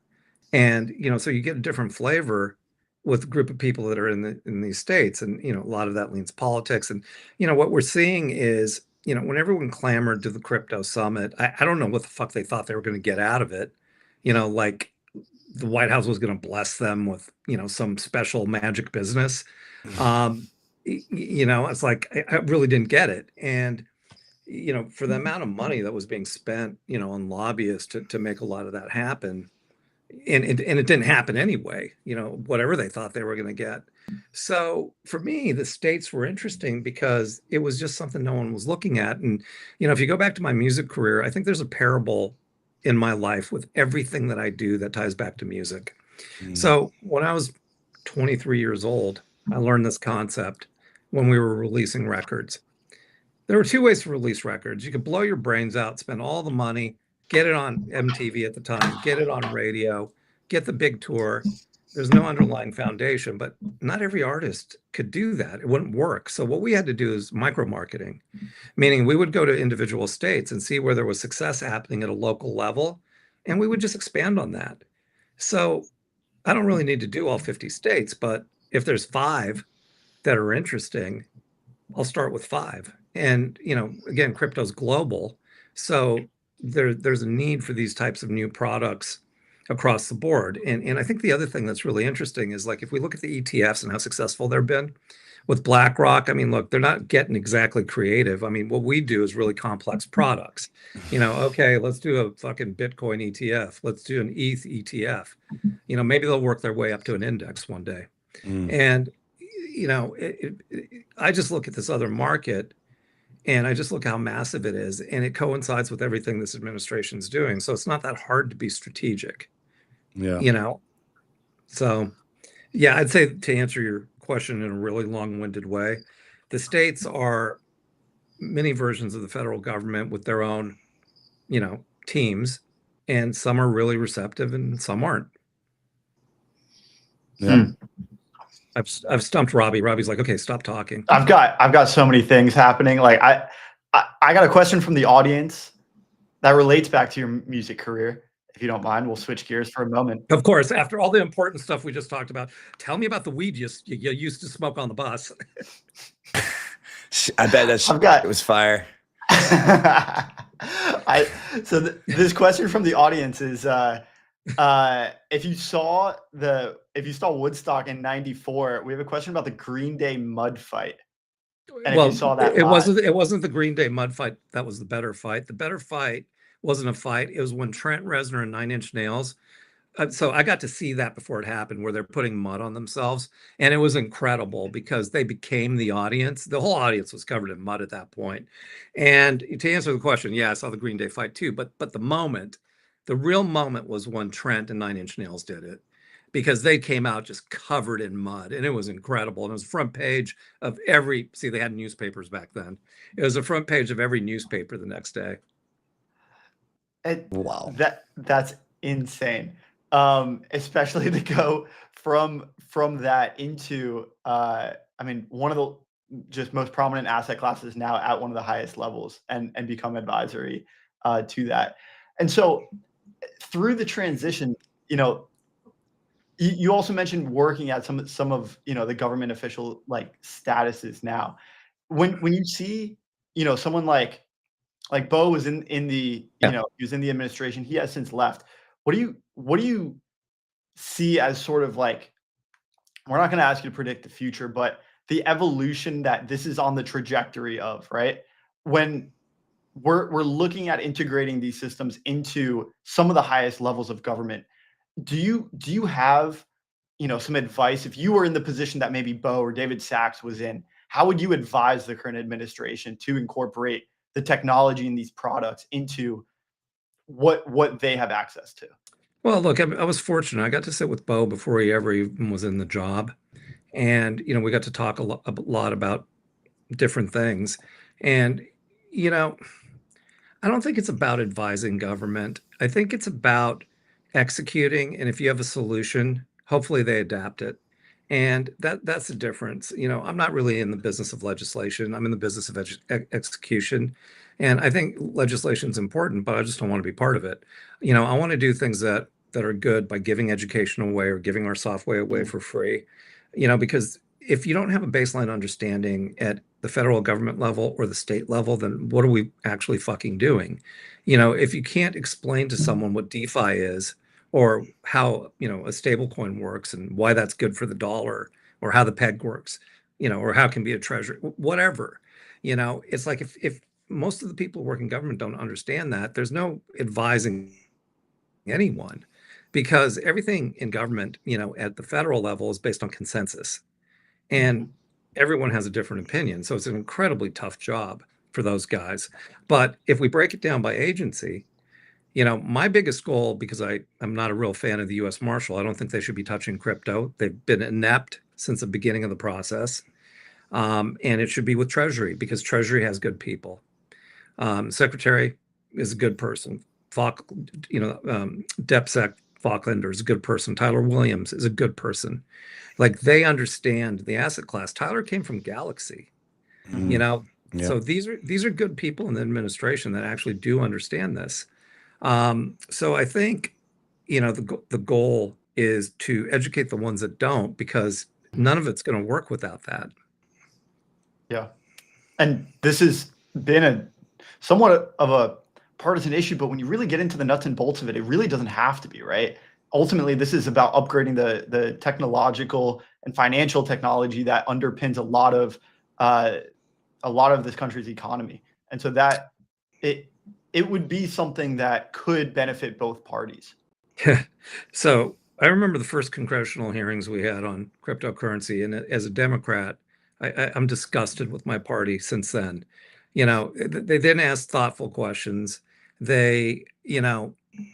And, so you get a different flavor with a group of people that are in these states. And, a lot of that leans politics. And, what we're seeing is, when everyone clamored to the crypto summit, I don't know what the fuck they thought they were going to get out of it. Like the White House was going to bless them with, some special magic business. It's like, I really didn't get it. And, for the amount of money that was being spent, on lobbyists to make a lot of that happen, and it didn't happen anyway, whatever they thought they were going to get. So for me, the states were interesting because it was just something no one was looking at. And, if you go back to my music career, I think there's a parable in my life with everything that I do that ties back to music. So when I was 23 years old, I learned this concept when we were releasing records. There were two ways to release records. You could blow your brains out, spend all the money, get it on MTV at the time, get it on radio, get the big tour. There's no underlying foundation, but not every artist could do that. It wouldn't work. So what we had to do is micro marketing, meaning we would go to individual states and see where there was success happening at a local level, and we would just expand on that. So I don't really need to do all 50 states, but if there's 5 that are interesting, I'll start with 5. And, again, crypto's global. So there's a need for these types of new products across the board. And I think the other thing that's really interesting is, like, if we look at the ETFs and how successful they've been with BlackRock, look, they're not getting exactly creative. What we do is really complex products. Okay, let's do a fucking Bitcoin ETF. Let's do an ETH ETF. Maybe they'll work their way up to an index one day. And, I just look at this other market, and I just look how massive it is, and it coincides with everything this administration is doing. So it's not that hard to be strategic. Yeah. So yeah, I'd say, to answer your question in a really long-winded way, the states are mini versions of the federal government with their own, teams, and some are really receptive and some aren't. Yeah. I've stumped Robbie. Robbie's like, okay, stop talking. I've got so many things happening. Like I got a question from the audience that relates back to your music career. If you don't mind, we'll switch gears for a moment. Of course, after all the important stuff we just talked about, tell me about the weed you used to smoke on the bus. I bet it was fire. This question from the audience is if you saw Woodstock in '94, we have a question about the Green Day mud fight. And if you saw that it live. wasn't the Green Day mud fight. That was the better fight. The better fight wasn't a fight. It was when Trent Reznor and Nine Inch Nails. So I got to see that before it happened, where they're putting mud on themselves, and it was incredible because they became the audience. The whole audience was covered in mud at that point. And to answer the question, yeah, I saw the Green Day fight too. But the real moment was when Trent and Nine Inch Nails did it, because they came out just covered in mud, and it was incredible. And it was the front page of they had newspapers back then. It was the front page of every newspaper the next day. Wow. That's insane. Especially to go from that into one of the just most prominent asset classes now at one of the highest levels, and become advisory to that. And so through the transition, you also mentioned working at some of the government official statuses now. When you see someone like Bo was in the he was in the administration, he has since left. What do you see as sort of we're not going to ask you to predict the future, but the evolution that this is on the trajectory of, right? When we're looking at integrating these systems into some of the highest levels of government, do you have some advice? If you were in the position that maybe Bo or David Sachs was in, how would you advise the current administration to incorporate the technology and these products into what they have access to? Well, look, I was fortunate. I got to sit with Bo before he ever even was in the job. And, we got to talk a lot about different things. And, I don't think it's about advising government. I think it's about executing. And if you have a solution, hopefully they adapt it. And that's the difference. I'm not really in the business of legislation. I'm in the business of execution. And I think legislation is important, but I just don't want to be part of it. I want to do things that are good by giving education away or giving our software away for free. Because if you don't have a baseline understanding at the federal government level or the state level, then what are we actually fucking doing? If you can't explain to someone what DeFi is, or how, a stable coin works and why that's good for the dollar, or how the peg works, or how it can be a treasury, whatever, it's like if most of the people who work in government don't understand that, there's no advising anyone, because everything in government, at the federal level is based on consensus, and everyone has a different opinion. So it's an incredibly tough job for those guys. But if we break it down by agency, my biggest goal, because I'm not a real fan of the U.S. Marshal, I don't think they should be touching crypto. They've been inept since the beginning of the process. And it should be with Treasury, because Treasury has good people. Secretary is a good person. DepSec Falklander is a good person. Tyler Williams is a good person. They understand the asset class. Tyler came from Galaxy, Yeah. So these are good people in the administration that actually do understand this. So I think, the goal is to educate the ones that don't, because none of it's going to work without that. Yeah. And this has been a somewhat of a partisan issue, but when you really get into the nuts and bolts of it, it really doesn't have to be, right? Ultimately, this is about upgrading the technological and financial technology that underpins a lot of this country's economy. And so that it would be something that could benefit both parties. So I remember the first congressional hearings we had on cryptocurrency, and as a Democrat, I'm disgusted with my party since then. They didn't ask thoughtful questions. They,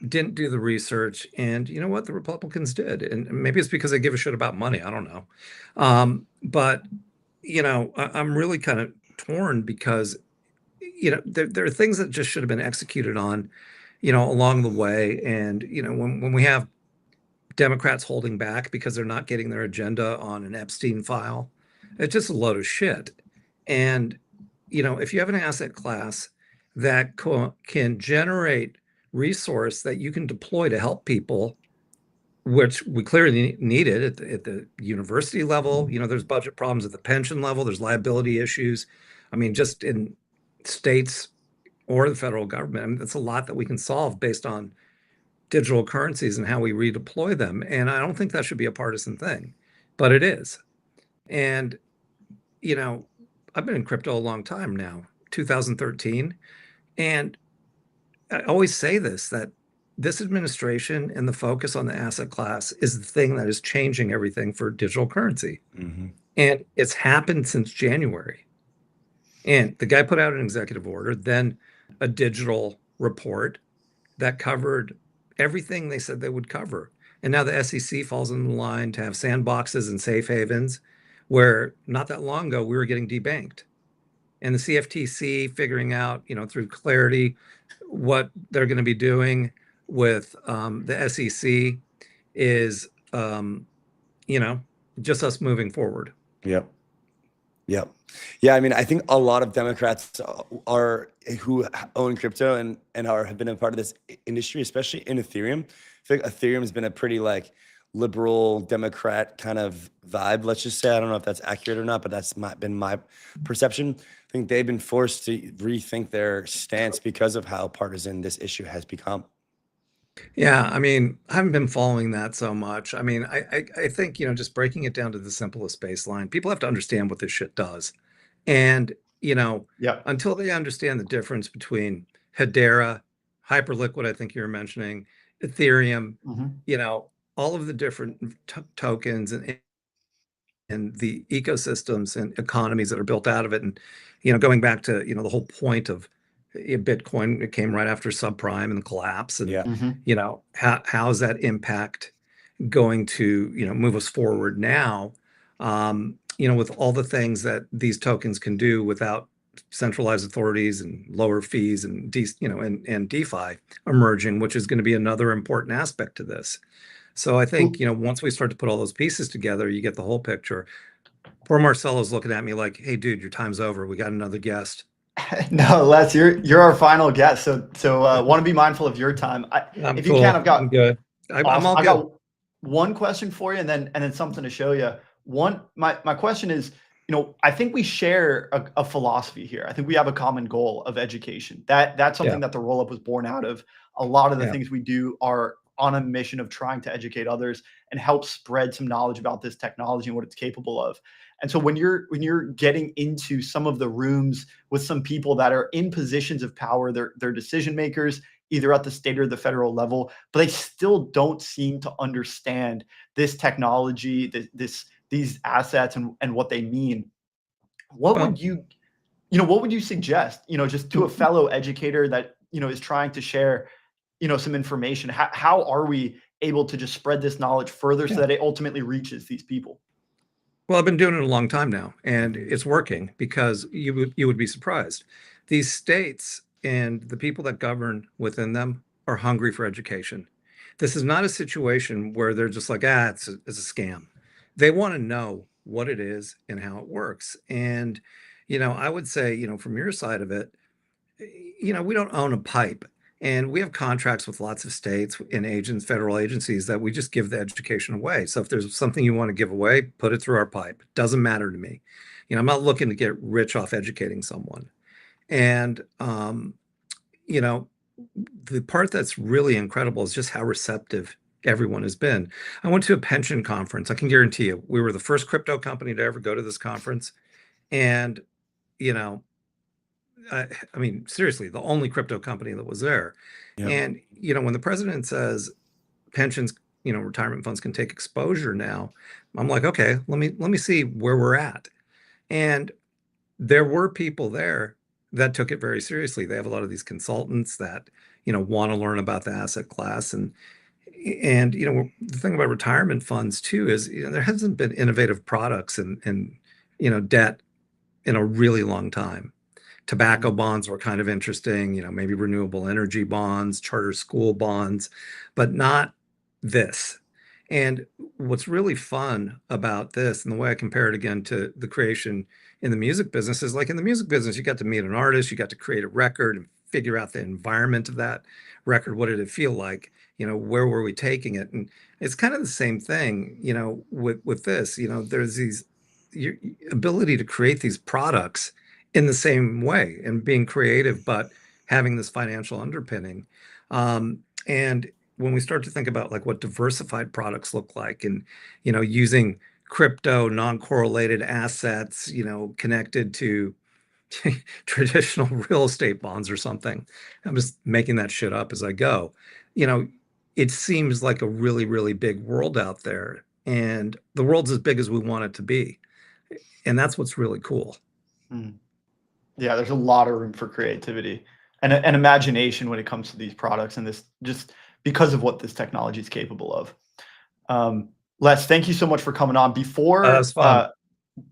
didn't do the research, and you know what the Republicans did, and maybe it's because they give a shit about money. I don't know. But I'm really kind of torn, because there are things that just should have been executed on, along the way. And when we have Democrats holding back because they're not getting their agenda on an Epstein file, it's just a load of shit. And if you have an asset class that can generate resource that you can deploy to help people, which we clearly needed at the university level, there's budget problems at the pension level, there's liability issues. I mean, just in states or the federal government. I mean, that's a lot that we can solve based on digital currencies and how we redeploy them. And I don't think that should be a partisan thing, but it is. And, you know, I've been in crypto a long time now, 2013. And I always say this, that this administration and the focus on the asset class is the thing that is changing everything for digital currency. Mm-hmm. And it's happened since January. And the guy put out an executive order, then a digital report that covered everything they said they would cover. And now the SEC falls in the line to have sandboxes and safe havens, where not that long ago we were getting debanked. And the CFTC figuring out, you know, through clarity, what they're going to be doing with the SEC is, you know, just us moving forward. Yep. Yep. Yeah. I mean, I think a lot of Democrats are who own crypto and have been a part of this industry, especially in Ethereum. I feel like Ethereum has been a pretty like liberal Democrat kind of vibe. Let's just say, I don't know if that's accurate or not, but that's been my perception. I think they've been forced to rethink their stance because of how partisan this issue has become. Yeah, I mean, I haven't been following that so much. I mean, I think, you know, just breaking it down to the simplest baseline, people have to understand what this shit does. And, you know, Yeah. until they understand the difference between Hedera, Hyperliquid, I think you were mentioning, Ethereum, you know, all of the different tokens and the ecosystems and economies that are built out of it. And, you know, going back to, you know, the whole point of Bitcoin, it came right after subprime and the collapse. And, Yeah. you know, how is that impact going to, you know, move us forward now, you know, with all the things that these tokens can do without centralized authorities and lower fees and, you know, and DeFi emerging, which is going to be another important aspect to this. So I think, you know, once we start to put all those pieces together, you get the whole picture. Poor Marcelo's looking at me like, hey, dude, your time's over. We got another guest. No, Les, you're our final guest. So want to be mindful of your time. I'm If cool. you can, I've got I'm good. I'm awesome. all I good. got one question for you, and then something to show you. My question is, you know, I think we share a philosophy here. I think we have a common goal of education. That's something that the Rollup was born out of. A lot of the things we do are on a mission of trying to educate others and help spread some knowledge about this technology and what it's capable of. And so when you're getting into some of the rooms with some people that are in positions of power, they're decision makers, either at the state or the federal level, but they still don't seem to understand this technology, these assets and what they mean. What would you suggest, you know, just to a fellow educator that, you know, is trying to share, you know, some information? How are we able to just spread this knowledge further so that it ultimately reaches these people? Well, I've been doing it a long time now, and it's working, because you would be surprised. These states and the people that govern within them are hungry for education. This is not a situation where they're just like, it's a scam. They want to know what it is and how it works. And, you know, I would say, you know, from your side of it, you know, we don't own a pipe. And we have contracts with lots of states and federal agencies that we just give the education away. So if there's something you want to give away, put it through our pipe. Doesn't matter to me. You know, I'm not looking to get rich off educating someone. And, you know, the part that's really incredible is just how receptive everyone has been. I went to a pension conference. I can guarantee you, we were the first crypto company to ever go to this conference. And, you know, I mean, seriously, the only crypto company that was there. Yeah. And, you know, when the president says pensions, you know, retirement funds can take exposure now, I'm like, okay, let me see where we're at. And there were people there that took it very seriously. They have a lot of these consultants that, you know, want to learn about the asset class. And, you know, the thing about retirement funds too is, you know, there hasn't been innovative products and, you know, debt in a really long time. Tobacco bonds were kind of interesting, you know, maybe renewable energy bonds, charter school bonds, but not this. And what's really fun about this, and the way I compare it again to the creation in the music business, is like in the music business, you got to meet an artist, you got to create a record and figure out the environment of that record. What did it feel like? You know, where were we taking it? And it's kind of the same thing, you know, with this. You know, there's your ability to create these products in the same way and being creative, but having this financial underpinning. And when we start to think about like what diversified products look like, and using crypto, non-correlated assets, connected to traditional real estate bonds or something. I'm just making that shit up as I go. It seems like a really, really big world out there, and the world's as big as we want it to be. And that's what's really cool. Yeah, there's a lot of room for creativity and imagination when it comes to these products, and this just because of what this technology is capable of. Les, thank you so much for coming on. Before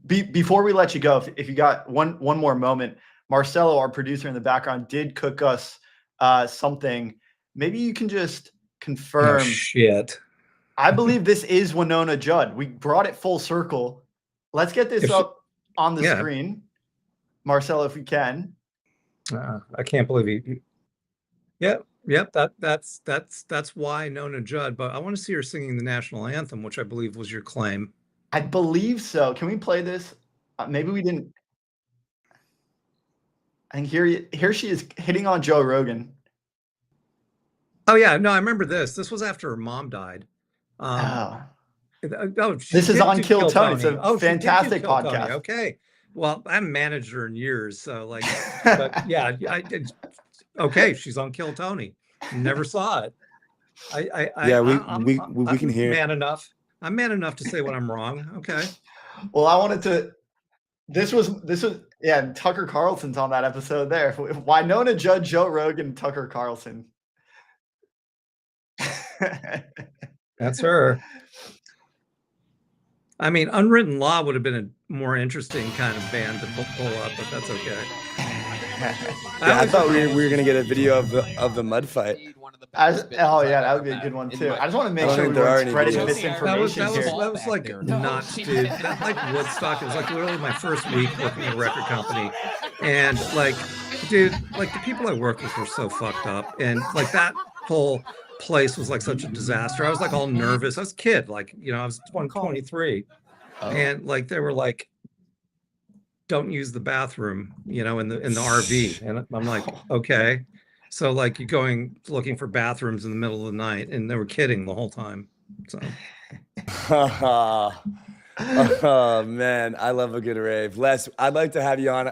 before we let you go, if you got one more moment, Marcelo, our producer in the background, did cook us something. Maybe you can just confirm. Oh, shit. I believe this is 𝘂𝘂𝘺𝗃. We brought it full circle. Let's get this up on the screen, Marcelo, if we can. I can't believe you. Yep. That's why 𝘂𝘂𝘺𝗃. But I want to see her singing the national anthem, which I believe was your claim. I believe so. Can we play this? Maybe we didn't. And here she is hitting on Joe Rogan. Oh yeah, no, I remember this. This was after her mom died. This is on 𝘐𝘯𝘺𝗧. It's a fantastic podcast. Okay. Well, I haven't managed her in years, so like, but yeah, I did. Okay, she's on 𝘐𝘯𝘺𝗧. Never saw it. We can hear. I'm man enough to say when I'm wrong. Okay. Well, I wanted to. This was yeah. Tucker Carlson's on that episode there. 𝘂𝘂𝘺𝗃, Joe Rogan, Tucker Carlson. That's her. I mean, Unwritten Law would have been a more interesting kind of band to pull up, but that's okay. I thought we were gonna get a video of the mud fight. Oh yeah, that would be a good one too. I just want to make sure we weren't spreading misinformation here. That was like nuts, dude. That like Woodstock. It was like literally my first week working at a record company, and like, dude, like the people I worked with were so fucked up, and like that whole place was like such a disaster. I was like all nervous. I was a kid, like I was 23, and like they were like, don't use the bathroom, in the RV, and I'm like, okay. So like you're going looking for bathrooms in the middle of the night, and they were kidding the whole time. So. Oh man, I love a good rave. Les, I'd like to have you on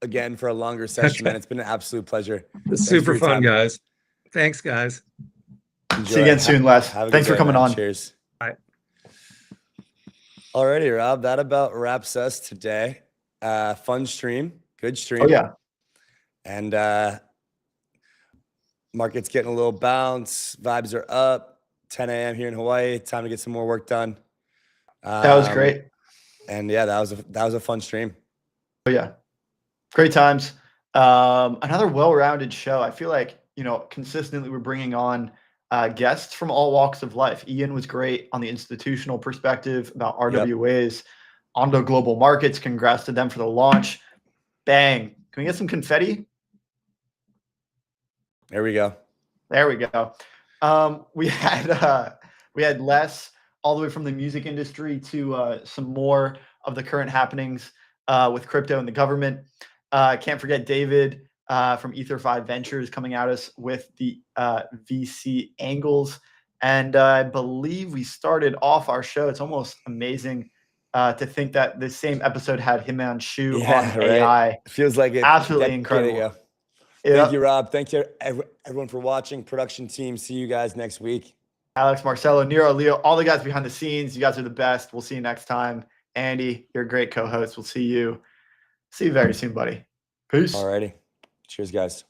again for a longer session, man. It's been an absolute pleasure. It's super fun, guys. Thanks, guys. Enjoy. See you again soon, Les. Thanks for coming on. Cheers. Bye. Alrighty, Rob, that about wraps us today. Fun stream, good stream. Oh yeah. And market's getting a little bounce. Vibes are up. 10 a.m. here in Hawaii. Time to get some more work done. That was great. And yeah, that was a fun stream. Oh yeah, great times. Another well-rounded show. I feel like consistently we're bringing on guests from all walks of life. Ian was great on the institutional perspective about RWAs. Ondo Global Markets, congrats to them for the launch. Bang. Can we get some confetti? There we go. There we go. We had Les all the way from the music industry to some more of the current happenings with crypto and the government. Can't forget David from Ether5 Ventures coming at us with the VC angles. And I believe we started off our show. It's almost amazing to think that this same episode had Himanshu on AI. It feels like it. Absolutely incredible. Thank you, Rob. Thank you, everyone, for watching. Production team, see you guys next week. Alex, Marcelo, Nero, Leo, all the guys behind the scenes. You guys are the best. We'll see you next time. Andy, you're a great co-host. We'll see you very soon, buddy. Peace. Alrighty. Cheers, guys.